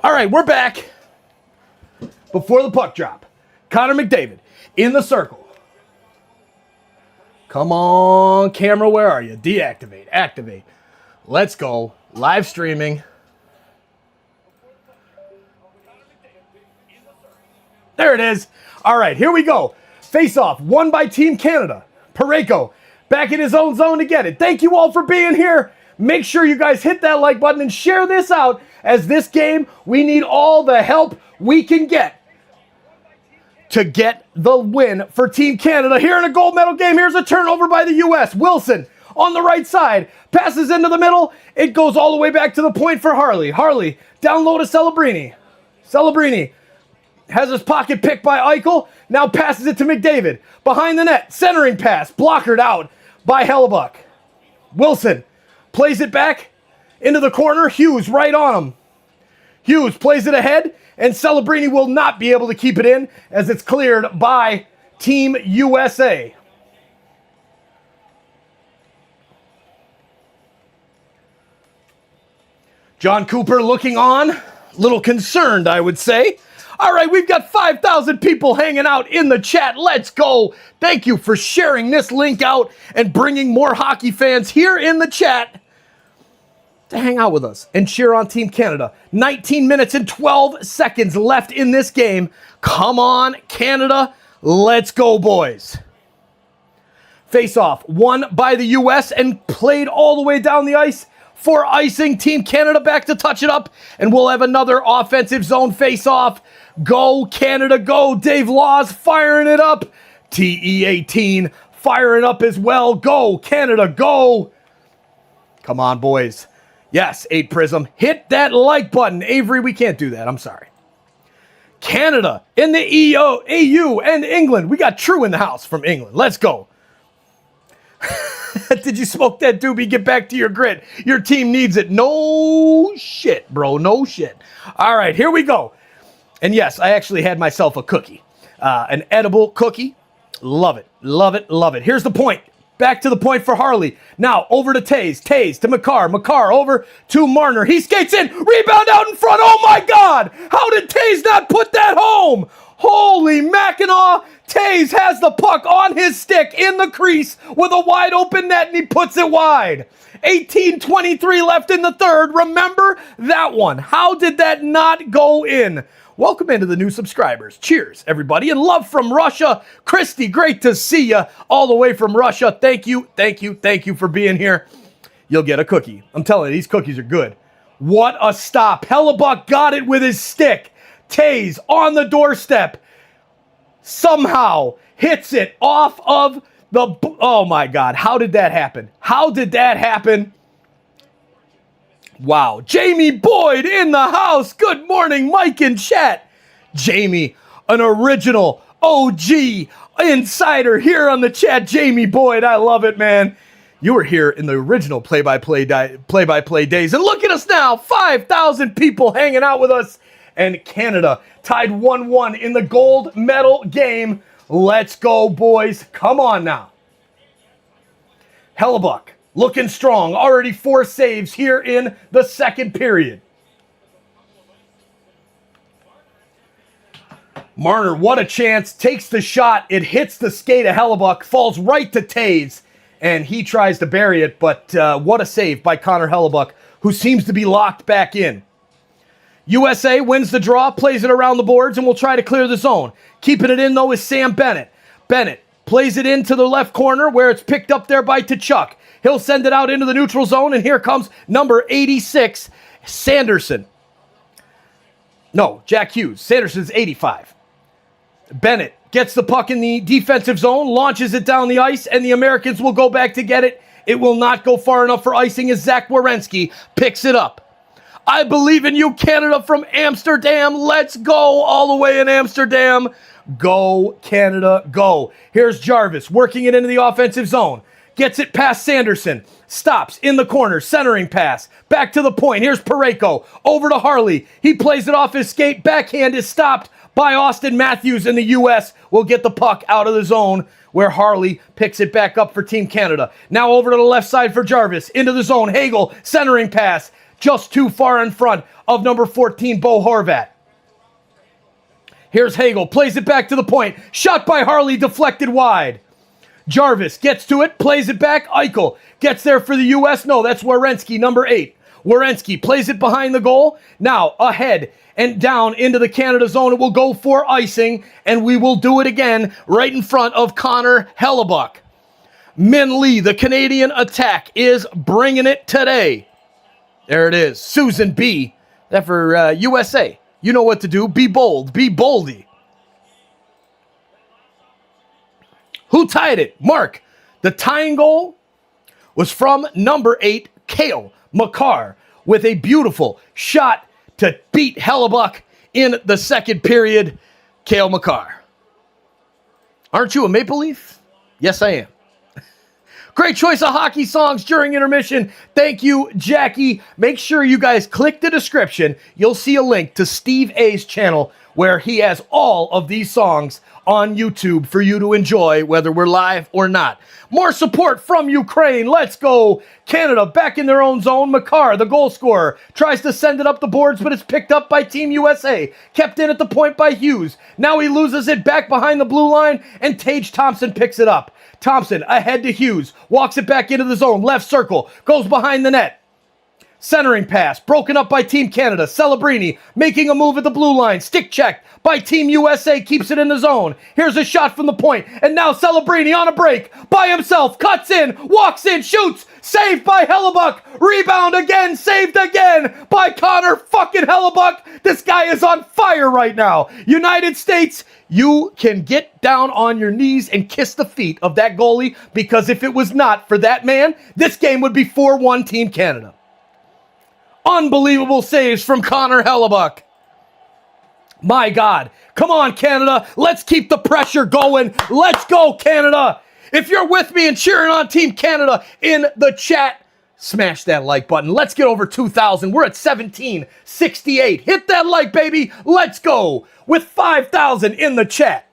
All right, we're back. Before the puck drop, Connor McDavid in the circle. Come on, camera, where are you? Deactivate, activate. Let's go. Live streaming. There it is. All right, here we go. Face-off, won by Team Canada. Parayko back in his own zone to get it. Thank you all for being here. Make sure you guys hit that like button and share this out, as this game, we need all the help we can get to get the win for Team Canada. Here in a gold medal game, here's a turnover by the U.S. Wilson on the right side, passes into the middle. It goes all the way back to the point for Harley. Harley down low to Celebrini. Celebrini has his pocket picked by Eichel, now passes it to McDavid. Behind the net, centering pass, blockered out by Hellebuck. Wilson plays it back into the corner, Hughes right on him. Hughes plays it ahead, and Celebrini will not be able to keep it in as it's cleared by Team USA. John Cooper looking on, a little concerned, I would say. All right, we've got 5,000 people hanging out in the chat. Let's go. Thank you for sharing this link out and bringing more hockey fans here in the chat to hang out with us and cheer on Team Canada. 19 minutes and 12 seconds left in this game. Come on, Canada. Let's go, boys. Face-off won by the U.S. and played all the way down the ice for icing. Team Canada back to touch it up, and we'll have another offensive zone face-off. Go, Canada, go. Dave Laws firing it up. TE18 firing up as well. Go, Canada, go. Come on, boys. Yes, 8 Prism. Hit that like button. Avery, we can't do that. I'm sorry. Canada in the AU and England. We got True in the house from England. Let's go. Did you smoke that doobie? Get back to your grit. Your team needs it. No shit, bro. No shit. All right, here we go. And yes, I actually had myself a cookie. An edible cookie. Love it. Love it. Love it. Here's the point. Back to the point for Harley. Now over to Taze. Taze to McCarr. McCarr over to Marner. He skates in. Rebound out in front. Oh my God. How did Taze not put that home? Holy Mackinac. Taze has the puck on his stick in the crease with a wide open net, and he puts it wide. 18:23 left in the third. Remember that one. How did that not go in? Welcome into the new subscribers. Cheers, everybody. And love from Russia. Christy, great to see you all the way from Russia. Thank you, thank you, thank you for being here. You'll get a cookie. I'm telling you, these cookies are good. What a stop. Hellebuck got it with his stick. Taze on the doorstep. Somehow hits it off of the... Oh, my God. How did that happen? How did that happen? Wow. Jamie Boyd in the house. Good morning, Mike in chat. Jamie, an original OG insider here on the chat. Jamie Boyd, I love it, man. You were here in the original play-by-play days. And look at us now. 5,000 people hanging out with us. And Canada tied 1-1 in the gold medal game. Let's go, boys. Come on now. Hellebuck looking strong. Already 4 saves here in the second period. Marner, what a chance. Takes the shot. It hits the skate of Hellebuck. Falls right to Taze. And he tries to bury it. But what a save by Connor Hellebuck, who seems to be locked back in. USA wins the draw, plays it around the boards, and will try to clear the zone. Keeping it in, though, is Sam Bennett. Bennett plays it into the left corner where it's picked up there by Tkachuk. He'll send it out into the neutral zone, and here comes number 86, Sanderson. No, Jack Hughes. Sanderson's 85. Bennett gets the puck in the defensive zone, launches it down the ice, and the Americans will go back to get it. It will not go far enough for icing as Zach Werenski picks it up. I believe in you, Canada, from Amsterdam. Let's go all the way in Amsterdam. Go, Canada, go. Here's Jarvis working it into the offensive zone. Gets it past Sanderson. Stops in the corner. Centering pass. Back to the point. Here's Parayko. Over to Harley. He plays it off his skate. Backhand is stopped by Austin Matthews, and the U.S. will get the puck out of the zone where Harley picks it back up for Team Canada. Now over to the left side for Jarvis. Into the zone. Hagel. Centering pass. just too far in front of number 14, Bo Horvat. Here's Hagel, plays it back to the point. Shot by Harley, deflected wide. Jarvis gets to it, plays it back. Eichel gets there for the U.S. No, that's Werenski, number 8. Werenski plays it behind the goal. Now ahead and down into the Canada zone. It will go for icing, and we will do it again right in front of Connor Hellebuck. Min Lee, the Canadian attack, is bringing it today. There it is. Susan B. That for USA. You know what to do. Be bold. Be boldy. Who tied it? Mark. The tying goal was from number 8, Cale Makar, with a beautiful shot to beat Hellebuck in the second period. Cale Makar. Aren't you a Maple Leaf? Yes, I am. Great choice of hockey songs during intermission. Thank you, Jackie. Make sure you guys click the description. You'll see a link to Steve A's channel where he has all of these songs on YouTube for you to enjoy, whether we're live or not. More support from Ukraine. Let's go. Canada back in their own zone. Makar, the goal scorer, tries to send it up the boards, but it's picked up by Team USA. Kept in at the point by Hughes. Now he loses it back behind the blue line, and Tage Thompson picks it up. Thompson ahead to Hughes. Walks it back into the zone. Left circle. Goes behind the net. Centering pass. Broken up by Team Canada. Celebrini making a move at the blue line. Stick check by Team USA. Keeps it in the zone. Here's a shot from the point. And now Celebrini on a break. By himself. Cuts in. Walks in. Shoots. Saved by Hellebuck. Rebound again. Saved again by Connor fucking Hellebuck. This guy is on fire right now. United States, you can get down on your knees and kiss the feet of that goalie, because if it was not for that man, this game would be 4-1 Team Canada. Unbelievable saves from Connor Hellebuck. My God. Come on, Canada. Let's keep the pressure going. Let's go, Canada. If you're with me and cheering on Team Canada in the chat, smash that like button. Let's get over 2,000. We're at 1768. Hit that like, baby. Let's go with 5,000 in the chat.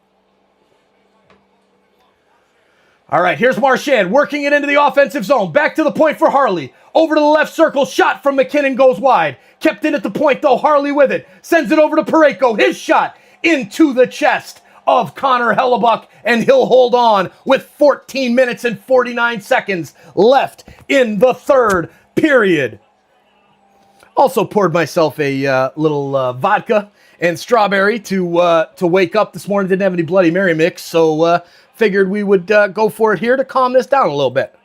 All right, here's Marchand working it into the offensive zone. Back to the point for Harley. Over to the left circle. Shot from McKinnon goes wide. Kept in at the point, though. Harley with it. Sends it over to Parayko. His shot into the chest of Connor Hellebuck, and he'll hold on with 14 minutes and 49 seconds left in the third period. Also poured myself a little vodka and strawberry to wake up this morning. Didn't have any Bloody Mary mix, so figured we would go for it here to calm this down a little bit.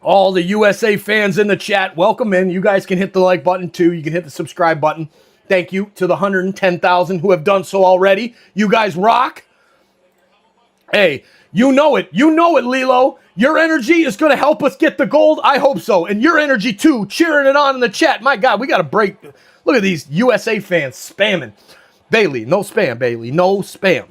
All the USA fans in the chat, welcome in. You guys can hit the like button too. You can hit the subscribe button. Thank you to the 110,000 who have done so already. You guys rock. Hey, you know it. You know it, Lilo. Your energy is going to help us get the gold. I hope so. And your energy too, cheering it on in the chat. My God, we got to break. Look at these USA fans spamming. Bailey, no spam, Bailey. No spam.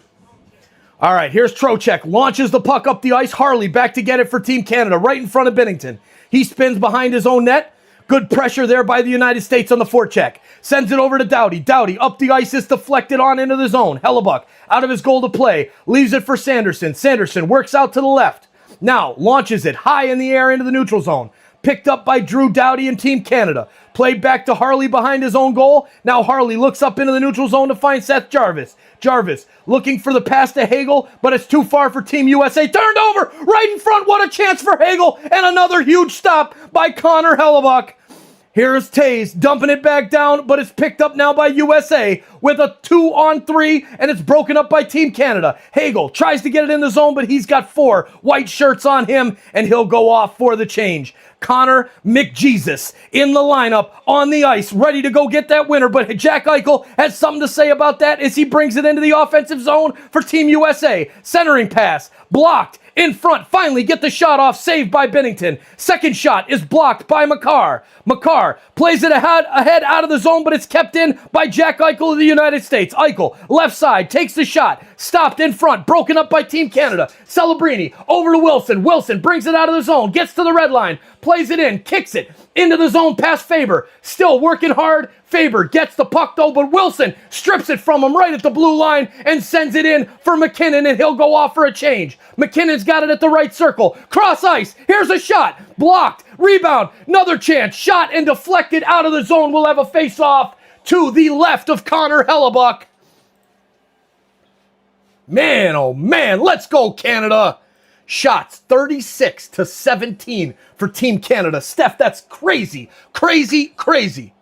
All right, here's Trocheck. Launches the puck up the ice. Harley back to get it for Team Canada, right in front of Binnington. He spins behind his own net. Good pressure there by the United States on the forecheck. Sends it over to Doughty. Doughty up the ice is deflected on into the zone. Hellebuck out of his goal to play. Leaves it for Sanderson. Sanderson works out to the left. Now launches it high in the air into the neutral zone. Picked up by Drew Doughty and Team Canada. Played back to Harley behind his own goal. Now Harley looks up into the neutral zone to find Seth Jarvis. Jarvis looking for the pass to Hagel, but it's too far for Team USA. Turned over right in front. What a chance for Hagel. And another huge stop by Connor Hellebuck. Here's Taze dumping it back down, but it's picked up now by USA with a 2-on-3, and it's broken up by Team Canada. Hagel tries to get it in the zone, but he's got 4 white shirts on him, and he'll go off for the change. Connor McJesus in the lineup on the ice, ready to go get that winner, but Jack Eichel has something to say about that as he brings it into the offensive zone for Team USA. Centering pass, blocked in front, finally get the shot off, saved by Binnington. Second shot is blocked by Makar. Makar plays it ahead out of the zone, but it's kept in by Jack Eichel of the United States. Eichel, left side, takes the shot. Stopped in front, broken up by Team Canada. Celebrini, over to Wilson. Wilson brings it out of the zone, gets to the red line, plays it in, kicks it into the zone past Faber. Still working hard. Faber gets the puck though, but Wilson strips it from him right at the blue line and sends it in for McKinnon, and he'll go off for a change. McKinnon's got it at the right circle. Cross ice. Here's a shot. Blocked. Rebound. Another chance. Shot and deflected out of the zone. We'll have a face-off to the left of Connor Hellebuck. Man, oh man. Let's go, Canada. Shots 36-17 for Team Canada. Steph, that's crazy. Crazy, crazy.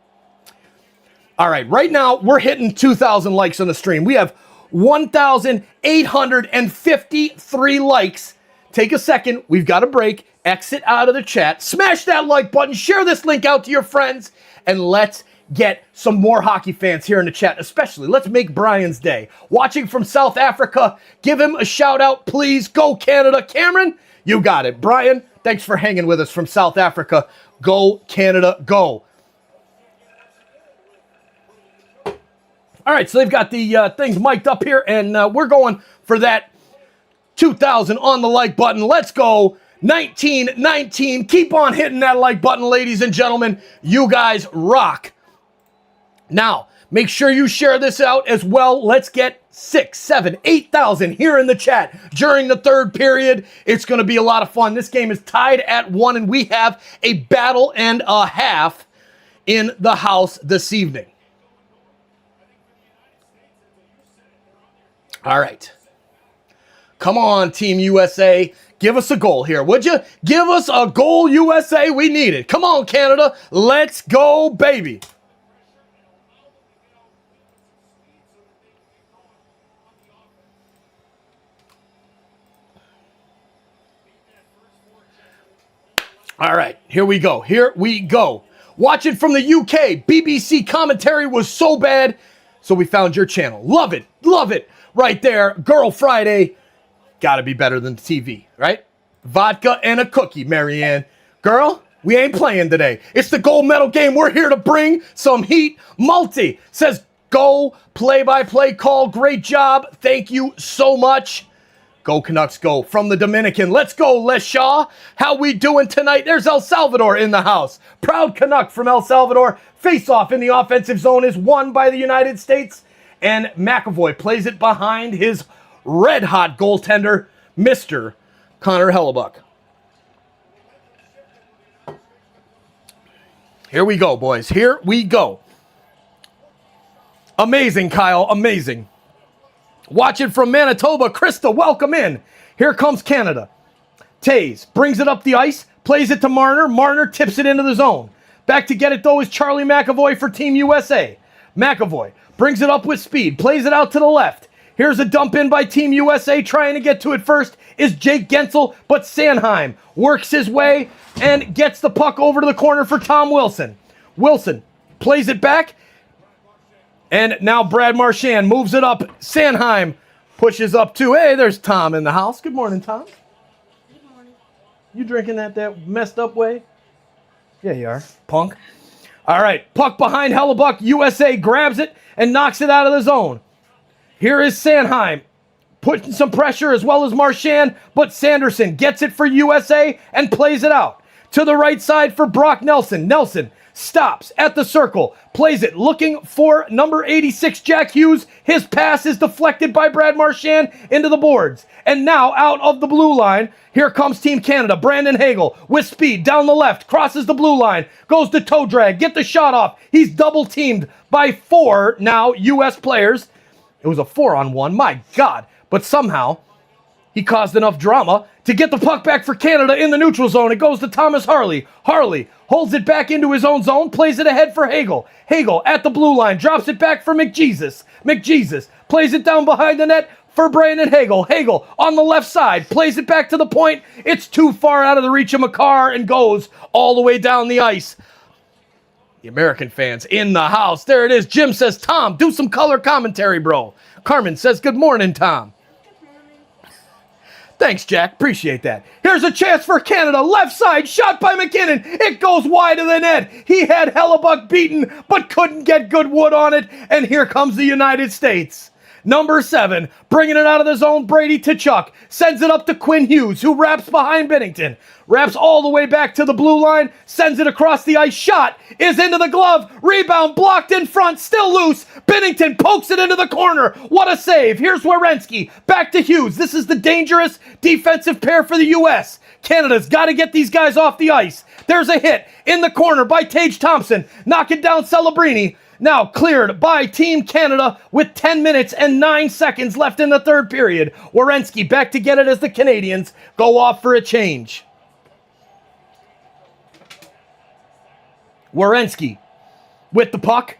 All right, right now we're hitting 2,000 likes on the stream. We have 1,853 likes. Take a second. We've got a break. Exit out of the chat. Smash that like button. Share this link out to your friends. And let's get some more hockey fans here in the chat, especially. Let's make Brian's day. Watching from South Africa, give him a shout out, please. Go Canada. Cameron, you got it. Brian, thanks for hanging with us from South Africa. Go Canada, go. All right, so they've got the things mic'd up here, and we're going for that 2,000 on the like button. Let's go. 1919. Keep on hitting that like button, ladies and gentlemen. You guys rock. Now, make sure you share this out as well. Let's get 6, 7, 8,000 here in the chat during the third period. It's going to be a lot of fun. This game is tied at 1, and we have a battle and a half in the house this evening. All right. Come on, Team USA. Give us a goal here, would you? Give us a goal, USA. We need it. Come on, Canada. Let's go, baby. All right, here we go. Here we go. Watching from the UK, BBC commentary was so bad, so we found your channel. Love it. Love it. Right there, Girl Friday. Gotta be better than the TV, right? Vodka and a cookie, Marianne. Girl, we ain't playing today. It's the gold medal game. We're here to bring some heat. Multi says, go, play-by-play call. Great job. Thank you so much. Go Canucks, go. From the Dominican, let's go, Les Shaw. How we doing tonight? There's El Salvador in the house. Proud Canuck from El Salvador. Face-off in the offensive zone is won by the United States. And McAvoy plays it behind his red-hot goaltender, Mr. Connor Hellebuck. Here we go, boys. Here we go. Amazing, Kyle. Amazing. Watching from Manitoba, Krista, welcome in. Here comes Canada. Tays brings it up the ice, plays it to Marner. Marner tips it into the zone. Back to get it, though, is Charlie McAvoy for Team USA. McAvoy brings it up with speed, plays it out to the left. Here's a dump in by Team USA. Trying to get to it first is Jake Gensel, but Sanheim works his way and gets the puck over to the corner for Tom Wilson. Wilson plays it back, and now Brad Marchand moves it up. Sanheim pushes up too. Hey, there's Tom in the house. Good morning, Tom. Good morning. You drinking that messed up way? Yeah, you are, punk. All right, puck behind Hellebuck. USA grabs it and knocks it out of the zone. Here is Sanheim putting some pressure as well as Marchand, but Sanderson gets it for USA and plays it out. To the right side for Brock Nelson. Nelson stops at the circle, plays it, looking for number 86, Jack Hughes. His pass is deflected by Brad Marchand into the boards. And now out of the blue line, here comes Team Canada. Brandon Hagel with speed down the left, crosses the blue line, goes to toe drag, get the shot off. He's double teamed by 4 now U.S. players. It was a 4-on-1, my God. But somehow, he caused enough drama to get the puck back for Canada in the neutral zone. It goes to Thomas Harley. Harley holds it back into his own zone, plays it ahead for Hagel. Hagel at the blue line, drops it back for McJesus. McJesus plays it down behind the net for Brandon Hagel. Hagel on the left side, plays it back to the point. It's too far out of the reach of Makar and goes all the way down the ice. The American fans in the house. There it is. Jim says, Tom, do some color commentary, bro. Carmen says, good morning, Tom. Thanks, Jack. Appreciate that. Here's a chance for Canada. Left side, shot by McKinnon. It goes wide of the net. He had Hellebuck beaten, but couldn't get good wood on it. And here comes the United States. Number 7, bringing it out of the zone, Brady Tkachuk. Sends it up to Quinn Hughes, who wraps behind Binnington. Wraps all the way back to the blue line. Sends it across the ice. Shot is into the glove. Rebound blocked in front. Still loose. Binnington pokes it into the corner. What a save. Here's Werenski. Back to Hughes. This is the dangerous defensive pair for the U.S. Canada's got to get these guys off the ice. There's a hit in the corner by Tage Thompson. Knocking down Celebrini. Now cleared by Team Canada with 10 minutes and 9 seconds left in the third period. Werenski back to get it as the Canadians go off for a change. Werenski with the puck.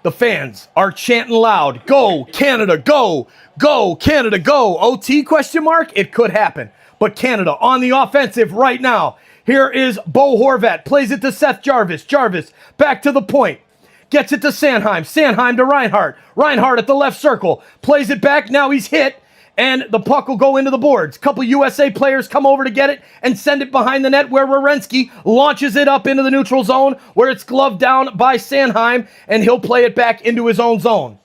The fans are chanting loud. Go, Canada, go. Go, Canada, go. OT question mark? It could happen. But Canada on the offensive right now. Here is Bo Horvat. Plays it to Seth Jarvis. Jarvis back to the point. Gets it to Sanheim. Sanheim to Reinhart. Reinhart at the left circle. Plays it back. Now he's hit. And the puck will go into the boards. Couple USA players come over to get it and send it behind the net where Werenski launches it up into the neutral zone where it's gloved down by Sanheim, and he'll play it back into his own zone.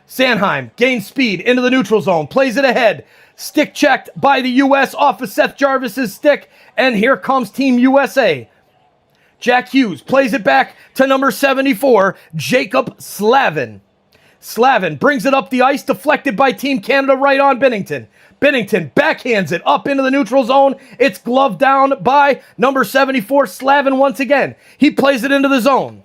Sanheim gains speed into the neutral zone. Plays it ahead. Stick checked by the U.S. off of Seth Jarvis's stick. And here comes Team USA. Jack Hughes plays it back to number 74, Jacob Slavin. Slavin brings it up the ice, deflected by Team Canada right on Binnington. Binnington backhands it up into the neutral zone. It's gloved down by number 74, Slavin once again. He plays it into the zone.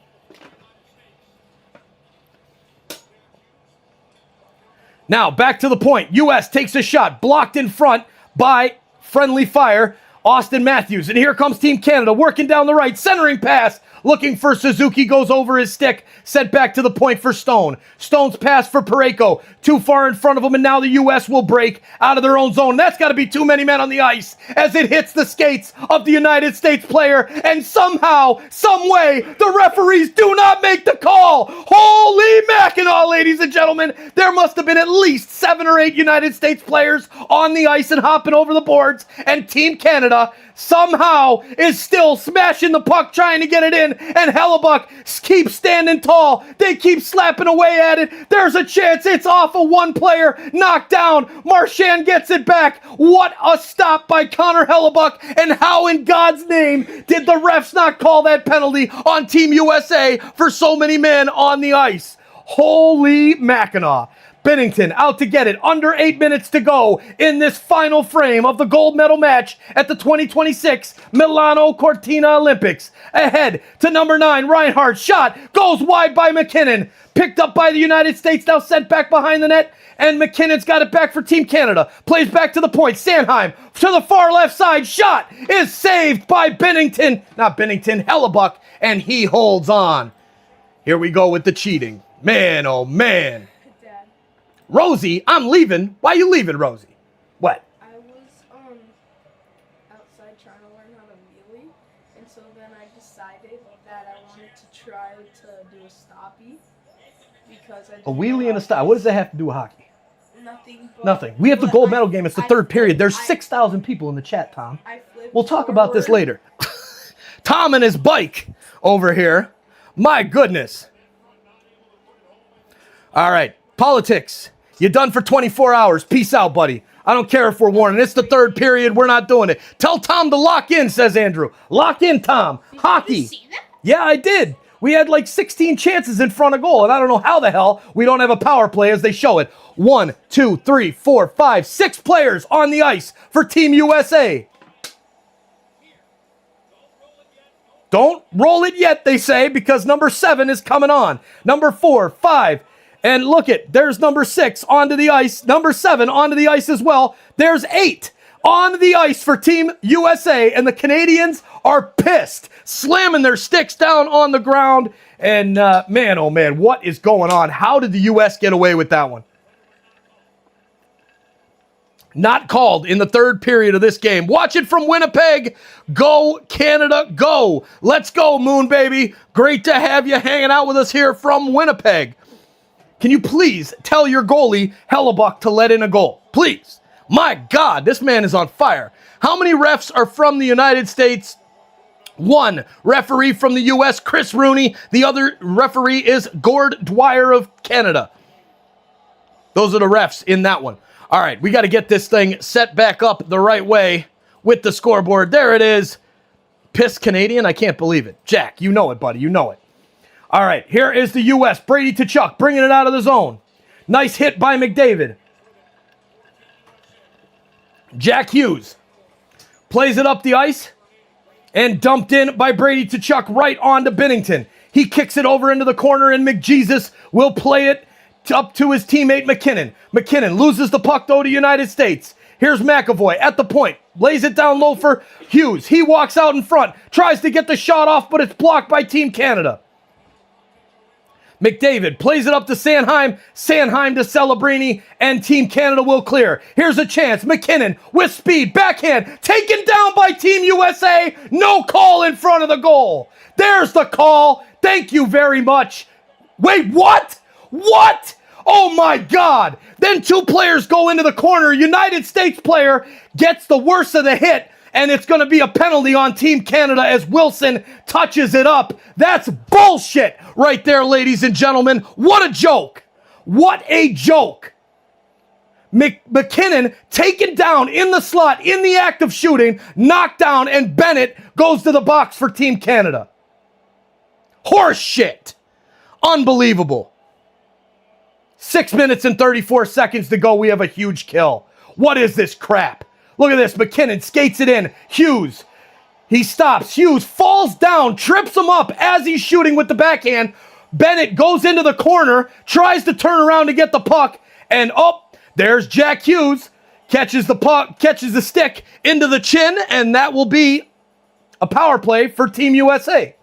Now back to the point. U.S. takes a shot, blocked in front by friendly fire, Austin Matthews. And here comes Team Canada working down the right, centering pass, looking for Suzuki, goes over his stick, sent back to the point for Stone. Stone's pass for Parayko, too far in front of him, and now the U.S. will break out of their own zone. That's got to be too many men on the ice as it hits the skates of the United States player, and somehow, some way, the referees do not make the call. Holy Mackinac, ladies and gentlemen. There must have been at least 7 or 8 United States players on the ice and hopping over the boards, and Team Canada somehow is still smashing the puck, trying to get it in, and Hellebuck keeps standing tall. They keep slapping away at it. There's a chance. It's off of one player, knocked down. Marchand gets it back. What a stop by Connor Hellebuck, and how in God's name did the refs not call that penalty on Team USA for so many men on the ice? Holy Mackinac. Binnington out to get it. Under 8 minutes to go in this final frame of the gold medal match at the 2026 Milano Cortina Olympics. Ahead to number 9, Reinhart. Shot goes wide by McKinnon. Picked up by the United States, now sent back behind the net. And McKinnon's got it back for Team Canada. Plays back to the point. Sanheim to the far left side. Shot is saved by Binnington. Not Binnington, Hellebuck. And he holds on. Here we go with the cheating. Man, oh man. Rosie, I'm leaving. Why are you leaving, Rosie? What? I was outside trying to learn how to wheelie, and so then I decided that I wanted to try to do a stoppie because I A wheelie and a stop. What does that have to do with hockey? nothing. But, Nothing. We have the gold medal game. It's the third period. There's 6,000 people in the chat, Tom. We'll talk about this later. Tom and his bike over here. My goodness. All right. Politics. You done for 24 hours. Peace out, buddy. I don't care if we're warning. It's the third period. We're not doing it. Tell Tom to lock in, says Andrew. Lock in, Tom. Hockey. Yeah, I did. We had like 16 chances in front of goal, and I don't know how the hell we don't have a power play as they show it. 1, 2, 3, 4, 5, 6 players on the ice for Team USA. Don't roll it yet, they say, because number 7 is coming on. Number 4, 5. And look it, there's number 6 onto the ice. Number 7 onto the ice as well. There's 8 on the ice for Team USA. And the Canadians are pissed, slamming their sticks down on the ground. And man, oh man, what is going on? How did the US get away with that one? Not called in the third period of this game. Watch it from Winnipeg. Go, Canada, go. Let's go, Moon Baby. Great to have you hanging out with us here from Winnipeg. Can you please tell your goalie, Hellebuck, to let in a goal? Please. My God, this man is on fire. How many refs are from the United States? One referee from the U.S., Chris Rooney. The other referee is Gord Dwyer of Canada. Those are the refs in that one. All right, we got to get this thing set back up the right way with the scoreboard. There it is. Piss Canadian? I can't believe it. Jack, you know it, buddy. You know it. All right, here is the U.S. Brady to Chuck, bringing it out of the zone. Nice hit by McDavid. Jack Hughes plays it up the ice and dumped in by Brady to Chuck right on to Binnington. He kicks it over into the corner, and McJesus will play it up to his teammate McKinnon. McKinnon loses the puck, though, to United States. Here's McAvoy at the point. Lays it down low for Hughes. He walks out in front. Tries to get the shot off, but it's blocked by Team Canada. McDavid plays it up to Sanheim. Sanheim to Celebrini, and Team Canada will clear. Here's a chance. McKinnon with speed. Backhand. Taken down by Team USA. No call in front of the goal. There's the call. Thank you very much. Wait, what? What? Oh my God. Then two players go into the corner. United States player gets the worst of the hit, and it's going to be a penalty on Team Canada as Wilson touches it up. That's bullshit right there, ladies and gentlemen. What a joke. What a joke. McKinnon taken down in the slot, in the act of shooting, knocked down, and Bennett goes to the box for Team Canada. Horse shit. Unbelievable. 6 minutes and 34 seconds to go. We have a huge kill. What is this crap? Look at this. McKinnon skates it in. Hughes. He stops. Hughes falls down, trips him up as he's shooting with the backhand. Bennett goes into the corner, tries to turn around to get the puck, and there's Jack Hughes. Catches the puck, catches the stick into the chin, and that will be a power play for Team USA.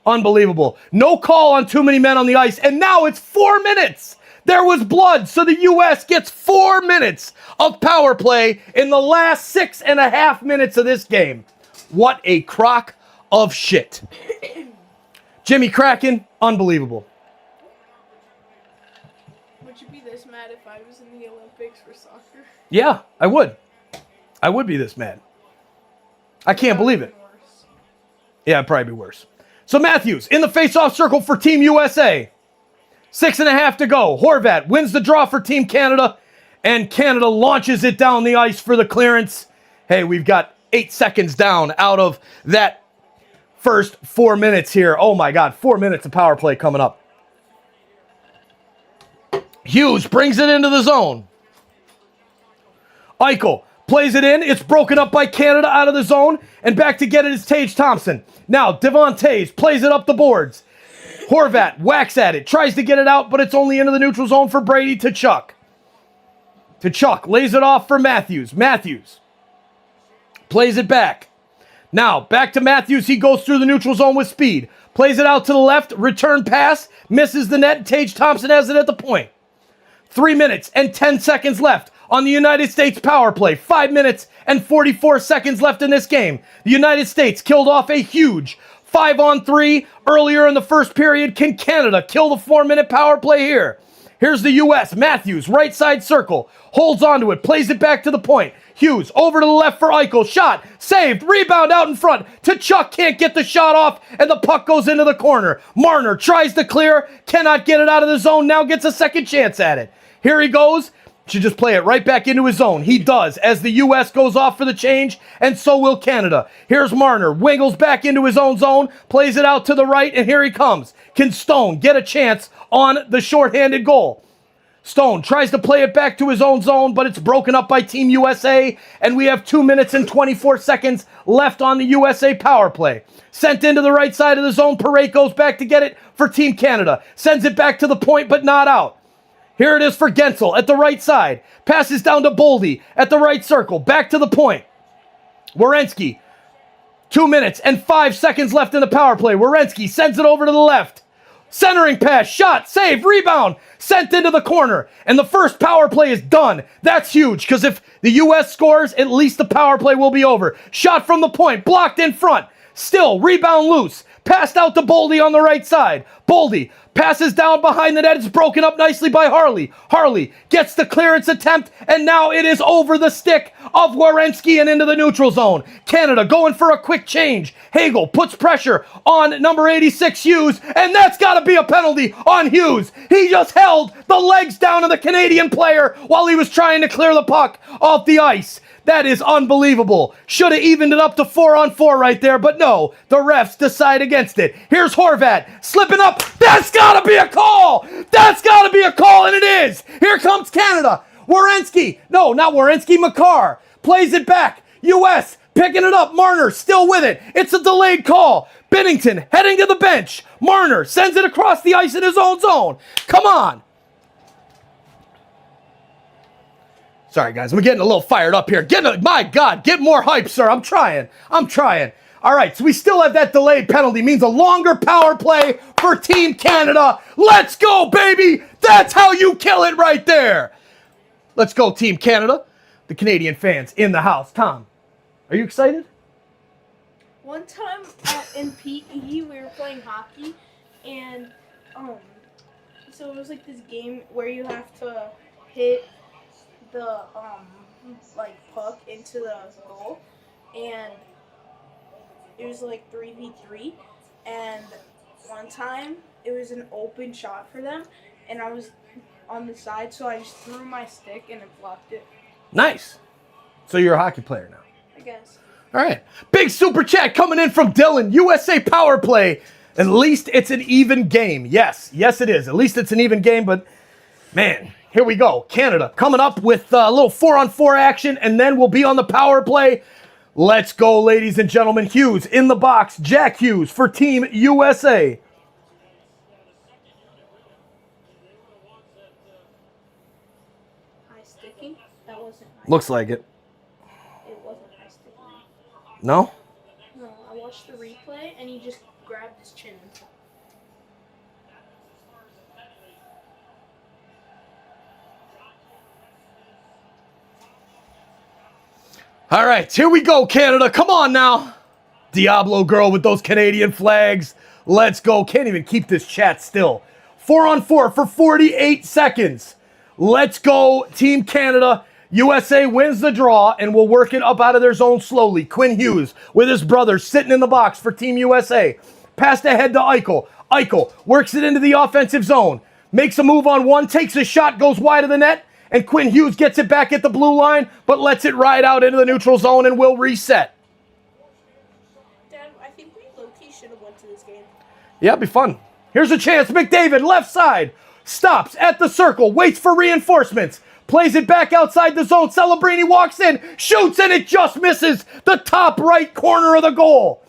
Unbelievable. No call on too many men on the ice, and now it's 4 minutes. There was blood, so the U.S. gets 4 minutes of power play in the last 6.5 minutes of this game. What a crock of shit. Jimmy Kraken, unbelievable. Would you be this mad if I was in the Olympics for soccer? Yeah, I would. I would be this mad. I can't believe it. Yeah, it'd probably be worse. So Matthews in the face-off circle for Team USA. 6.5 to go. Horvat wins the draw for Team Canada, and Canada launches it down the ice for the clearance. Hey, we've got 8 seconds down out of that first 4 minutes here. Oh my God, 4 minutes of power play coming up. Hughes brings it into the zone. Eichel plays it in. It's broken up by Canada out of the zone, and back to get it is Tage Thompson. Now, Devon Toews plays it up the boards. Horvat whacks at it, tries to get it out, but it's only into the neutral zone for Brady to Chuck. To Chuck, lays it off for Matthews. Matthews plays it back. Now, back to Matthews. He goes through the neutral zone with speed. Plays it out to the left, return pass, misses the net. Tage Thompson has it at the point. 3 minutes and 10 seconds left on the United States power play. 5 minutes and 44 seconds left in this game. The United States killed off a huge 5-on-3 earlier in the first period. Can Canada kill the 4-minute power play here? Here's the U.S. Matthews, right side circle, holds onto it, plays it back to the point. Hughes over to the left for Eichel. Shot, saved, rebound out in front. To Chuck, can't get the shot off, and the puck goes into the corner. Marner tries to clear, cannot get it out of the zone, now gets a second chance at it. Here he goes. Should just play it right back into his zone. He does, as the U.S. goes off for the change, and so will Canada. Here's Marner, wiggles back into his own zone, plays it out to the right, and here he comes. Can Stone get a chance on the shorthanded goal? Stone tries to play it back to his own zone, but it's broken up by Team USA, and we have 2 minutes and 24 seconds left on the USA power play. Sent into the right side of the zone, Parade goes back to get it for Team Canada. Sends it back to the point, but not out. Here it is for Gensel at the right side. Passes down to Boldy at the right circle. Back to the point. Werenski. 2 minutes and 5 seconds left in the power play. Werenski sends it over to the left. Centering pass. Shot. Save. Rebound. Sent into the corner. And the first power play is done. That's huge because if the U.S. scores, at least the power play will be over. Shot from the point. Blocked in front. Still. Rebound loose. Passed out to Boldy on the right side. Boldy passes down behind the net. It's broken up nicely by Harley. Harley gets the clearance attempt, and now it is over the stick of Werenski and into the neutral zone. Canada going for a quick change. Hagel puts pressure on number 86 Hughes, and that's got to be a penalty on Hughes. He just held the legs down of the Canadian player while he was trying to clear the puck off the ice. That is unbelievable. Should have evened it up to 4-on-4 right there, but no, the refs decide against it. Here's Horvat slipping up. That's got to be a call. That's got to be a call, and it is. Here comes Canada. Werenski. No, not Werenski. Makar plays it back. U.S. picking it up. Marner still with it. It's a delayed call. Binnington heading to the bench. Marner sends it across the ice in his own zone. Come on. Sorry, guys. I'm getting a little fired up here. My God, get more hype, sir. I'm trying. All right, so we still have that delayed penalty. Means a longer power play for Team Canada. Let's go, baby. That's how you kill it right there. Let's go, Team Canada. The Canadian fans in the house. Tom, are you excited? One time in PE, we were playing hockey, and so it was like this game where you have to hit the puck into the goal, and it was like 3v3, and one time it was an open shot for them, and I was on the side, so I just threw my stick and it blocked it. Nice. So you're a hockey player now. I guess. All right. Big super chat coming in from Dylan. USA power play. At least it's an even game. Yes, it is. At least it's an even game, but man, here we go. Canada coming up with a little 4-on-4 action, and then we'll be on the power play. Let's go, ladies and gentlemen. Hughes in the box. Jack Hughes for Team USA. High sticking? That wasn't high. Looks like it. It wasn't high sticking. No? No, I watched the replay, and he just grabbed his chin. All right, here we go, Canada. Come on now. Diablo girl with those Canadian flags. Let's go. Can't even keep this chat still. 4-on-4 for 48 seconds. Let's go, Team Canada. USA wins the draw, and will work it up out of their zone slowly. Quinn Hughes with his brother sitting in the box for Team USA. Passed ahead to Eichel. Eichel works it into the offensive zone. Makes a move on one, takes a shot, goes wide of the net. And Quinn Hughes gets it back at the blue line, but lets it ride out into the neutral zone and will reset. Dad, I think we low-key should have went to this game. Yeah, it'd be fun. Here's a chance. McDavid, left side. Stops at the circle, waits for reinforcements. Plays it back outside the zone. Celebrini walks in, shoots, and it just misses the top right corner of the goal.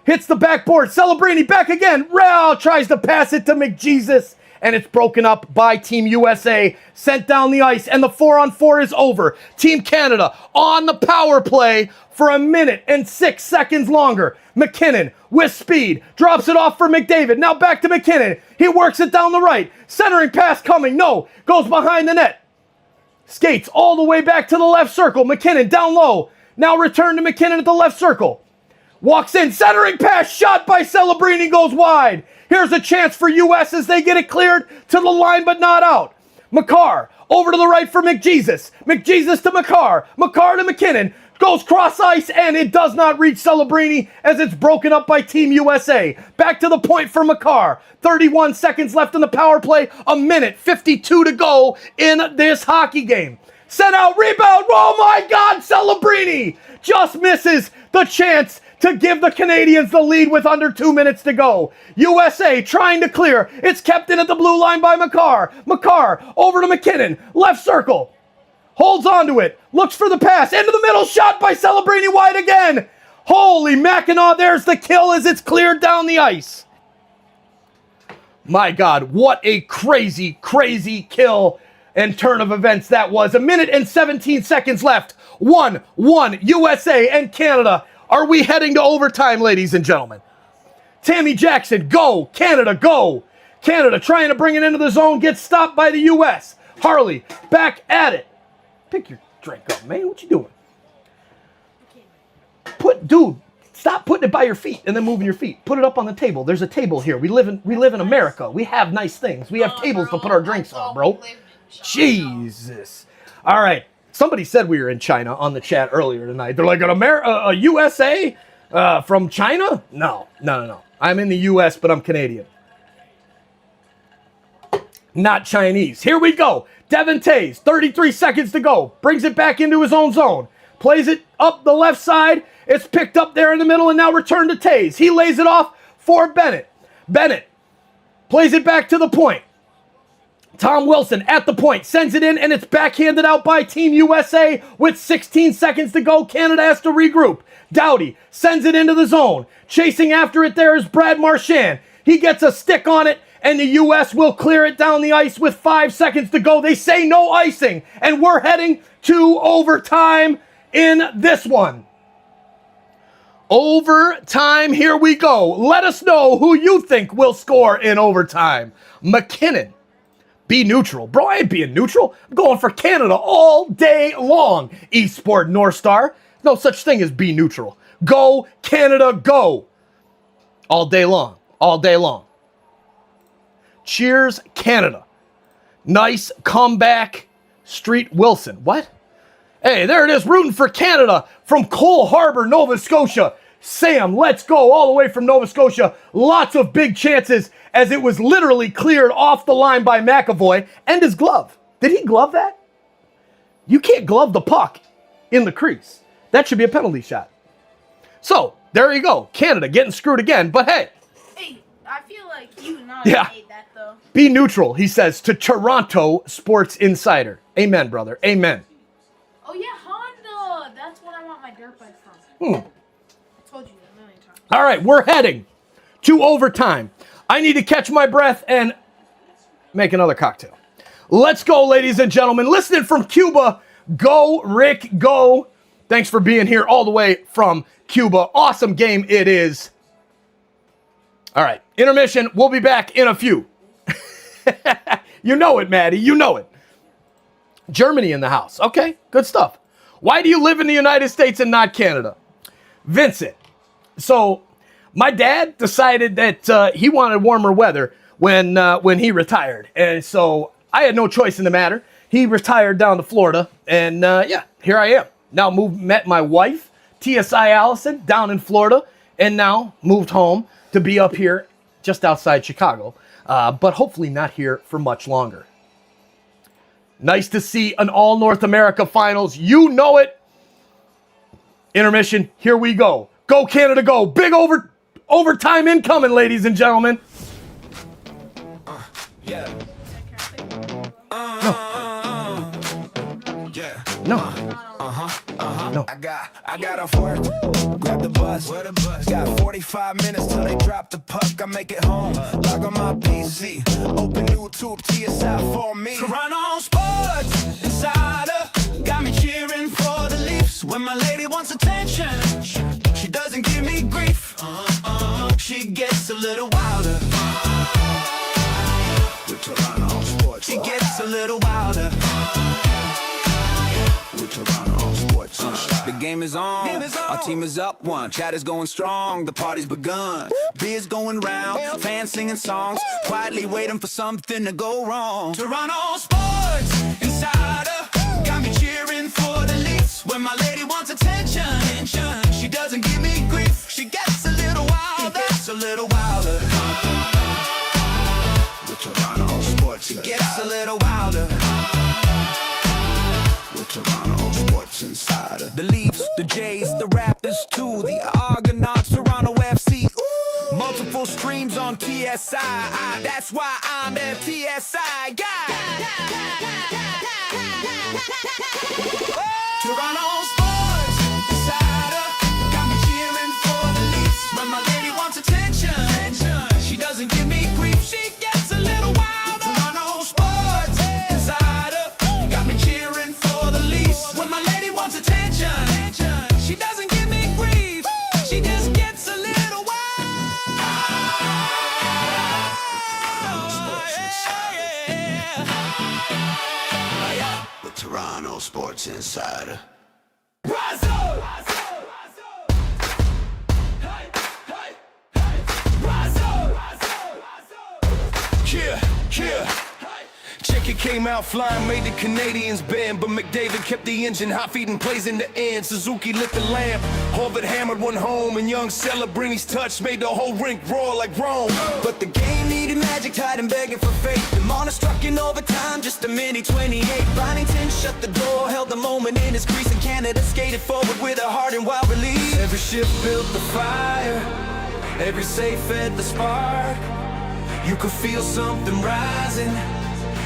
Hits the backboard. Celebrini back again. Rao tries to pass it to McJesus. And it's broken up by Team USA, sent down the ice, and the 4-on-4 is over. Team Canada on the power play for 1 minute and 6 seconds longer. McKinnon with speed, drops it off for McDavid. Now back to McKinnon. He works it down the right. Centering pass coming. No, goes behind the net. Skates all the way back to the left circle. McKinnon down low. Now return to McKinnon at the left circle. Walks in, centering pass, shot by Celebrini, goes wide. Here's a chance for US as they get it cleared to the line, but not out. Makar over to the right for McJesus. McJesus to Makar. Makar to McKinnon. Goes cross ice, and it does not reach Celebrini as it's broken up by Team USA. Back to the point for Makar. 31 seconds left in the power play. 1 minute, 52 to go in this hockey game. Sent out, rebound. Oh my God, Celebrini just misses the chance to give the Canadians the lead with under 2 minutes to go. USA trying to clear. It's kept in at the blue line by Makar. Makar over to McKinnon. Left circle. Holds onto it. Looks for the pass. Into the middle. Shot by Celebrini wide again. Holy Mackinac. There's the kill as it's cleared down the ice. My God, what a crazy, crazy kill and turn of events that was. 1 minute and 17 seconds left. 1-1 USA and Canada. Are we heading to overtime, ladies and gentlemen? Tammy Jackson, go. Canada, go. Canada trying to bring it into the zone, gets stopped by the U.S. Harley, back at it. Pick your drink up, man. What you doing? Dude, Stop putting it by your feet and then moving your feet. Put it up on the table. There's a table here. We live in America. We have nice things. We have tables to put our drinks on, bro. Jesus. All right. Somebody said we were in China on the chat earlier tonight. They're like, a USA from China? No. I'm in the US, but I'm Canadian. Not Chinese. Here we go. Devin Tays, 33 seconds to go. Brings it back into his own zone. Plays it up the left side. It's picked up there in the middle and now returned to Tays. He lays it off for Bennett. Bennett plays it back to the point. Tom Wilson at the point, sends it in, and it's backhanded out by Team USA with 16 seconds to go. Canada has to regroup. Doughty sends it into the zone. Chasing after it there is Brad Marchand. He gets a stick on it, and the U.S. will clear it down the ice with 5 seconds to go. They say no icing, and we're heading to overtime in this one. Overtime, here we go. Let us know who you think will score in overtime. McKinnon. Be neutral. Bro, I ain't being neutral. I'm going for Canada all day long. Esport North Star. No such thing as be neutral. Go, Canada, go. All day long. All day long. Cheers, Canada. Nice comeback. Street Wilson. What? Hey, there it is. Rooting for Canada from Cole Harbour, Nova Scotia. Sam, let's go all the way from Nova Scotia. Lots of big chances as it was literally cleared off the line by McAvoy and his glove. Did he glove that? You can't glove the puck in the crease. That should be a penalty shot. So, there you go. Canada getting screwed again, but hey. Hey, I feel like you and I Yeah. made that, though. Be neutral, he says to Toronto Sports Insider. Amen, brother. Amen. Oh, yeah, Honda. That's what I want my dirt bike from. I told you a million times. All right, we're heading to overtime. I need to catch my breath and make another cocktail. Let's go, ladies and gentlemen. Listening from Cuba, go, Rick, go. Thanks for being here all the way from Cuba. Awesome game it is. All right, intermission. We'll be back in a few. You know it, Maddie. You know it. Germany in the house. Okay, good stuff. Why do you live in the United States and not Canada? Vincent. So my dad decided that he wanted warmer weather when he retired. And so I had no choice in the matter. He retired down to Florida. And yeah, here I am. Now met my wife, TSI Allison, down in Florida. And now moved home to be up here just outside Chicago. But hopefully not here for much longer. Nice to see an all North America finals. You know it. Intermission, here we go. Go Canada, go. Big overtime incoming, ladies and gentlemen. Yeah. No. No. I got off work, grab the bus. Got 45 minutes till they drop the puck. I make it home, log on my PC, open YouTube, TSI for me. Toronto Sports Insider got me cheering for the Leafs. When my lady wants attention, she doesn't give me grief. She gets a little wilder. With Toronto Sports, she gets a little wilder. With Toronto Sports. The game is on. Our team is up one. Chat is going strong. The party's begun. Beers going round. Fans singing songs. Quietly waiting for something to go wrong. Toronto Sports Insider got me cheering for the Leafs. When my lady wants attention, she doesn't give me grief. She gets a little wilder. Gets a little wilder. With Toronto Sports, she gets a little wilder. Toronto Sports Insider. The Leafs, the Jays, the Raptors too, the Argonauts, Toronto FC. Ooh. Multiple streams on TSI. That's why I'm a TSI guy. Toronto Sports Insider got me cheering for the Leafs. When my lady wants attention, she doesn't give me grief. She gets a little wilder. Toronto Sports Insider got me cheering for the Leafs. When my lady wants attention, she doesn't give me grief. She just gets a little wild. The Toronto Sports Insider. Yeah. Check it came out flying, made the Canadians bend, but McDavid kept the engine hot, feeding plays in the end. Suzuki lit the lamp, Harvard hammered one home, and young Celebrini's touch made the whole rink roar like Rome. But the game needed magic, tied and begging for fate. The Mona struck in overtime, just a minute 28. Bonington shut the door, held the moment in his crease, and Canada skated forward with a heart and wild release. Every shift built the fire, every save fed the spark. You could feel something rising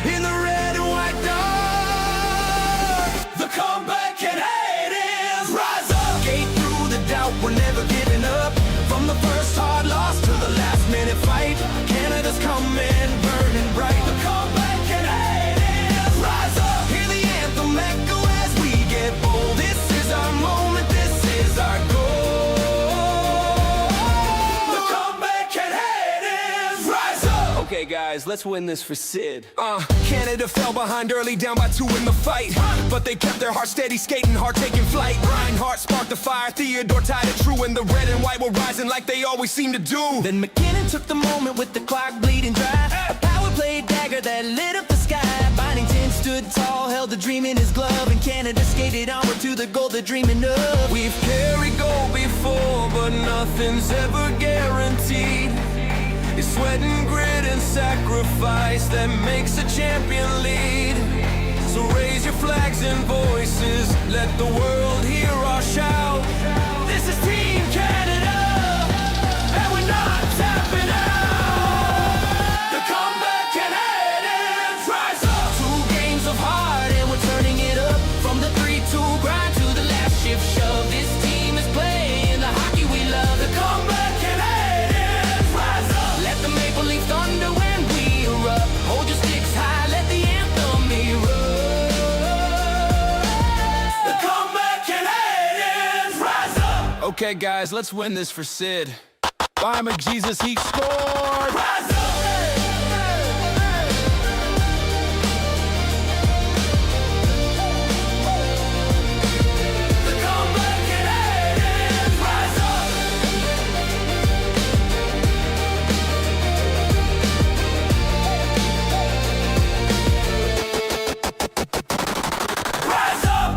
in the red and white dark. The comeback and hate is rise up. Skate through the doubt, we're never giving up. From the first hard loss to the last minute fight, Canada's coming, burning bright. The comeback and hate is rise up. Hear the anthem echo as we get bold. This is our moment, this is our goal. The comeback and hate is rise up. Okay guys, let's win this for Sid. Canada fell behind early, down by 2 in the fight, but they kept their heart steady, skating hard, taking flight. Reinhardt sparked the fire, Theodore tied it true, and the red and white were rising like they always seem to do. Then McKinnon took the moment with the clock bleeding dry. A power play dagger that lit up the sky. Bonington stood tall, held the dream in his glove, and Canada skated onward to the goal they're dreaming of. We've carried gold before, but nothing's ever guaranteed. It's sweat and grit and sacrifice that makes a champion lead. So raise your flags and voices, let the world hear our shout. This is Team Canada, and we're not tapping out. The comeback and hate is rise up. 2 games of heart and we're turning it up. From the 3-2 grind to the last shift shove, this team is playing the hockey we love. The comeback and hate is rise up. Let the Maple Leaf thunder when we erupt. Hold your sticks high, let the anthem erupt. The comeback and hate is rise up. Okay guys, let's win this for Sid. By McJesus, he scored. Rise up. The comeback and hate is rise up. Rise up.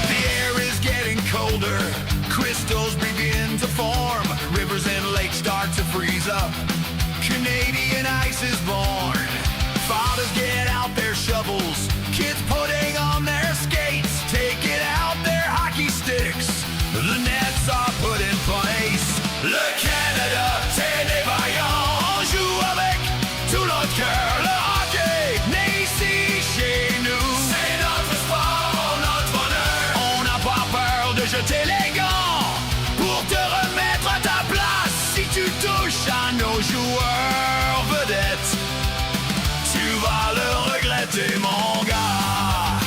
The air is getting colder, crystals begin to form, rivers and lakes start to freeze up, Canadian ice is born. Fathers get out their shovels, kids putting on their skates, taking out their hockey sticks, the nets are put in place. Le Canada, c'est des vaillants, joue avec tout notre cœur, le hockey naît ici chez nous. C'est notre sport, notre bonheur. On n'a pas peur de jeter les gants pour te remettre à ta place. Si tu touches à nos joueurs vedettes, tu vas le regretter, mon gars.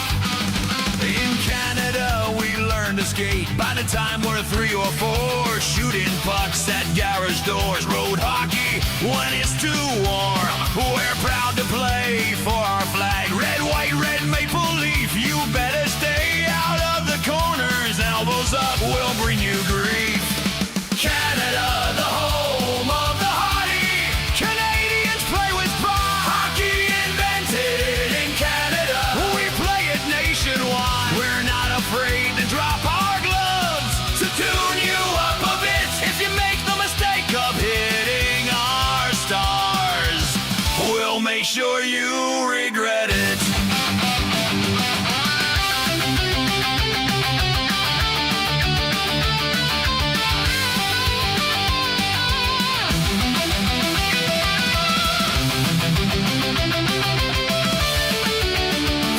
In Canada, we learn to skate. By the time we're 3 or 4, shooting pucks at garage doors. Road hockey when it's too warm. We're proud to play for our flag. Red, white, red, maple leaf. You better stay out of the corners. Elbows up will bring you grief. Canada, the home of the hardy. Canadians play with pride. Hockey invented in Canada. We play it nationwide. We're not afraid to drop our gloves to tune you up a bit. If you make the mistake of hitting our stars, we'll make sure you regret it.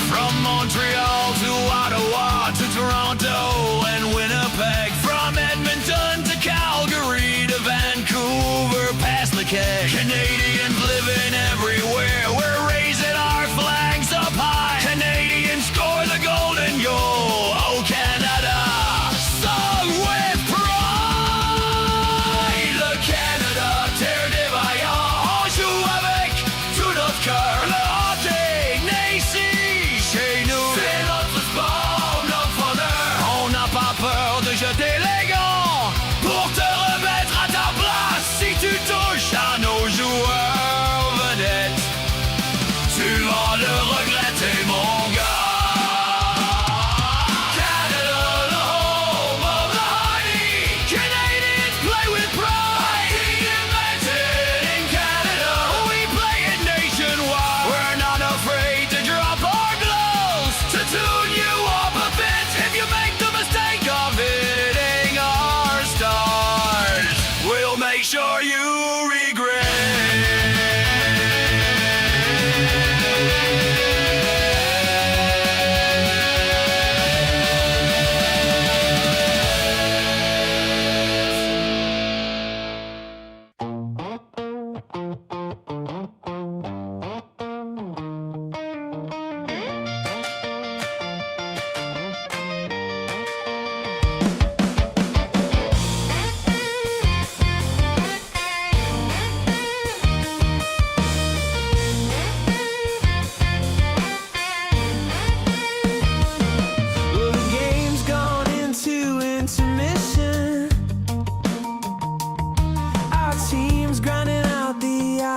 From Montreal to Ottawa to Toronto and Winnipeg, from Edmonton to Calgary to Vancouver past the keg. Canadians living everywhere, we're raising our flags up high. Canadians score the golden goal, oh Canada, sung with pride. Le Canada, terre des vaillants, on joue avec tout notre cœur. Le hockey naît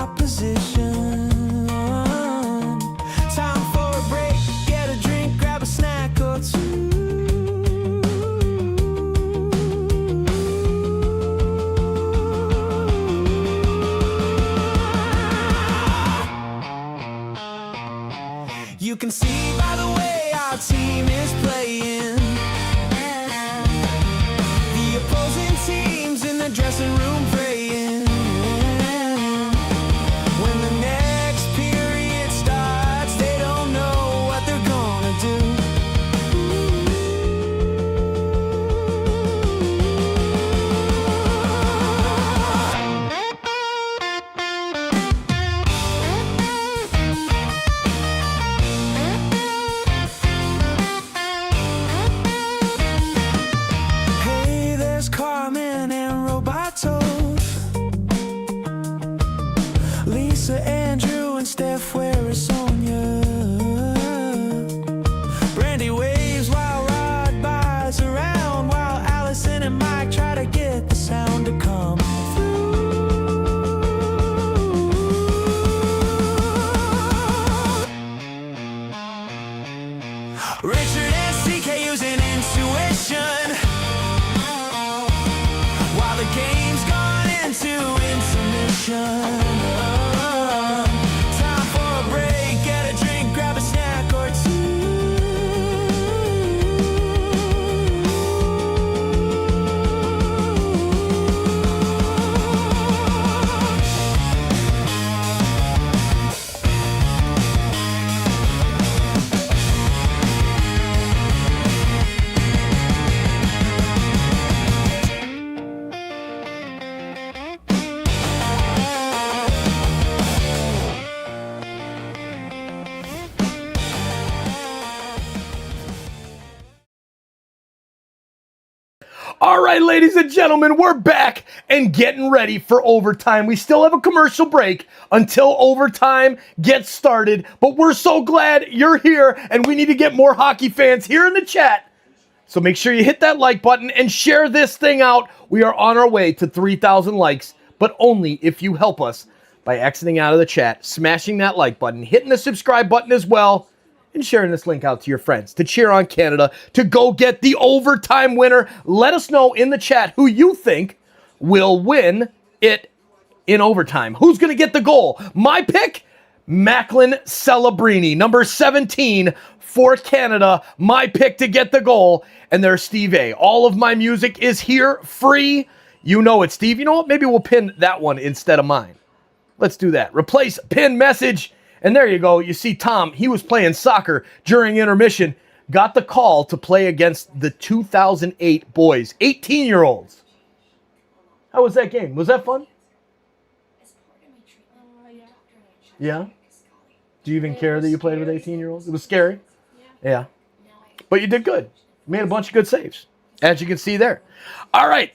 opposition. Time for a break, get a drink, grab a snack or two. You can see by the way our team is playing, the opposing teams in the dressing room praying. When the next period starts, they don't know what they're gonna do. Hey, there's Carmen and Roboto, Lisa, Andrew, and Steph, where is Sonia? Brandy waves while Rod buys around, while Allison and Mike try to get the sound to come through. Richard and CK using intuition, while the game's gone into intermission. Time for a break, get a drink, grab a snack or two. All right, ladies and gentlemen, we're back and getting ready for overtime. We still have a commercial break until overtime gets started, but we're so glad you're here, and we need to get more hockey fans here in the chat. So make sure you hit that like button and share this thing out. We are on our way to 3,000 likes, but only if you help us by exiting out of the chat, smashing that like button, hitting the subscribe button as well, and sharing this link out to your friends to cheer on Canada to go get the overtime winner. Let us know in the chat who you think will win it in overtime. Who's going to get the goal? My pick, Macklin Celebrini, number 17 for Canada. My pick to get the goal. And there's Steve A. All of my music is here free. You know it, Steve. You know what? Maybe we'll pin that one instead of mine. Let's do that. Replace pin message. And there you go. You see Tom, he was playing soccer during intermission, got the call to play against the 2008 boys, 18-year-olds. How was that game? Was that fun? Yeah? Do you even care that you played with 18-year-olds? It was scary? Yeah. But you did good. You made a bunch of good saves, as you can see there. All right.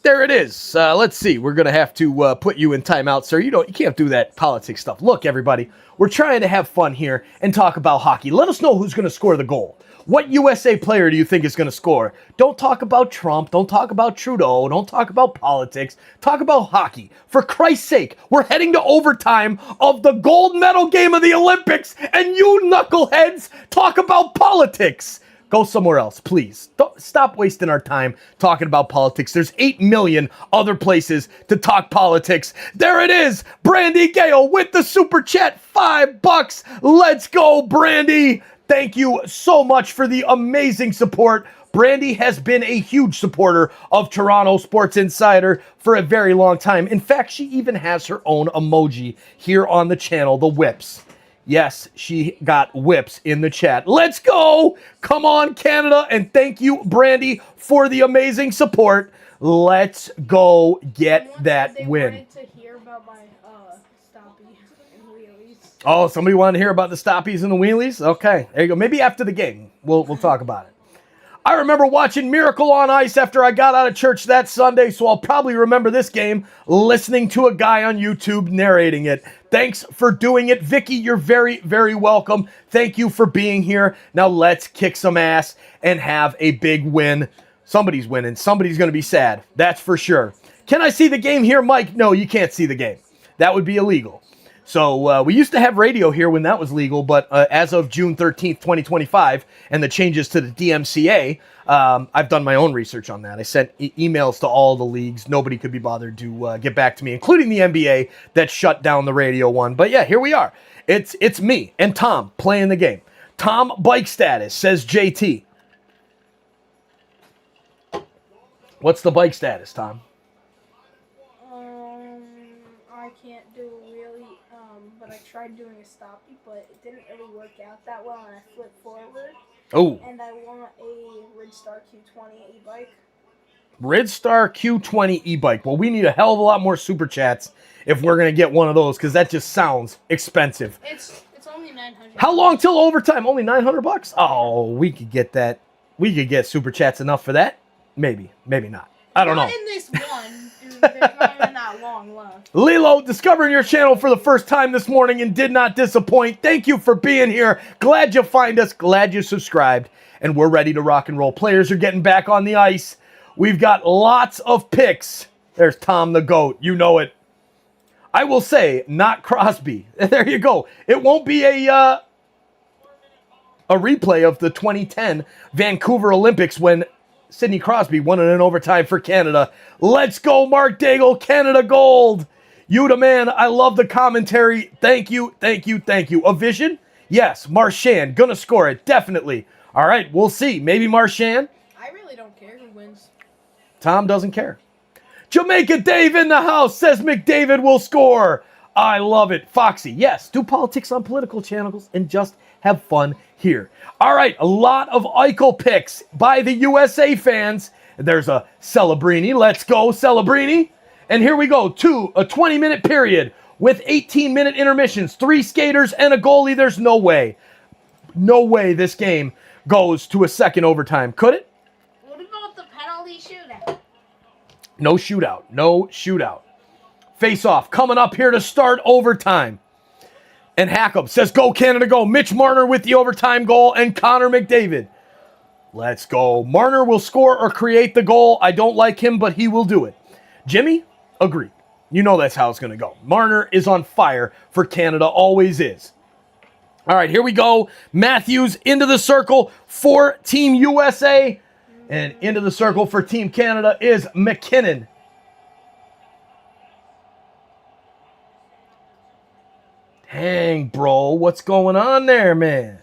There it is. Let's see. We're going to have to put you in timeout, sir. You can't do that politics stuff. Look, everybody, we're trying to have fun here and talk about hockey. Let us know who's going to score the goal. What USA player do you think is going to score? Don't talk about Trump. Don't talk about Trudeau. Don't talk about politics. Talk about hockey. For Christ's sake, we're heading to overtime of the gold medal game of the Olympics, and you knuckleheads talk about politics. Go somewhere else, please. Stop wasting our time talking about politics. There's 8 million other places to talk politics. There it is. Brandy Gale with the super chat. $5. Let's go, Brandy. Thank you so much for the amazing support. Brandy has been a huge supporter of Toronto Sports Insider for a very long time. In fact, she even has her own emoji here on the channel, the whips. Yes, she got whips in the chat. Let's go! Come on, Canada, and thank you, Brandy, for the amazing support. Let's go get that win. Wanted to hear about my stoppie and wheelies. Oh, somebody wanted to hear about the stoppies and the wheelies? Okay, there you go. Maybe after the game, we'll talk about it. I remember watching Miracle on Ice after I got out of church that Sunday, so I'll probably remember this game listening to a guy on YouTube narrating it. Thanks for doing it. Vicky, you're very, very welcome. Thank you for being here. Now let's kick some ass and have a big win. Somebody's winning. Somebody's going to be sad. That's for sure. Can I see the game here, Mike? No, you can't see the game. that would be illegal. So we used to have radio here when that was legal, but as of June 13th, 2025, and the changes to the DMCA, I've done my own research on that. I sent emails to all the leagues. Nobody could be bothered to get back to me, including the NBA that shut down the radio one. But yeah, here we are. It's me and Tom playing the game. Tom, bike status, says JT. What's the bike status, Tom? I can't do a wheelie, but I tried doing a stoppie, but it didn't really work out that well, and I flipped forward. Oh. And I want a Ridstar Q20 e-bike. Ridstar Q20 e-bike. Well, we need a hell of a lot more super chats if we're going to get one of those, because that just sounds expensive. It's only $900. How long till overtime? Only $900? Oh, we could get that. We could get super chats enough for that. Maybe, maybe not. I don't know. Not in this one. Dude, there's not even that long left. Lilo, discovering your channel for the first time this morning and did not disappoint. Thank you for being here. Glad you find us. Glad you subscribed. And we're ready to rock and roll. Players are getting back on the ice. We've got lots of picks. There's Tom the GOAT. You know it. I will say, not Crosby. There you go. It won't be a replay of the 2010 Vancouver Olympics when Sidney Crosby won it in overtime for Canada. Let's go, Mark Daigle. Canada gold. You the man. I love the commentary. Thank you, thank you, thank you. A vision? Yes. Marchand. Gonna score it. Definitely. All right, we'll see. Maybe Marchand. I really don't care who wins. Tom doesn't care. Jamaica Dave in the house says McDavid will score. I love it. Foxy, yes, do politics on political channels and just have fun here. All right, a lot of Eichel picks by the USA fans. There's a Celebrini. Let's go, Celebrini. And here we go, to a 20-minute period with 18-minute intermissions, 3 skaters and a goalie. There's no way this game goes to a second overtime. Could it? What about the penalty shootout? No shootout. No shootout. Face-off coming up here to start overtime. And Hackup says, go Canada, go. Mitch Marner with the overtime goal and Connor McDavid. Let's go. Marner will score or create the goal. I don't like him, but he will do it. Jimmy, agree. You know that's how it's going to go. Marner is on fire for Canada, always is. All right, here we go. Matthews into the circle for Team USA. And into the circle for Team Canada is McKinnon. Dang, bro. What's going on there, man?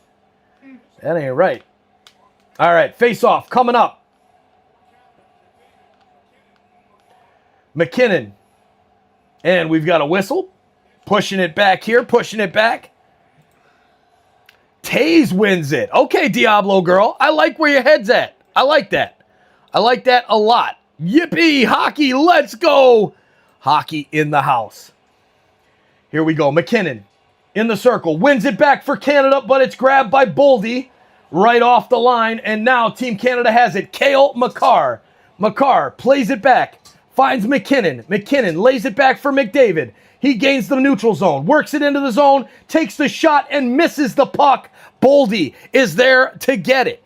That ain't right. All right, face-off coming up. McKinnon. And we've got a whistle. Pushing it back here, pushing it back. Taze wins it. Okay, Diablo girl. I like where your head's at. I like that. I like that a lot. Yippee! Hockey, let's go! Hockey in the house. Here we go. McKinnon in the circle. Wins it back for Canada, but it's grabbed by Boldy right off the line. And now Team Canada has it. Cale Makar. Makar plays it back. Finds McKinnon. McKinnon lays it back for McDavid. He gains the neutral zone. Works it into the zone. Takes the shot and misses the puck. Boldy is there to get it.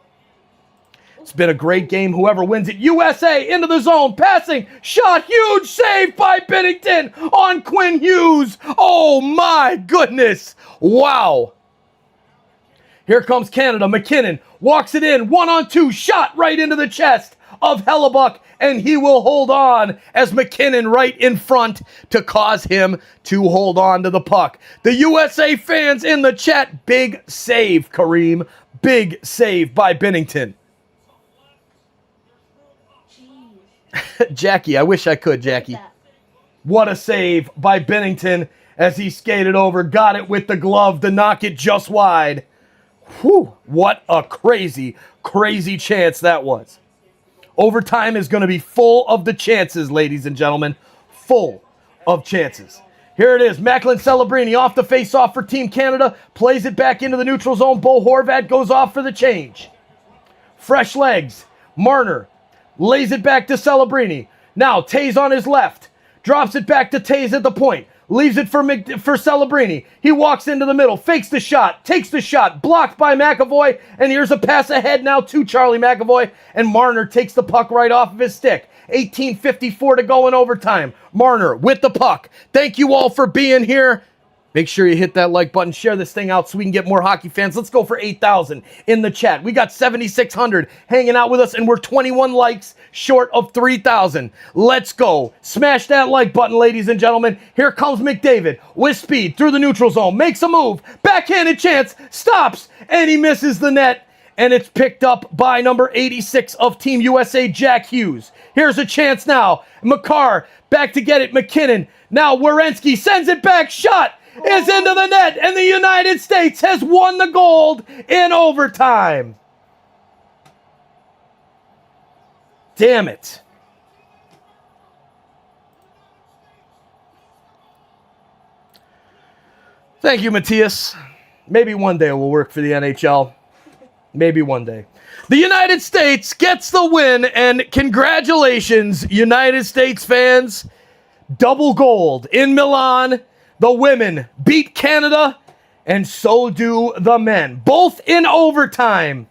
It's been a great game. Whoever wins it. USA into the zone. Passing. Shot. Huge save by Bennington on Quinn Hughes. Oh my goodness. Wow. Here comes Canada. McKinnon walks it in. 1-on-2. Shot right into the chest of Hellebuck. And he will hold on as McKinnon right in front to cause him to hold on to the puck. The USA fans in the chat. Big save, Kareem. Big save by Bennington. Jackie, I wish I could, Jackie. What a save by Bennington as he skated over, got it with the glove to knock it just wide. Whew, what a crazy, crazy chance that was. Overtime is going to be full of the chances, ladies and gentlemen. Full of chances. Here it is. Macklin Celebrini off the face-off for Team Canada. Plays it back into the neutral zone. Bo Horvat goes off for the change. Fresh legs. Marner lays it back to Celebrini. Now Taze on his left. Drops it back to Taze at the point. Leaves it for Celebrini. He walks into the middle. Fakes the shot. Takes the shot. Blocked by McAvoy. And here's a pass ahead now to Charlie McAvoy. And Marner takes the puck right off of his stick. 18:54 to go in overtime. Marner with the puck. Thank you all for being here. Make sure you hit that like button, share this thing out so we can get more hockey fans. Let's go for 8,000 in the chat. We got 7,600 hanging out with us, and we're 21 likes short of 3,000. Let's go. Smash that like button, ladies and gentlemen. Here comes McDavid with speed through the neutral zone. Makes a move. Backhanded chance. Stops, and he misses the net. And it's picked up by number 86 of Team USA, Jack Hughes. Here's a chance now. Makar back to get it. McKinnon. Now Werenski sends it back. Shot is into the net, and the United States has won the gold in overtime. Damn it. Thank you, Matthias. Maybe one day we'll work for the NHL. Maybe one day. The United States gets the win, and congratulations, United States fans. Double gold in Milan. The women beat Canada, and so do the men. Both in overtime,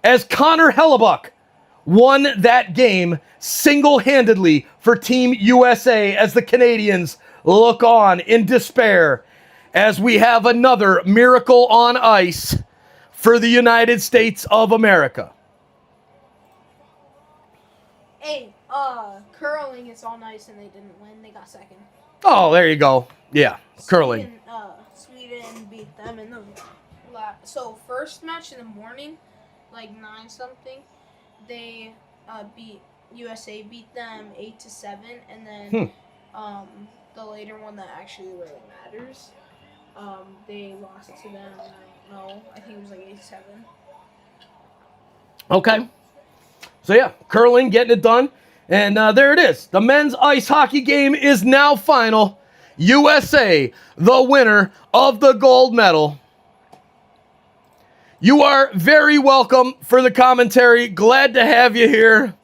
as Connor Hellebuck won that game single-handedly for Team USA, as the Canadians look on in despair as we have another miracle on ice for the United States of America. Hey, curling is all nice and they didn't win. They got second. Oh, there you go. Yeah, curling. Sweden beat them in the so first match in the morning, like 9 something. They USA beat them 8-7, and then the later one that actually really matters, they lost to them. I don't know. I think it was like 8-7. Okay. So yeah, curling getting it done. And there it is. The men's ice hockey game is now final. USA, the winner of the gold medal. You are very welcome for the commentary. Glad to have you here.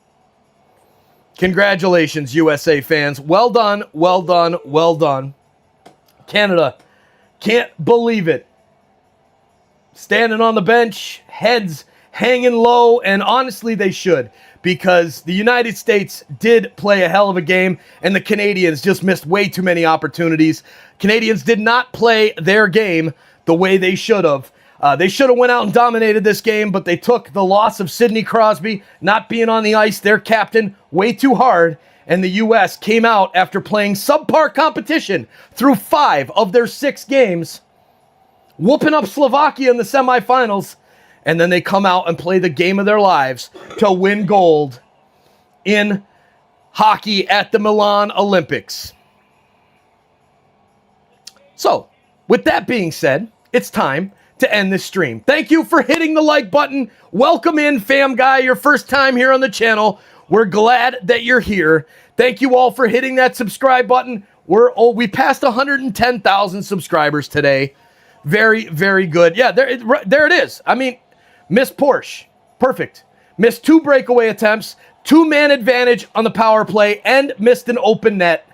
Congratulations, USA fans. Well done, well done, well done. Canada, can't believe it. Standing on the bench, heads hanging low, and honestly they should, because the United States did play a hell of a game, and the Canadians just missed way too many opportunities. Canadians did not play their game the way they should have. They should have went out and dominated this game, but they took the loss of Sidney Crosby not being on the ice, their captain, way too hard, and the U.S. came out after playing subpar competition through 5 of their 6 games, whooping up Slovakia in the semifinals, and then they come out and play the game of their lives to win gold in hockey at the Milan Olympics. So, with that being said, it's time to end this stream. Thank you for hitting the like button. Welcome in, fam guy, your first time here on the channel. We're glad that you're here. Thank you all for hitting that subscribe button. We passed 110,000 subscribers today. Very, very good. Yeah, there it is. I mean, missed Porsche. Perfect. Missed 2 breakaway attempts, 2-man advantage on the power play, and missed an open net.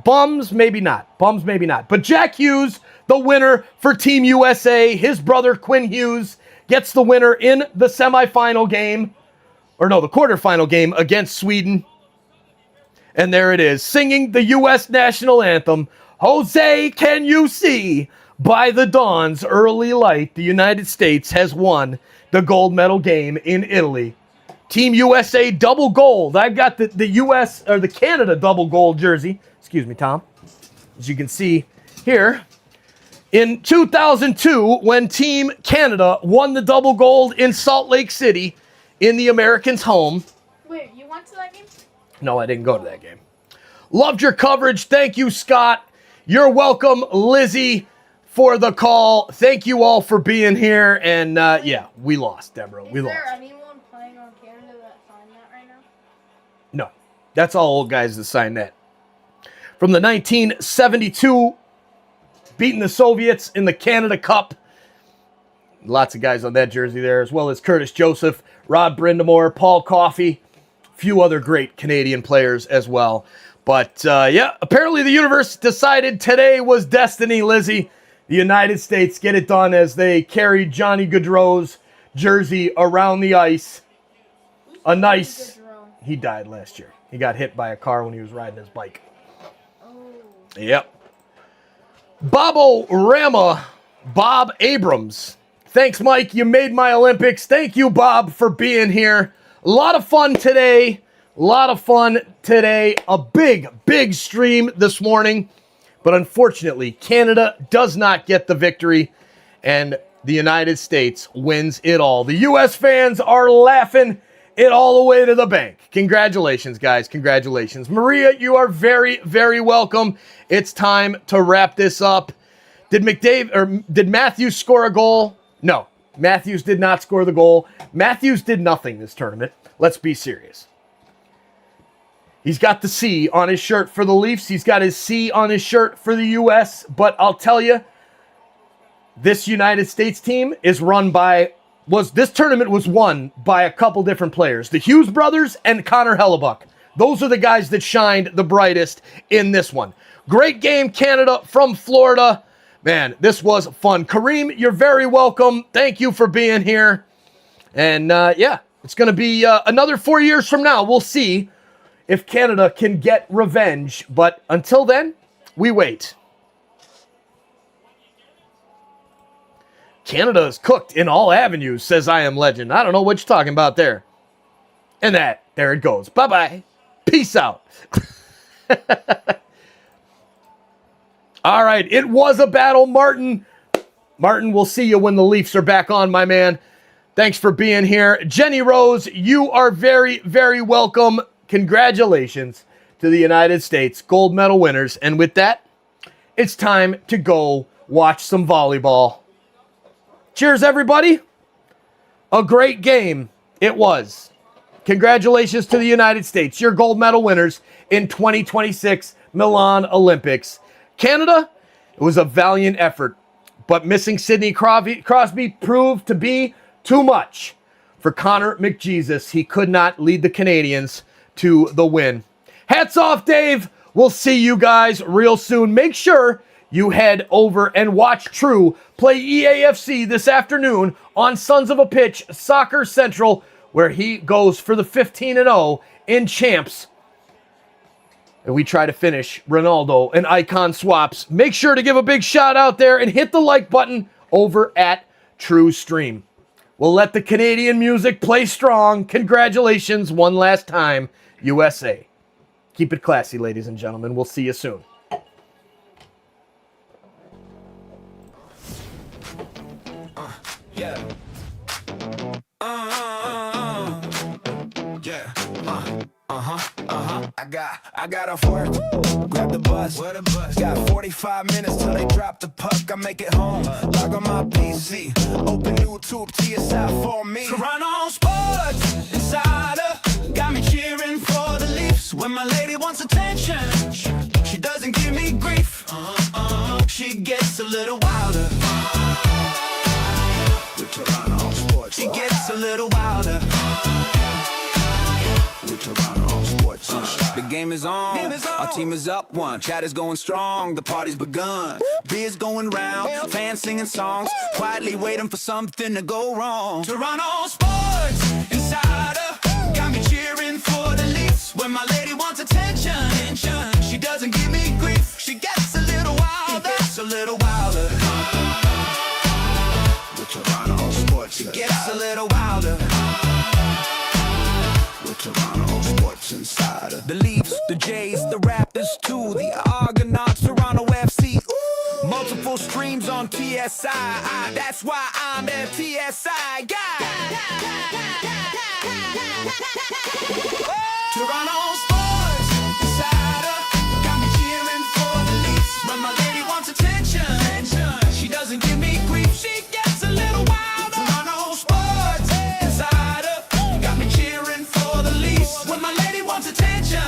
Bums, maybe not. Bums, maybe not. But Jack Hughes, the winner for Team USA, his brother Quinn Hughes, gets the winner in the semifinal game. Or no, the quarterfinal game against Sweden. And there it is, singing the U.S. national anthem, Jose, Can You See? By the dawn's early light, the United States has won the gold medal game in Italy. Team USA double gold. I've got the U.S. or the Canada double gold jersey. Excuse me, Tom. As you can see here, in 2002, when Team Canada won the double gold in Salt Lake City in the Americans' home. Wait, you went to that game? No, I didn't go to that game. Loved your coverage. Thank you, Scott. You're welcome, Lizzie, for the call. Thank you all for being here. And yeah, we lost, Deborah. We lost. Is there anyone playing on Canada that signed that right now? No, that's all old guys that signed that. From the 1972, beating the Soviets in the Canada Cup. Lots of guys on that jersey there, as well as Curtis Joseph, Rod Brindamore, Paul Coffey, a few other great Canadian players as well. But yeah, apparently the universe decided today was destiny, Lizzie. The United States get it done as they carried Johnny Gaudreau's jersey around the ice. A nice, he died last year. He got hit by a car when he was riding his bike. Yep. Bob Abrams. Thanks, Mike. You made my Olympics. Thank you, Bob, for being here. A lot of fun today. A big stream this morning. But unfortunately, Canada does not get the victory, and the United States wins it all. The U.S. fans are laughing it all the way to the bank. Congratulations, guys. Congratulations. Maria, you are very, very welcome. It's time to wrap this up. Did Matthews score a goal? No, Matthews did not score the goal. Matthews did nothing this tournament. Let's be serious. He's got the C on his shirt for the Leafs. He's got his C on his shirt for the U.S. But I'll tell you, this United States team is this tournament was won by a couple different players. The Hughes brothers and Connor Hellebuck. Those are the guys that shined the brightest in this one. Great game, Canada from Florida. Man, this was fun. Kareem, you're very welcome. Thank you for being here. And yeah, it's going to be another 4 years from now. We'll see if Canada can get revenge. But until then, we wait. Canada is cooked in all avenues, says I Am Legend. I don't know what you're talking about there. And there it goes. Bye-bye. Peace out. All right, it was a battle, Martin. Martin, we'll see you when the Leafs are back on, my man. Thanks for being here. Jenny Rose, you are very, very welcome. Congratulations to the United States gold medal winners. And with that, it's time to go watch some volleyball. Cheers, everybody. A great game it was. Congratulations to the United States, your gold medal winners in 2026 Milan Olympics. Canada, it was a valiant effort, but missing Sidney Crosby proved to be too much for Connor McJesus. He could not lead the Canadians to the win. Hats off, Dave. We'll see you guys real soon. Make sure you head over and watch True play EAFC this afternoon on Sons of a Pitch Soccer Central, where he goes for the 15-0 in champs. And we try to finish Ronaldo and Icon Swaps. Make sure to give a big shout out there and hit the like button over at True Stream. We'll let the Canadian music play strong. Congratulations one last time, USA. Keep it classy, ladies and gentlemen. We'll see you soon. Yeah. I got off work, grab the bus. Got 45 minutes till they drop the puck. I make it home, log on my PC, open YouTube, TSI for me. Toronto Sports Insider got me cheering for the Leafs. When my lady wants attention, she doesn't give me grief. She gets a little wilder. With Toronto Sports, she gets a little wilder. With Toronto Sports. The game is on. Our team is up one. Chat is going strong. The party's begun. Beers going round. Fans singing songs. Quietly waiting for something to go wrong. Toronto Sports Insider got me cheering for the Leafs. When my lady wants attention, she doesn't give me grief. She gets a little wilder. Gets a little wilder. With Toronto Sports, she gets a little wilder. With Toronto Sports Insider. The Leafs, the Jays, the Raptors too. The Argonauts, Toronto FC. Multiple streams on TSI. That's why I'm their TSI guy. Toronto Sports Insider got me cheering for the Leafs. When my lady wants attention, she doesn't give me grief. She gets a little wilder. Toronto Sports Insider got me cheering for the Leafs. When my lady wants attention,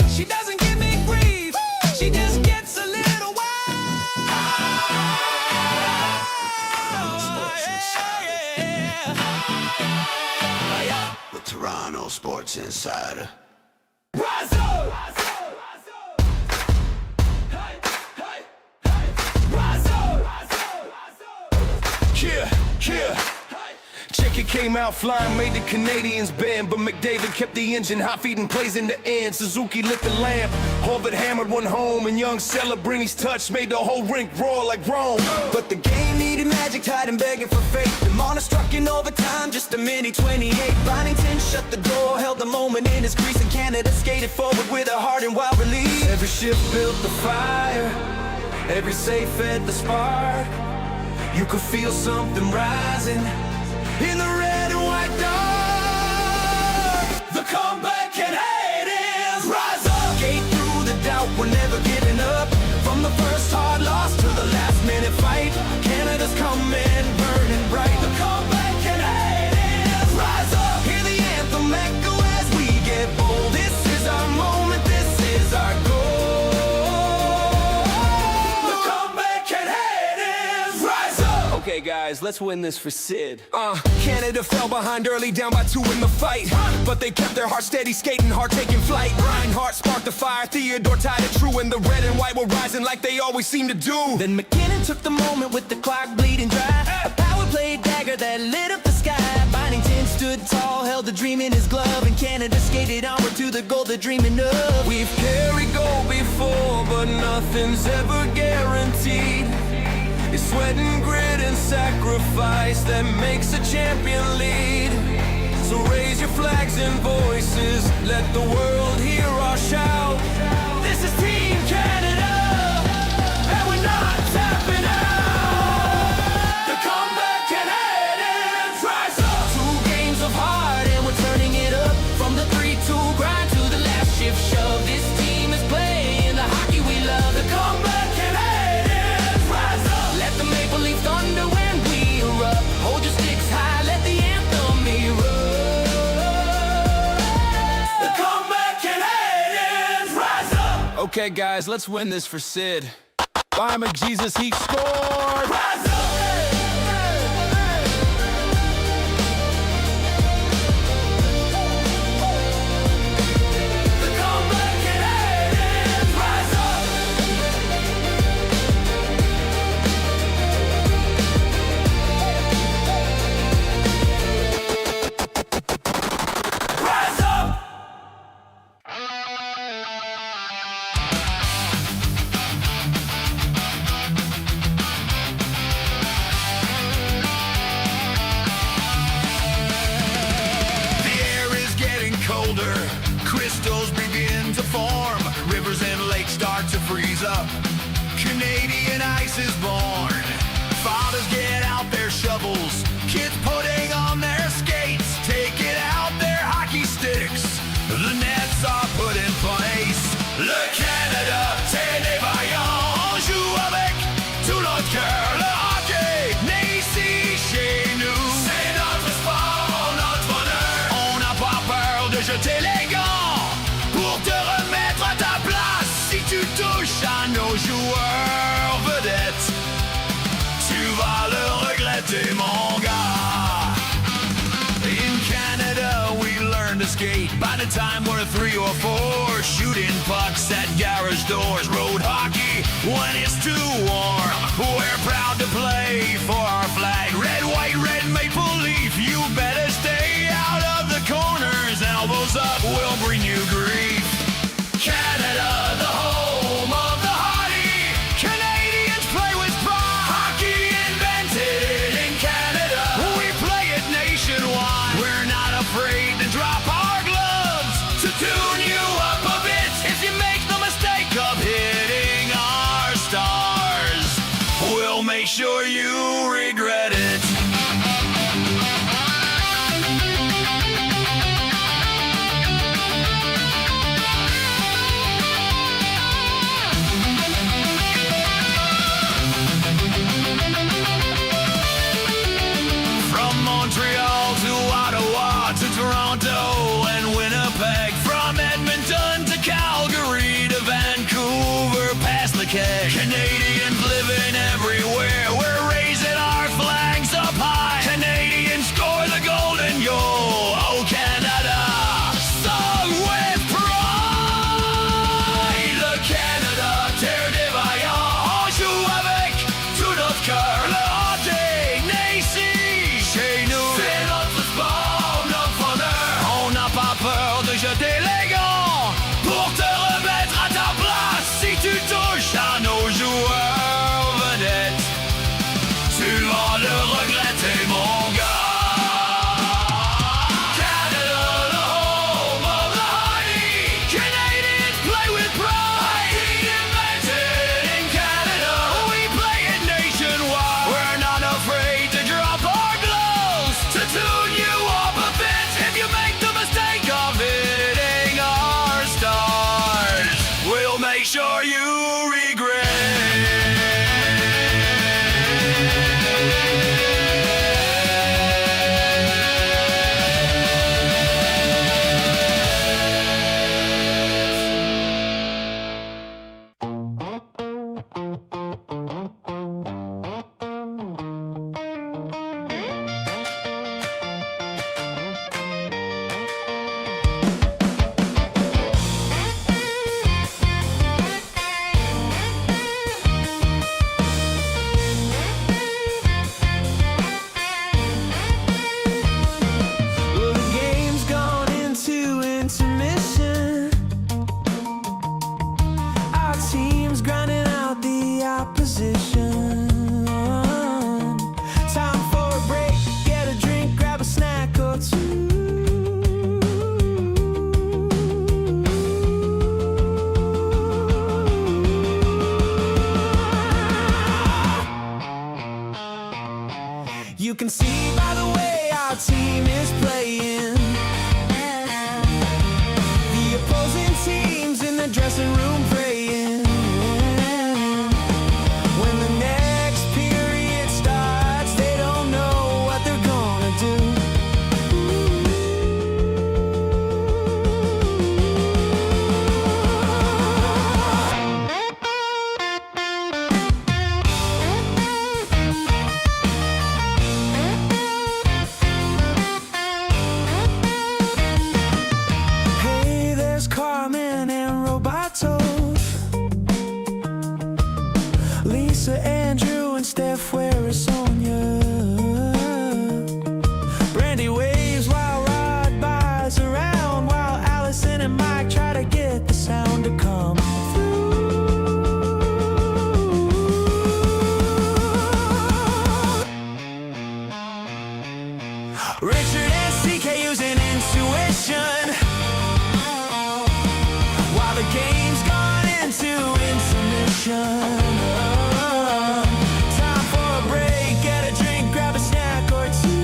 she doesn't give me grief. She just gets a little wild. With Toronto Sports Insider. Rise up! Rise up! Rise up! Hey, hey, hey! Rise up! Rise up! Rise up! Yeah, yeah. Check Rocket came out flying, made the Canadians bend, but McDavid kept the engine hot, feeding plays in the end. Suzuki lit the lamp, Horvath hammered one home, and young Celebrini's touch made the whole rink roar like Rome. But the game needed magic, tied and begging for fate. The Mona struck in overtime, just a minute 28. Byington shut the door, held the moment in his crease, and Canada skated forward with a heart and wild release. Every shift built the fire, every save fed the spark. You could feel something rising in the red and white dark. The comeback and hate is rise up. Skate through the doubt, we're never giving up. From the first hard loss to the last minute fight, Canada's coming, burning bright. The comeback and hate is rise up. Hear the anthem echo as we get bold. This is our moment, this is our goal. The comeback and hate is rise up. Okay guys, let's win this for Sid. Canada fell behind early, down by 2 in the fight, but they kept their heart steady, skating hard, taking flight. Reinhardt sparked the fire, Theodore tied it true, and the red and white were rising like they always seem to do. Then McKinnon took the moment with the clock bleeding dry. A power play dagger that lit up the sky. Byington stood tall, held the dream in his glove, and Canada skated onward to the goal they're dreaming of. We've carried gold before, but nothing's ever guaranteed. It's sweat and grit and sacrifice that makes a champion lead. So raise your flags and voices, let the world hear our shout. This is Team Canada, and we're not tapping out. The comeback and hate is rise up. 2 games of heart and we're turning it up. From the 3-2 grind to the last shift shove, this team is playing the hockey we love. The comeback and hate is rise up. Let the Maple Leaf thunder when we erupt. Hold your sticks high, let the anthem erupt. The comeback and hate is rise up. Okay guys, let's win this for Sid. By McJesus, he scored. Rise up. The comeback and hate is rise up. Rise up. The air is getting colder, crystals begin to form, rivers and lakes start to freeze up, Canadian ice is born. Fathers get out their shovels, kids putting on their skates, taking out their hockey sticks, the nets are put in place. Le Canada, c'est des vaillants, joue avec tout notre cœur, le hockey naît ici chez nous. C'est notre sport, notre bonheur, on n'a pas peur de jeter les gants pour te remettre à ta place. Si tu touches à nos joueurs vedettes, tu vas le regretter, mon gars. In Canada, we learn to skate. By the time we're 3 or 4, shooting pucks at garage doors. Road hockey when it's too warm. We're proud to play for our flag. Red, white, red, maple leaf. You better stay out of the corners. Elbows up, we'll bring you grief. Canada, the home of the hardy. Canadians play with pride. Hockey invented in Canada. We play it nationwide. We're not afraid to drop our gloves to tune you up a bit. If you make the mistake of hitting our stars, we'll make sure you regret it. From Montreal to Ottawa to Toronto and Winnipeg, from Edmonton to Calgary to Vancouver, past the keg. Canadians living everywhere, we're raising our flags up high. Canadians score the golden goal, oh Canada, sung with pride. Le Canada, terre des vaillants, on joue avec tout notre cœur. Le hockey naît ici chez nous. C'est notre You can see by the way our team is playing. The opposing teams in the dressing room praying. When the next period starts, they don't know what they're gonna do. Hey, there's Carmen and Roboto, Lisa, Andrew, and Steph, where is Sonia? Brandy waves while Rod buys around, while Allison and Mike try to get the sound to come through. Richard and CK using intuition while the game's gone into intermission. Time for a break, get a drink, grab a snack or two.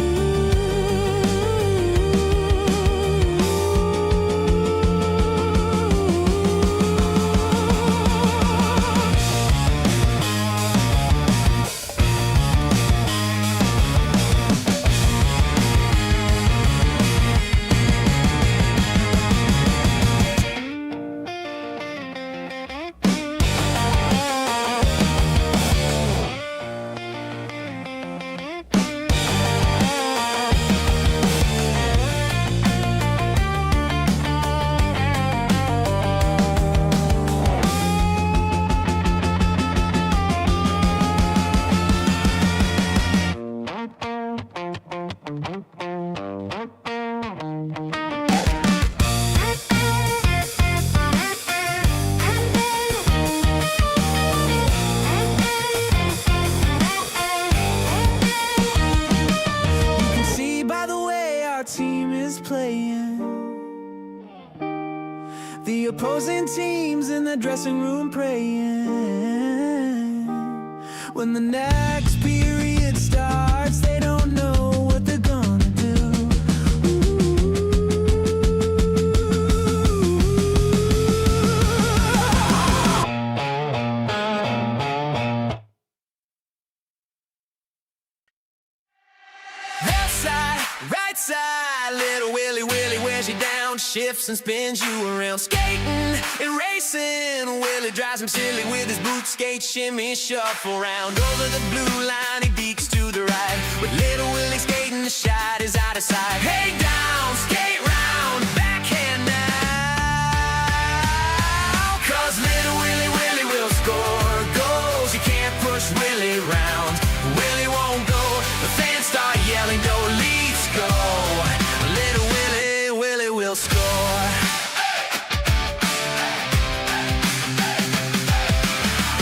You can see by the way our team is playing. The opposing teams in the dressing room praying. When the next period starts, they don't know what they're gonna do. Left side, right side, little Willie wears you down, shifts and spins you around. Skating and racing, Willie drives him silly with his boot skate shimmy shuffle round. Over the blue line, he deeks to the right, with little Willie skating, the shot is out of sight. Hey down, skate round, backhand now, 'cause little Willie will score goals. You can't push Willie round, Willie won't go. The fans start yelling, go Leafs go. Little Willie will score.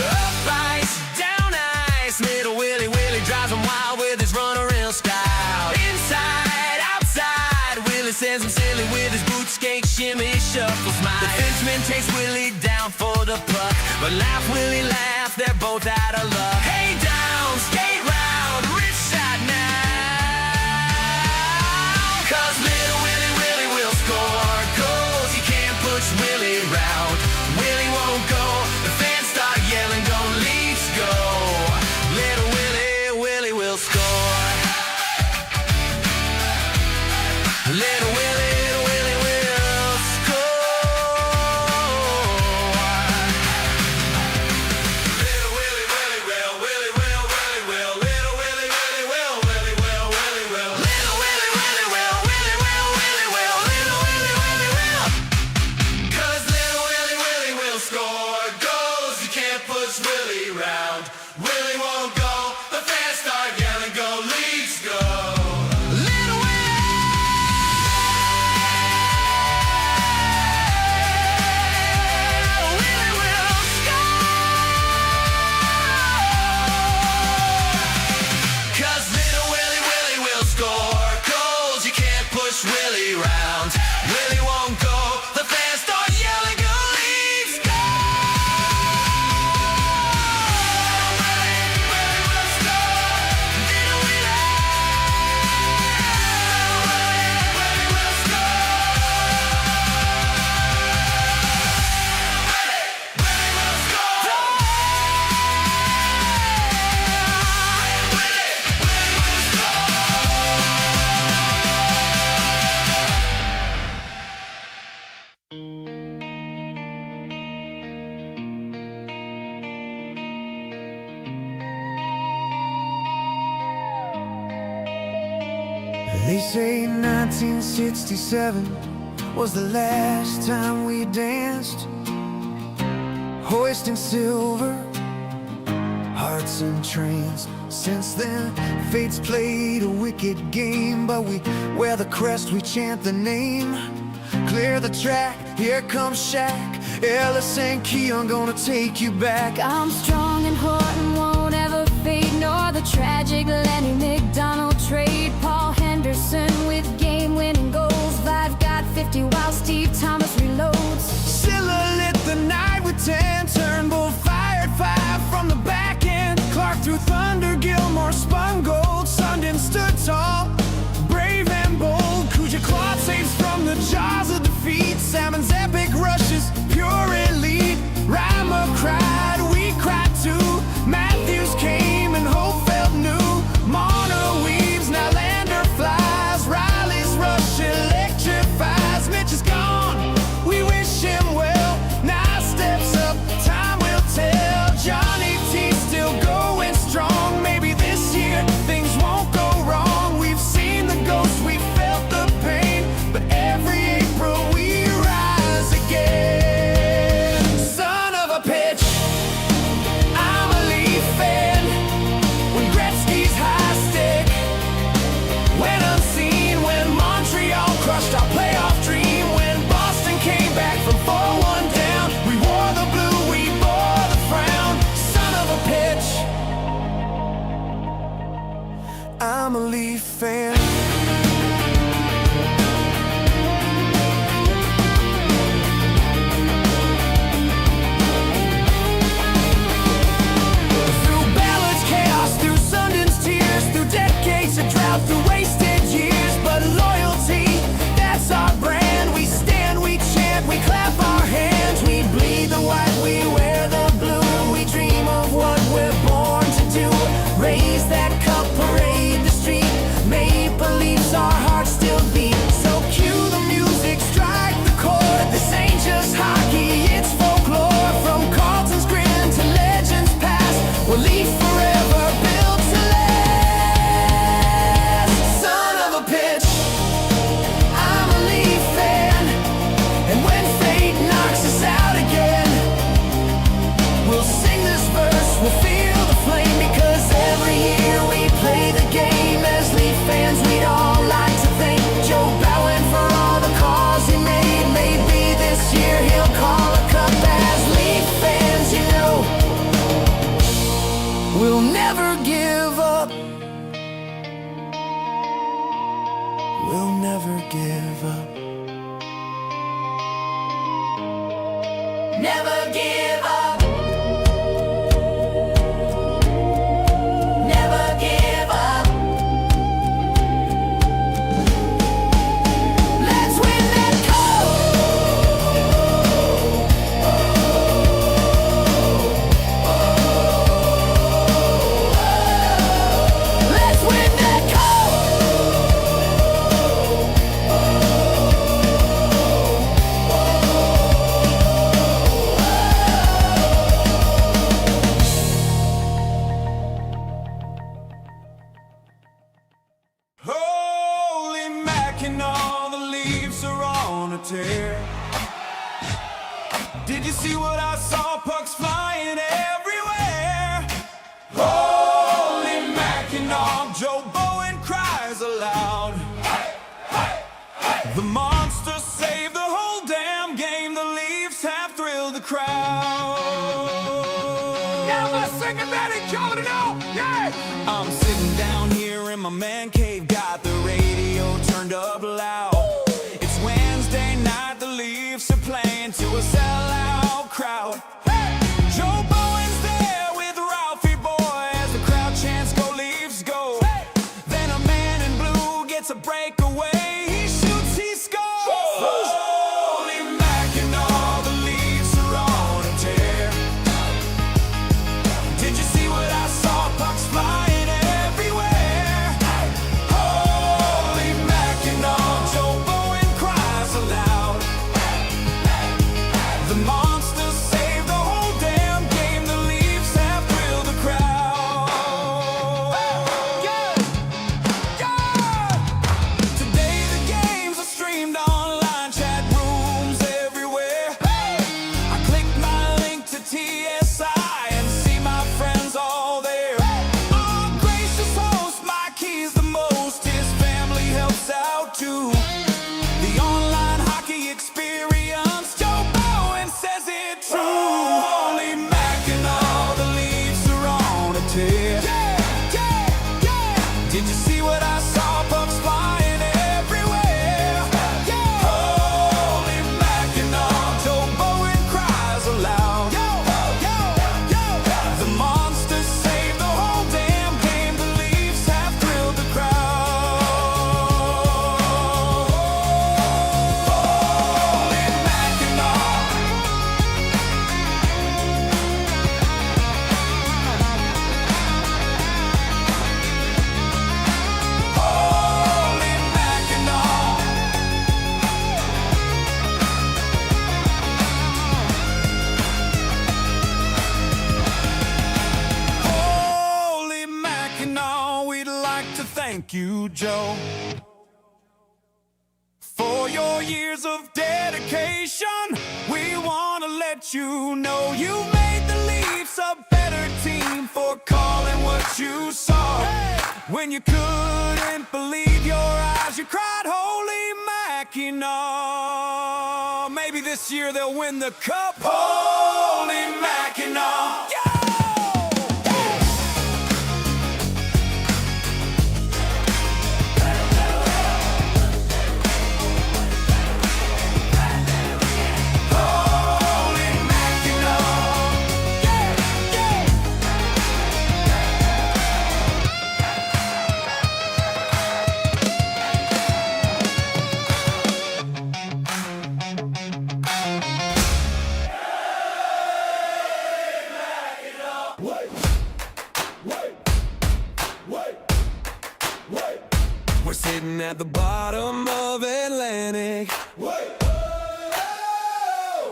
Up ice, down ice, little Willie drives him wild with his runaround style. Inside, outside, Willie sends him silly with his boot skate shimmy shuffle smile. The defenseman takes Willie down for the puck, but laugh Willie laugh, they're both out of luck. Hey down, skate round, rich shot now, 'cause little Willie will score goals. You can't push Willie round, Willie won't go. The fans start yelling, go Leafs go. Little Willie will score. Little Willie will score. Little Willie will, Willie will, little Willie will, Willie will, little Willie will, little Willie will. 'Cause little Willie will score goals. You can't push Willie round, Willie won't go. The fans start yelling, go Leafs go. Little Willie will score. 'Cause little Willie will score goals. You can't push Willie round, Willie won't go. The fans start yelling, go Leafs go. They say 1967 was the last time we danced, hoisting silver, hearts and trains. Since then, fate's played a wicked game, but we wear the crest, we chant the name. Clear the track, here comes Shaq, Ellis and Keon gonna take you back. I'm strong and heart and won't ever fade, nor the tragic Lenny McDonald trade. Paul Henderson with game-winning goals. I've got 50 while Steve Thomas reloads. Silla lit the night with 10, Turnbull fired 5 from the back end. Clark threw thunder, Gilmore spun gold. Sundin stood tall, brave and bold. Kuja clawed saves from the jaws of defeat. Salmon's epic rushes, pure elite. Rhymer cried, we cried too. Matthews came and Hope felt new. Marner weaves, now Lander flies. Riley's rush electrifies. Mitch is gone, we wish him well. Now steps up, time will tell. Johnny T still going strong. Maybe this year things won't go wrong. We've seen the ghost, we felt the pain, but every April we rise again. Son of a pitch, I'm a Leaf fan. When Gretzky's high stick went unseen, when Montreal crushed our playoff dream, when Boston came back from 4-1 down, we wore the blue, we bore the frown. Son of a pitch, I'm a Leaf fan. Through Ballard's chaos, through Sundin's tears, through decades of drought, through wasted years, but loyalty, that's our brand. We stand, we chant, we clap our hands, we bleed the white, we wear the blue. We dream of what we're born to do. Raise that cup, parade the street. Maple Leafs, our hearts still beat. So cue the music, strike the chord. This ain't just hockey, it's folklore. From Carlton's grin to legends past, we'll leave forever, built to last. Son of a pitch, I'm a Leaf fan. And when fate knocks us out again, we'll sing this verse, we'll feel the flame. Because every year we play the game, as Leaf fans we'd all like to thank Joe Bowen for all the calls he made. Maybe this year he'll call a cup. As Leaf fans, you know, we'll never give up. We'll never give up. Never give up. Never give up. Let's win that cup. Let's win that cup. Holy Mac and all the Leafs are on a tear. Did you see what I saw? Pucks flying everywhere. Holy Mac and all, Joe Bowen cries aloud. The monster saved the whole damn game. The Leafs have thrilled the crowd. Yeah, let's sing it, Manny, coming out. Yeah! I'm sitting down here in my man cave, got the radio turned up loud. It's Wednesday night, the Leafs are playing to a sellout crowd. Joe Bowen's there with Ralphie Boy as the crowd chants "Go Leafs, go!" Then a man in blue gets a breakaway. He shoots, he scores. Holy Mac and all the Leafs are on a tear. Did you see what I saw? Pucks flying everywhere. tear. Did you see what I saw? Pucks flying everywhere. Holy Mackinac, Joe Bowen cries aloud. The monsters saved the whole damn game. The Leafs have thrilled the crowd. Holy Mackinac. Holy Mackinac. Holy Mackinac, we'd like to thank you, Joe, for your years of dedication. We want to let you know you made the Leafs a better team for calling what you saw. When you couldn't believe your eyes, you cried, Holy Mackinac. Maybe this year they'll win the cup. Holy Mackinac. Yo! Holy Mackinac. Yeah, yeah. We're sitting at the bottom of Atlantic.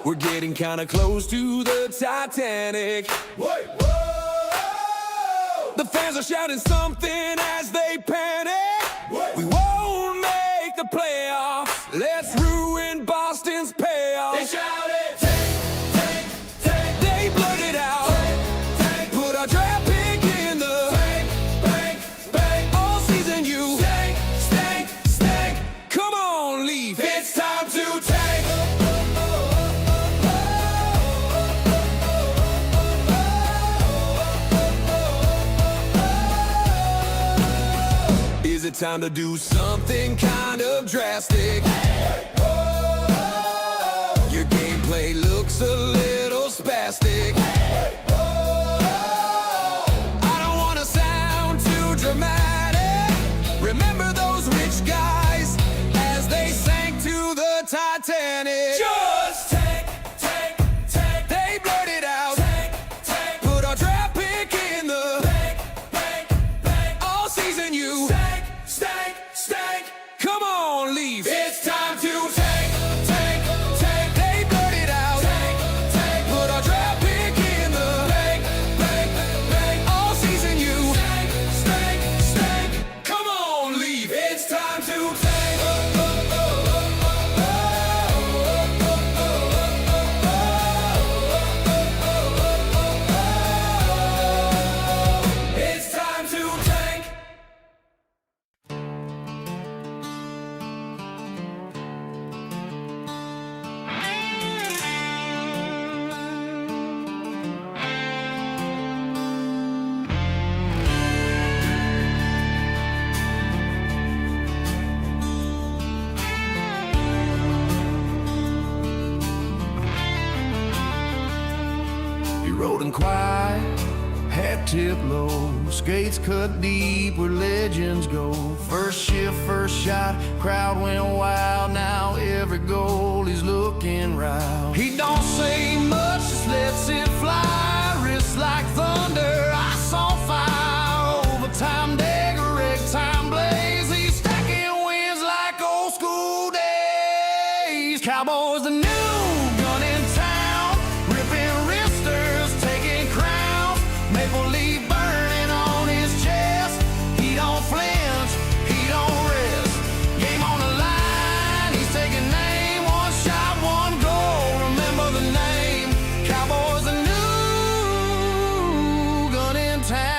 We're getting kinda close to the Titanic. The fans are shouting something as they panic. We won't make the playoffs. Let's ruin Boston's payoff. They shouted, take. They blurted out, put our draft pick in the bank. All season you stank. Come on, Leaf, it's time to tank. Is it time to do something kind of drastic? Your gameplay looks a little spastic. I don't want to sound too dramatic. Remember those rich guys as they sank to the Titanic? Just take. They blurted out, put our draft pick in the bank. All season you stank. Come on, Leaf, it's time to tank. They blurted out, put our draft pick in the bank. All season you stank. Come on, Leaf, it's time to tank. It's time to tank. He rode in quiet, hat tipped low, skates cut deep where legends go. First shift, first shot, crowd went wild. Now every goal he's looking right. He don't say much, just lets it fly. Wrists like thunder, ice on fire. Overtime dagger, wreck time blaze. He's stacking wins like old school days. Cowboys the new gun in town, ripping wristers, taking crowns. Maple leaf burning on his chest. He don't flinch, he don't rest. Game on the line, he's taking aim. One shot, one goal. Remember the name. Cowboys the new gun in town.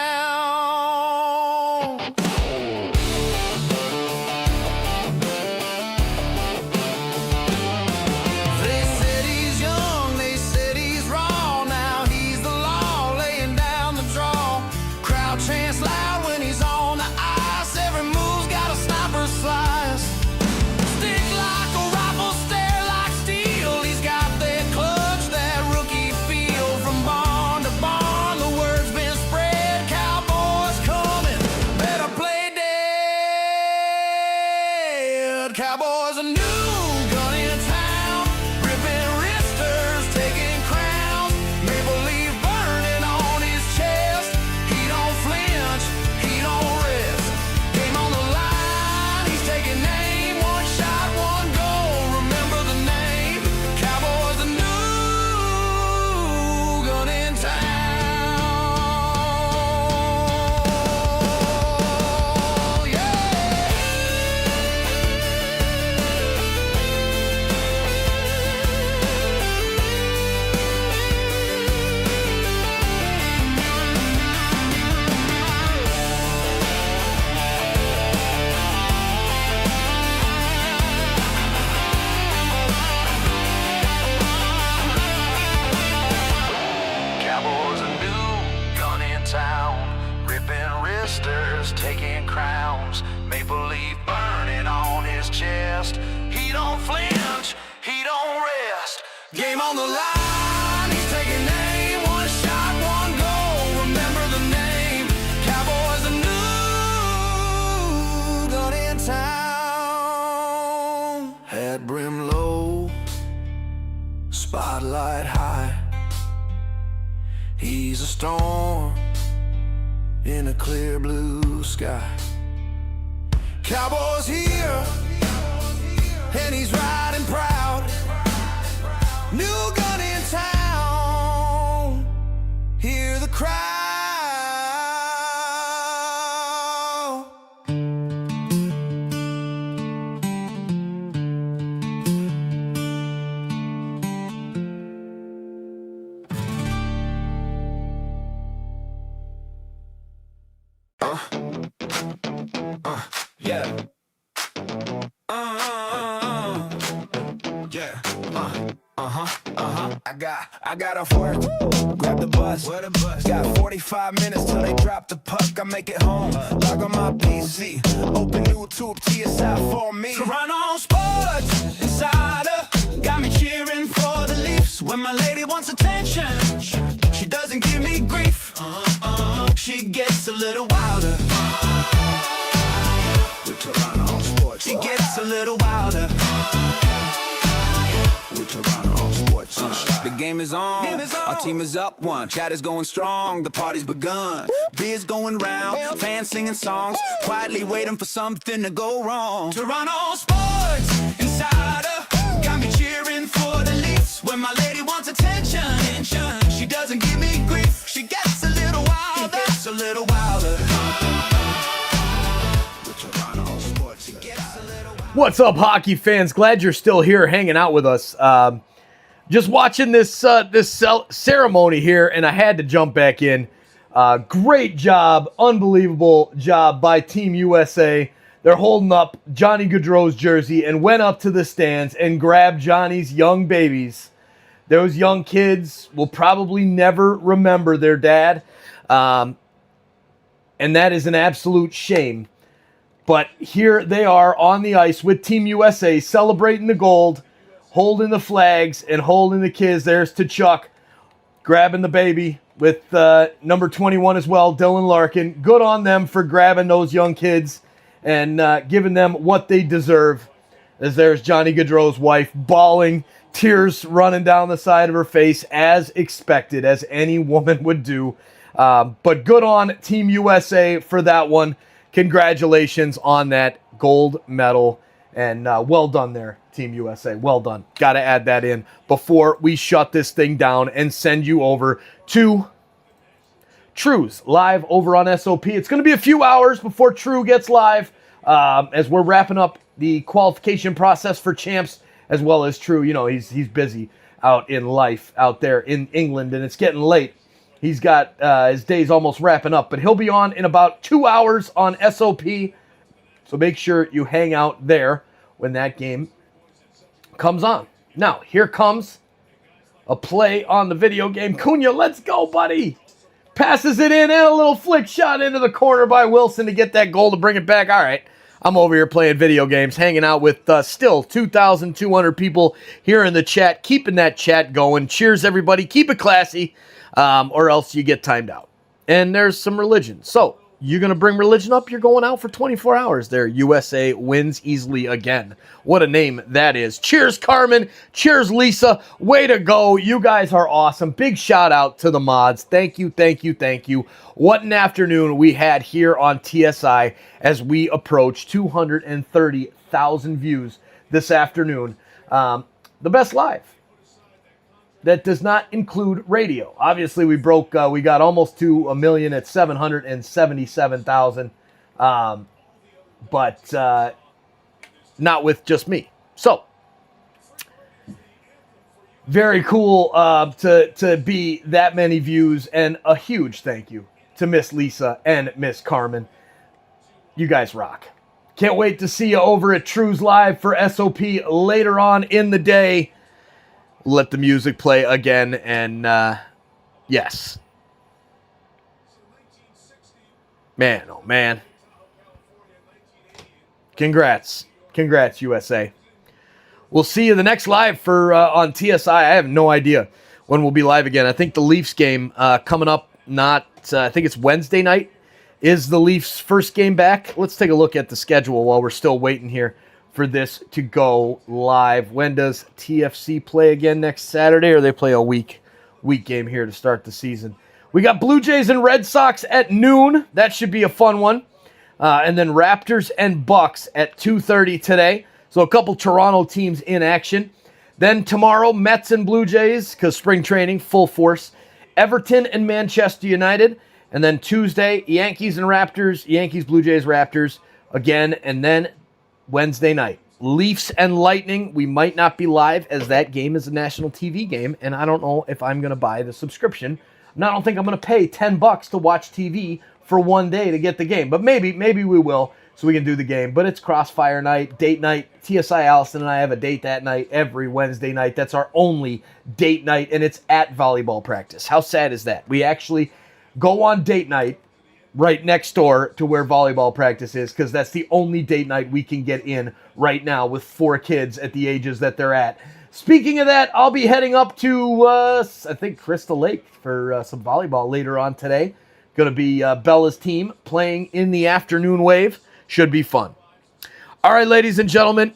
chants loud when he's on the ice. Every move's got a sniper slice. Stick like a rifle, stare like steel. He's got that clutch, that rookie feel. From barn to barn, the word's been spread. Cowboys coming, better play dead. Cowboys are new, gun in town, ripping wristers, taking crowns. Maple leaf burning on his chest. He don't flinch, he don't rest. Game on the line, he's taking aim. One shot, one goal. Remember the name. Cowboys are new, gun in town. Yeah. Cowboys are new, gun in town, ripping wristers, taking crowns. Maple leaf burning on his chest. He don't flinch, he don't rest. Game on the line, he's taking aim. One shot, one goal. Remember the name. Cowboys are new, gun in town. Hat brim low, spotlight high. He's a storm in a clear blue sky. Cowboys here, and he's riding proud. New gun in town, hear the crowd. Yeah. Yeah. I got off work, grab the bus. Where the bus? Got 45 minutes till they drop the puck. I make it home, log on my PC, open YouTube, TSI for me. Toronto Sports Insider got me cheering for the Leafs. When my lady wants attention, she doesn't give me grief. She gets a little wilder. With Toronto Sports, she gets a little wilder. With Toronto Sports. The game is on. Our team is up one. Chat is going strong. The party's begun. Beers going round. Fans singing songs. Quietly waiting for something to go wrong. Toronto Sports Insider got me cheering for the Leafs. When my lady wants attention, she doesn't give me grief. She gets a little wilder. Gets a little wilder. With Toronto Sports, she gets a little wilder. What's up, hockey fans? Glad you're still here hanging out with us. Just watching this ceremony here, and I had to jump back in. Great job, unbelievable job by Team USA. They're holding up Johnny Gaudreau's jersey and went up to the stands and grabbed Johnny's young babies. Those young kids will probably never remember their dad, and that is an absolute shame. But here they are on the ice with Team USA celebrating the gold, holding the flags and holding the kids. There's Tkachuk grabbing the baby with number 21 as well, Dylan Larkin. Good on them for grabbing those young kids and giving them what they deserve. As there's Johnny Gaudreau's wife bawling, tears running down the side of her face as expected, as any woman would do. But good on Team USA for that one. Congratulations on that gold medal, and well done there, Team USA. Well done. Got to add that in before we shut this thing down and send you over to True's live over on SOP. It's going to be a few hours before True gets live as we're wrapping up the qualification process for champs, as well as True. You know, he's busy out in life out there in England, and it's getting late. He's got his days almost wrapping up, but he'll be on in about 2 hours on SOP. So make sure you hang out there when that game comes on. Now, here comes a play on the video game. Cunha, let's go, buddy. passes it in, and a little flick shot into the corner by Wilson to get that goal to bring it back. All right, I'm over here playing video games, hanging out with still 2,200 people here in the chat, keeping that chat going. Cheers, everybody. Keep it classy, or else you get timed out. And there's some religion. So, you're going to bring religion up? You're going out for 24 hours there. USA wins easily again. What a name that is. Cheers, Carmen. Cheers, Lisa. Way to go. You guys are awesome. Big shout out to the mods. Thank you, thank you, thank you. What an afternoon we had here on TSI as we approach 230,000 views this afternoon. The best live. That does not include radio. Obviously, we got almost to 1 million at 777,000, but not with just me. So, very cool to be that many views, and a huge thank you to Miss Lisa and Miss Carmen. You guys rock. Can't wait to see you over at Trues Live for SOP later on in the day. Let the music play again, and yes. Man, oh man. Congrats. Congrats, USA. We'll see you the next live for on TSI. I have no idea when we'll be live again. I think the Leafs game coming up, I think it's Wednesday night, is the Leafs' first game back. Let's take a look at the schedule while we're still waiting here for this to go live. When does TFC play again? Next Saturday, or they play a week game here to start the season? We got Blue Jays and Red Sox at noon. That should be a fun one. And then Raptors and Bucks at 2:30 today. So a couple Toronto teams in action. Then tomorrow, Mets and Blue Jays, because spring training, full force. Everton and Manchester United. And then Tuesday, Yankees and Raptors. Yankees, Blue Jays, Raptors again. And then Wednesday night, Leafs and Lightning. We might not be live as that game is a national TV game, and I don't know if I'm going to buy the subscription. I don't think I'm going to pay $10 to watch TV for one day to get the game, but maybe we will, so we can do the game. But it's Crossfire night, date night. TSI Allison and I have a date that night every Wednesday night. That's our only date night, and it's at volleyball practice. How sad is that? We actually go on date night right next door to where volleyball practice is, because that's the only date night we can get in right now with 4 kids at the ages that they're at. Speaking of that, I'll be heading up to, I think, Crystal Lake for some volleyball later on today. Going to be Bella's team playing in the afternoon wave. Should be fun. All right, ladies and gentlemen,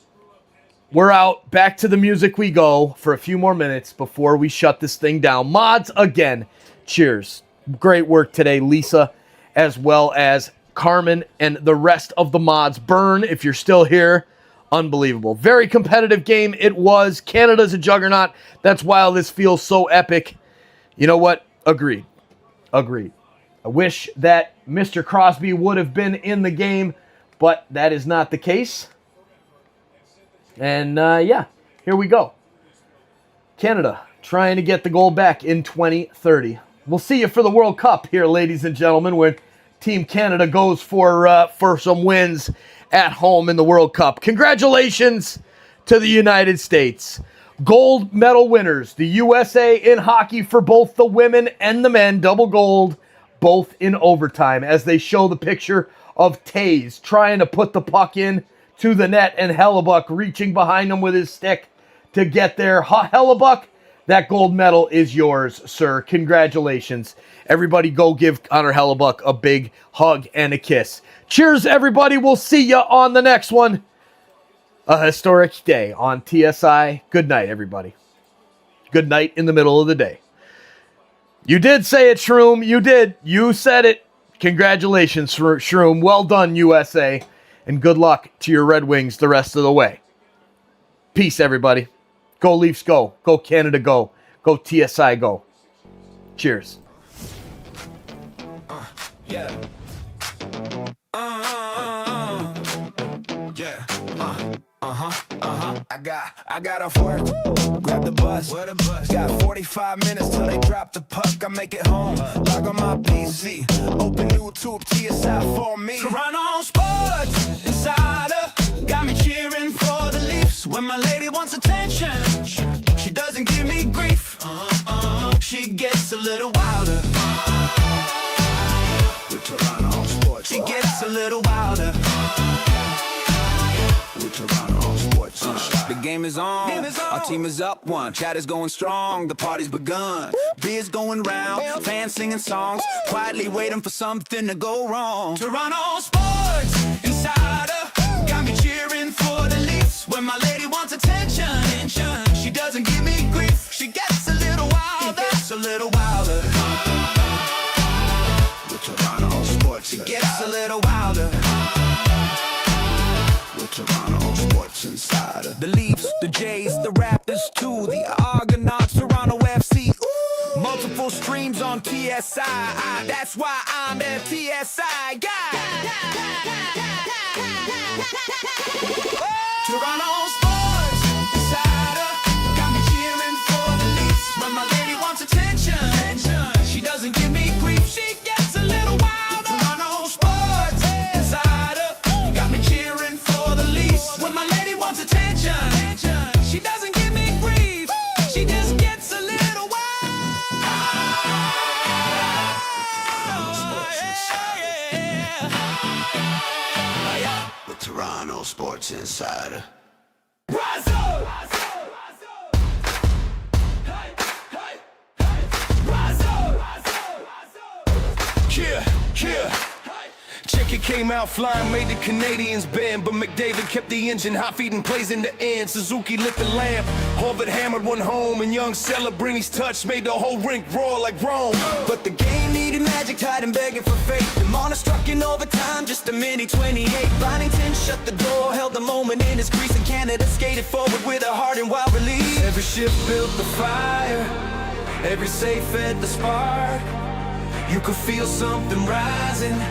we're out. Back to the music we go for a few more minutes before we shut this thing down. Mods, again, cheers. Great work today, Lisa, as well as Carmen and the rest of the mods. Burn, if you're still here, unbelievable. Very competitive game it was. Canada's a juggernaut. That's why this feels so epic. You know what? Agreed. I wish that Mr. Crosby would have been in the game, but that is not the case. And yeah, here we go. Canada trying to get the gold back in 2030. We'll see you for the World Cup here, ladies and gentlemen, when Team Canada goes for some wins at home in the World Cup. Congratulations to the United States. Gold medal winners, the USA in hockey for both the women and the men, double gold, both in overtime, as they show the picture of Taze trying to put the puck in to the net and Hellebuck reaching behind him with his stick to get there. Hellebuck, that gold medal is yours, sir. Congratulations. Everybody go give Connor Hellebuck a big hug and a kiss. Cheers, everybody. We'll see you on the next one. A historic day on TSI. Good night, everybody. Good night in the middle of the day. You did say it, Shroom. You did. You said it. Congratulations, Shroom. Well done, USA. And good luck to your Red Wings the rest of the way. Peace, everybody. Go Leafs, go. Go Canada, go. Go TSI, go. Cheers. Yeah. I got off work, grab the bus. Where the bus? Got 45 minutes till they drop the puck. I make it home, log on my PC, open YouTube, TSI for me. Toronto Sports Insider got me cheering for the Leafs. When my lady wants attention, she doesn't give me grief. She gets a little wilder. little wilder. The game is on. Our team is up one. Chat is going strong. The party's begun. Beers going round. Fans singing songs. Quietly waiting for something to go wrong. Toronto sports insider got me cheering for the Leafs. When my lady wants attention, she doesn't give me grief. She gets a little wilder. Gets a little wilder. The Toronto sports. It gets a little wilder. The Toronto sports insider. The Leafs, the Jays, the Raptors too. The Argonauts, Toronto FC. Ooh. Multiple streams on TSI. That's why I'm the TSI guy. Toronto sports insider got me cheering for the Leafs. When my lady wants attention, she doesn't give me grief. She gets a little wilder. Toronto sports insider got me cheering for the Leafs. When my lady wants attention, she doesn't give me grief. She just gets a little wild. The Toronto Sports Insider. Rise up! Rise up! Yeah. Check it came out flying, made the Canadians bend. But McDavid kept the engine hot, feeding plays in the end. Suzuki lit the lamp, Horvath hammered one home. And young Celebrini's touch made the whole rink roar like Rome. But the game needed magic, tied and begging for fate. The Mona struck in overtime, just a minute 28. Byington shut the door, held the moment in his crease. And Canada skated forward with a heart and wild release. Every shift built the fire, every save fed the spark. You could feel something rising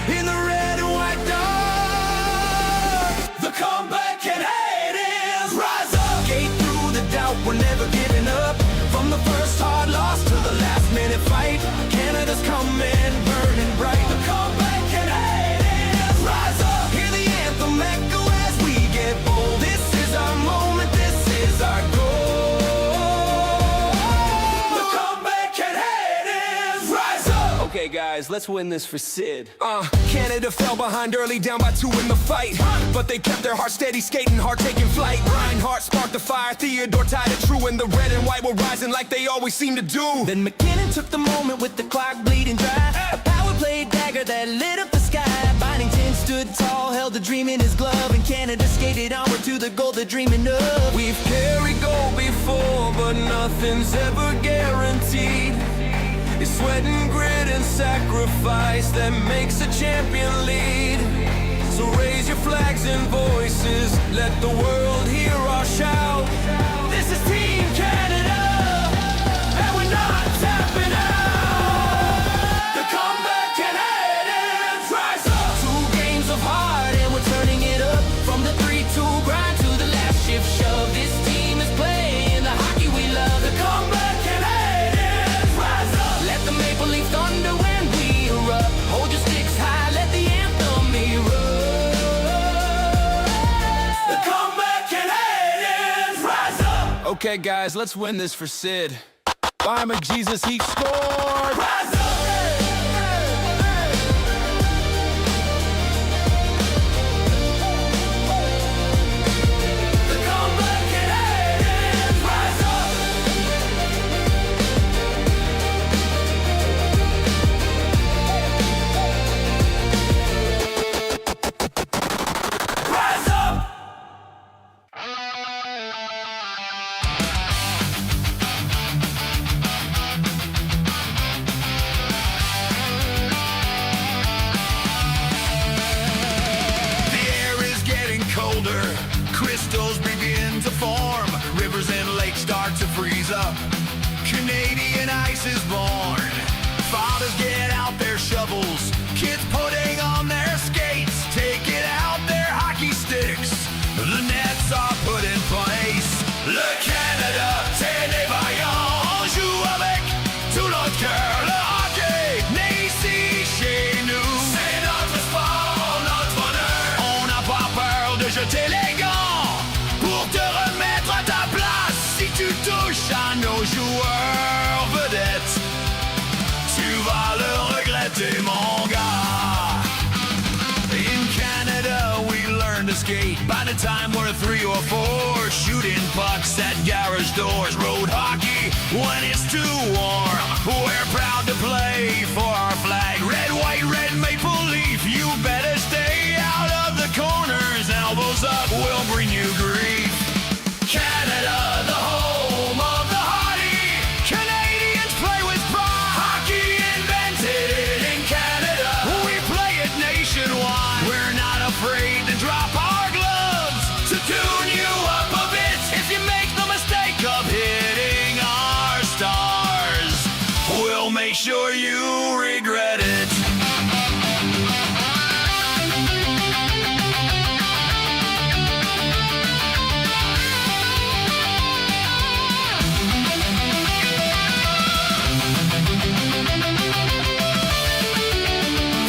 in the red and white dark. The comeback and hate is rise up. Skate through the doubt, we're never giving up. From the first hard loss to the last minute fight, Canada's coming, burning bright. The comeback and hate is rise up. Hear the anthem echo as we get bold. This is our moment, this is our goal. The comeback and hate is rise up. Okay guys, let's win this for Sid. Canada fell behind early, down by 2 in the fight. But they kept their hearts steady, skating hard, taking flight. Reinhardt sparked the fire, Theodore tied it true. And the red and white were rising like they always seem to do. Then McKinnon took the moment with the clock bleeding dry. A power play dagger that lit up the sky. Byington stood tall, held the dream in his glove. And Canada skated onward to the goal they're dreaming of. We've carried gold before, but nothing's ever guaranteed. It's sweat and grit and sacrifice that makes a champion lead. So raise your flags and voices, let the world hear our shout. This is Team Canada, and we're not tapping out. The comeback and hate is rise up. 2 games of heart and we're turning it up. From the 3-2 grind to the last shift shove. This team is playing the hockey we love. The comeback and hate is rise up. Let the Maple Leaf thunder when we erupt. Hold your sticks high, let the anthem erupt. The comeback and hate is rise up. Okay guys, let's win this for Sid. By McJesus, he scored. Rise up. The comeback and hate is rise up. Rise up. The air is getting colder, crystals begin to form, rivers and lakes start to freeze up, Canadian ice is born. Fathers get out their shovels, kids putting on their skates, taking out their hockey sticks, the nets are put in place. Le Canada, tenez vaillant, joue avec tout notre cœur, le hockey naît ici chez nous. C'est notre sport, notre bonheur. On n'a pas peur de jeter les gants pour te remettre à ta place. Si tu touches à nos joueurs vedettes, skate. By the time we're 3 or 4, shooting pucks at garage doors. Road hockey when it's too warm. We're proud to play for our flag. Red, white, red maple leaf. You better stay out of the corners. Elbows up, we'll bring you grief. Canada, the home of the hardy. Canadians play with pride. Hockey invented in Canada. We play it nationwide. We're not afraid to drop our gloves to tune you up a bit. If you make the mistake of hitting our stars, we'll make sure you regret it.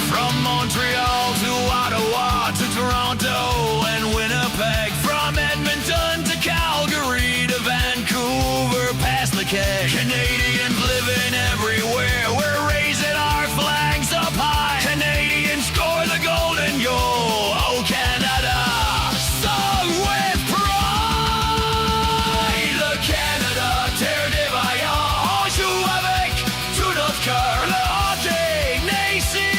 From Montreal to Ottawa to Toronto and Winnipeg, from Edmonton to Calgary to Vancouver past the keg. Canadians living everywhere, we're raising our flags up high. Canadians score the golden goal, oh Canada, sung with pride. Le Canada, terre des vaillants, on joue avec tout notre cœur. Le hockey n'est ici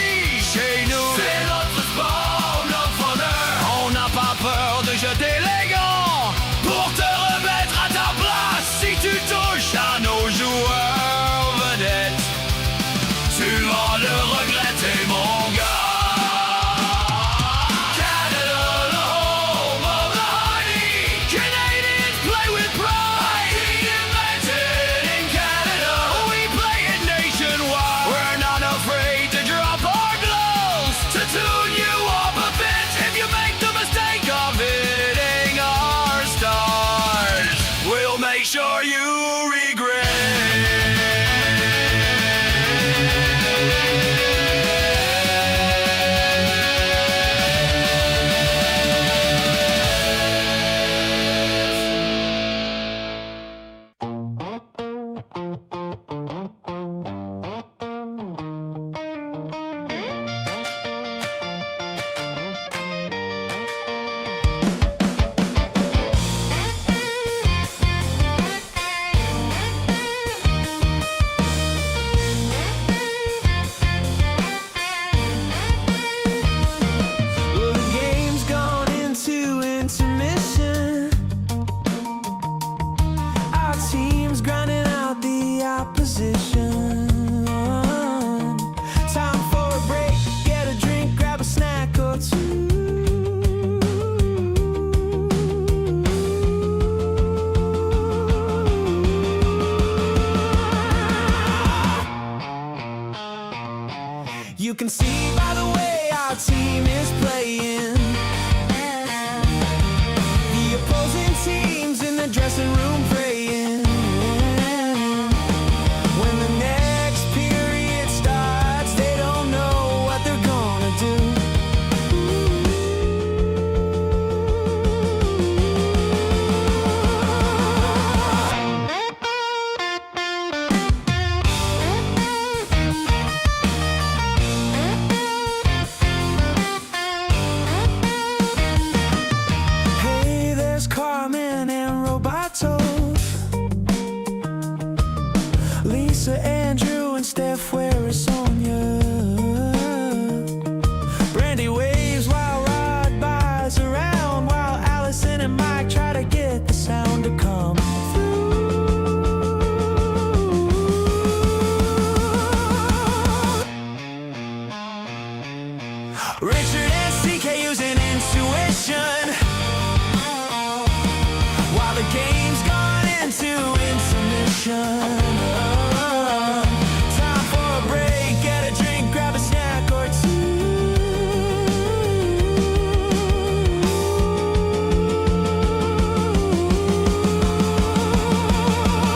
chez nous, c'est notre sport, notre honneur. On n'a pas peur de jeter les gants pour te remettre à ta place. Si tu touches à nos joueurs vedettes, tu vas le regretter, mon gars. Canada, the home of the hardy. Canadians play with pride. Hockey invented in Canada. We play it nationwide. We're not afraid to drop our gloves to tune you up a bit. If you make the mistake of hitting our stars, we'll make sure you regret. Well, the game's gone into intermission. Our team's grinding out the opposition. Time for a break, get a drink, grab a snack or two. You can see by the way our team is playing, the opposing teams in the dressing room praying. When the next period starts, they don't know what they're gonna do. Hey, there's Carmen and Roberto, Lisa, Andrew, and Steph. Where is Sonia? Brandy waves while Rod buys around, while Allison and Mike try to get the sound to come through. Richard and CK using intuition.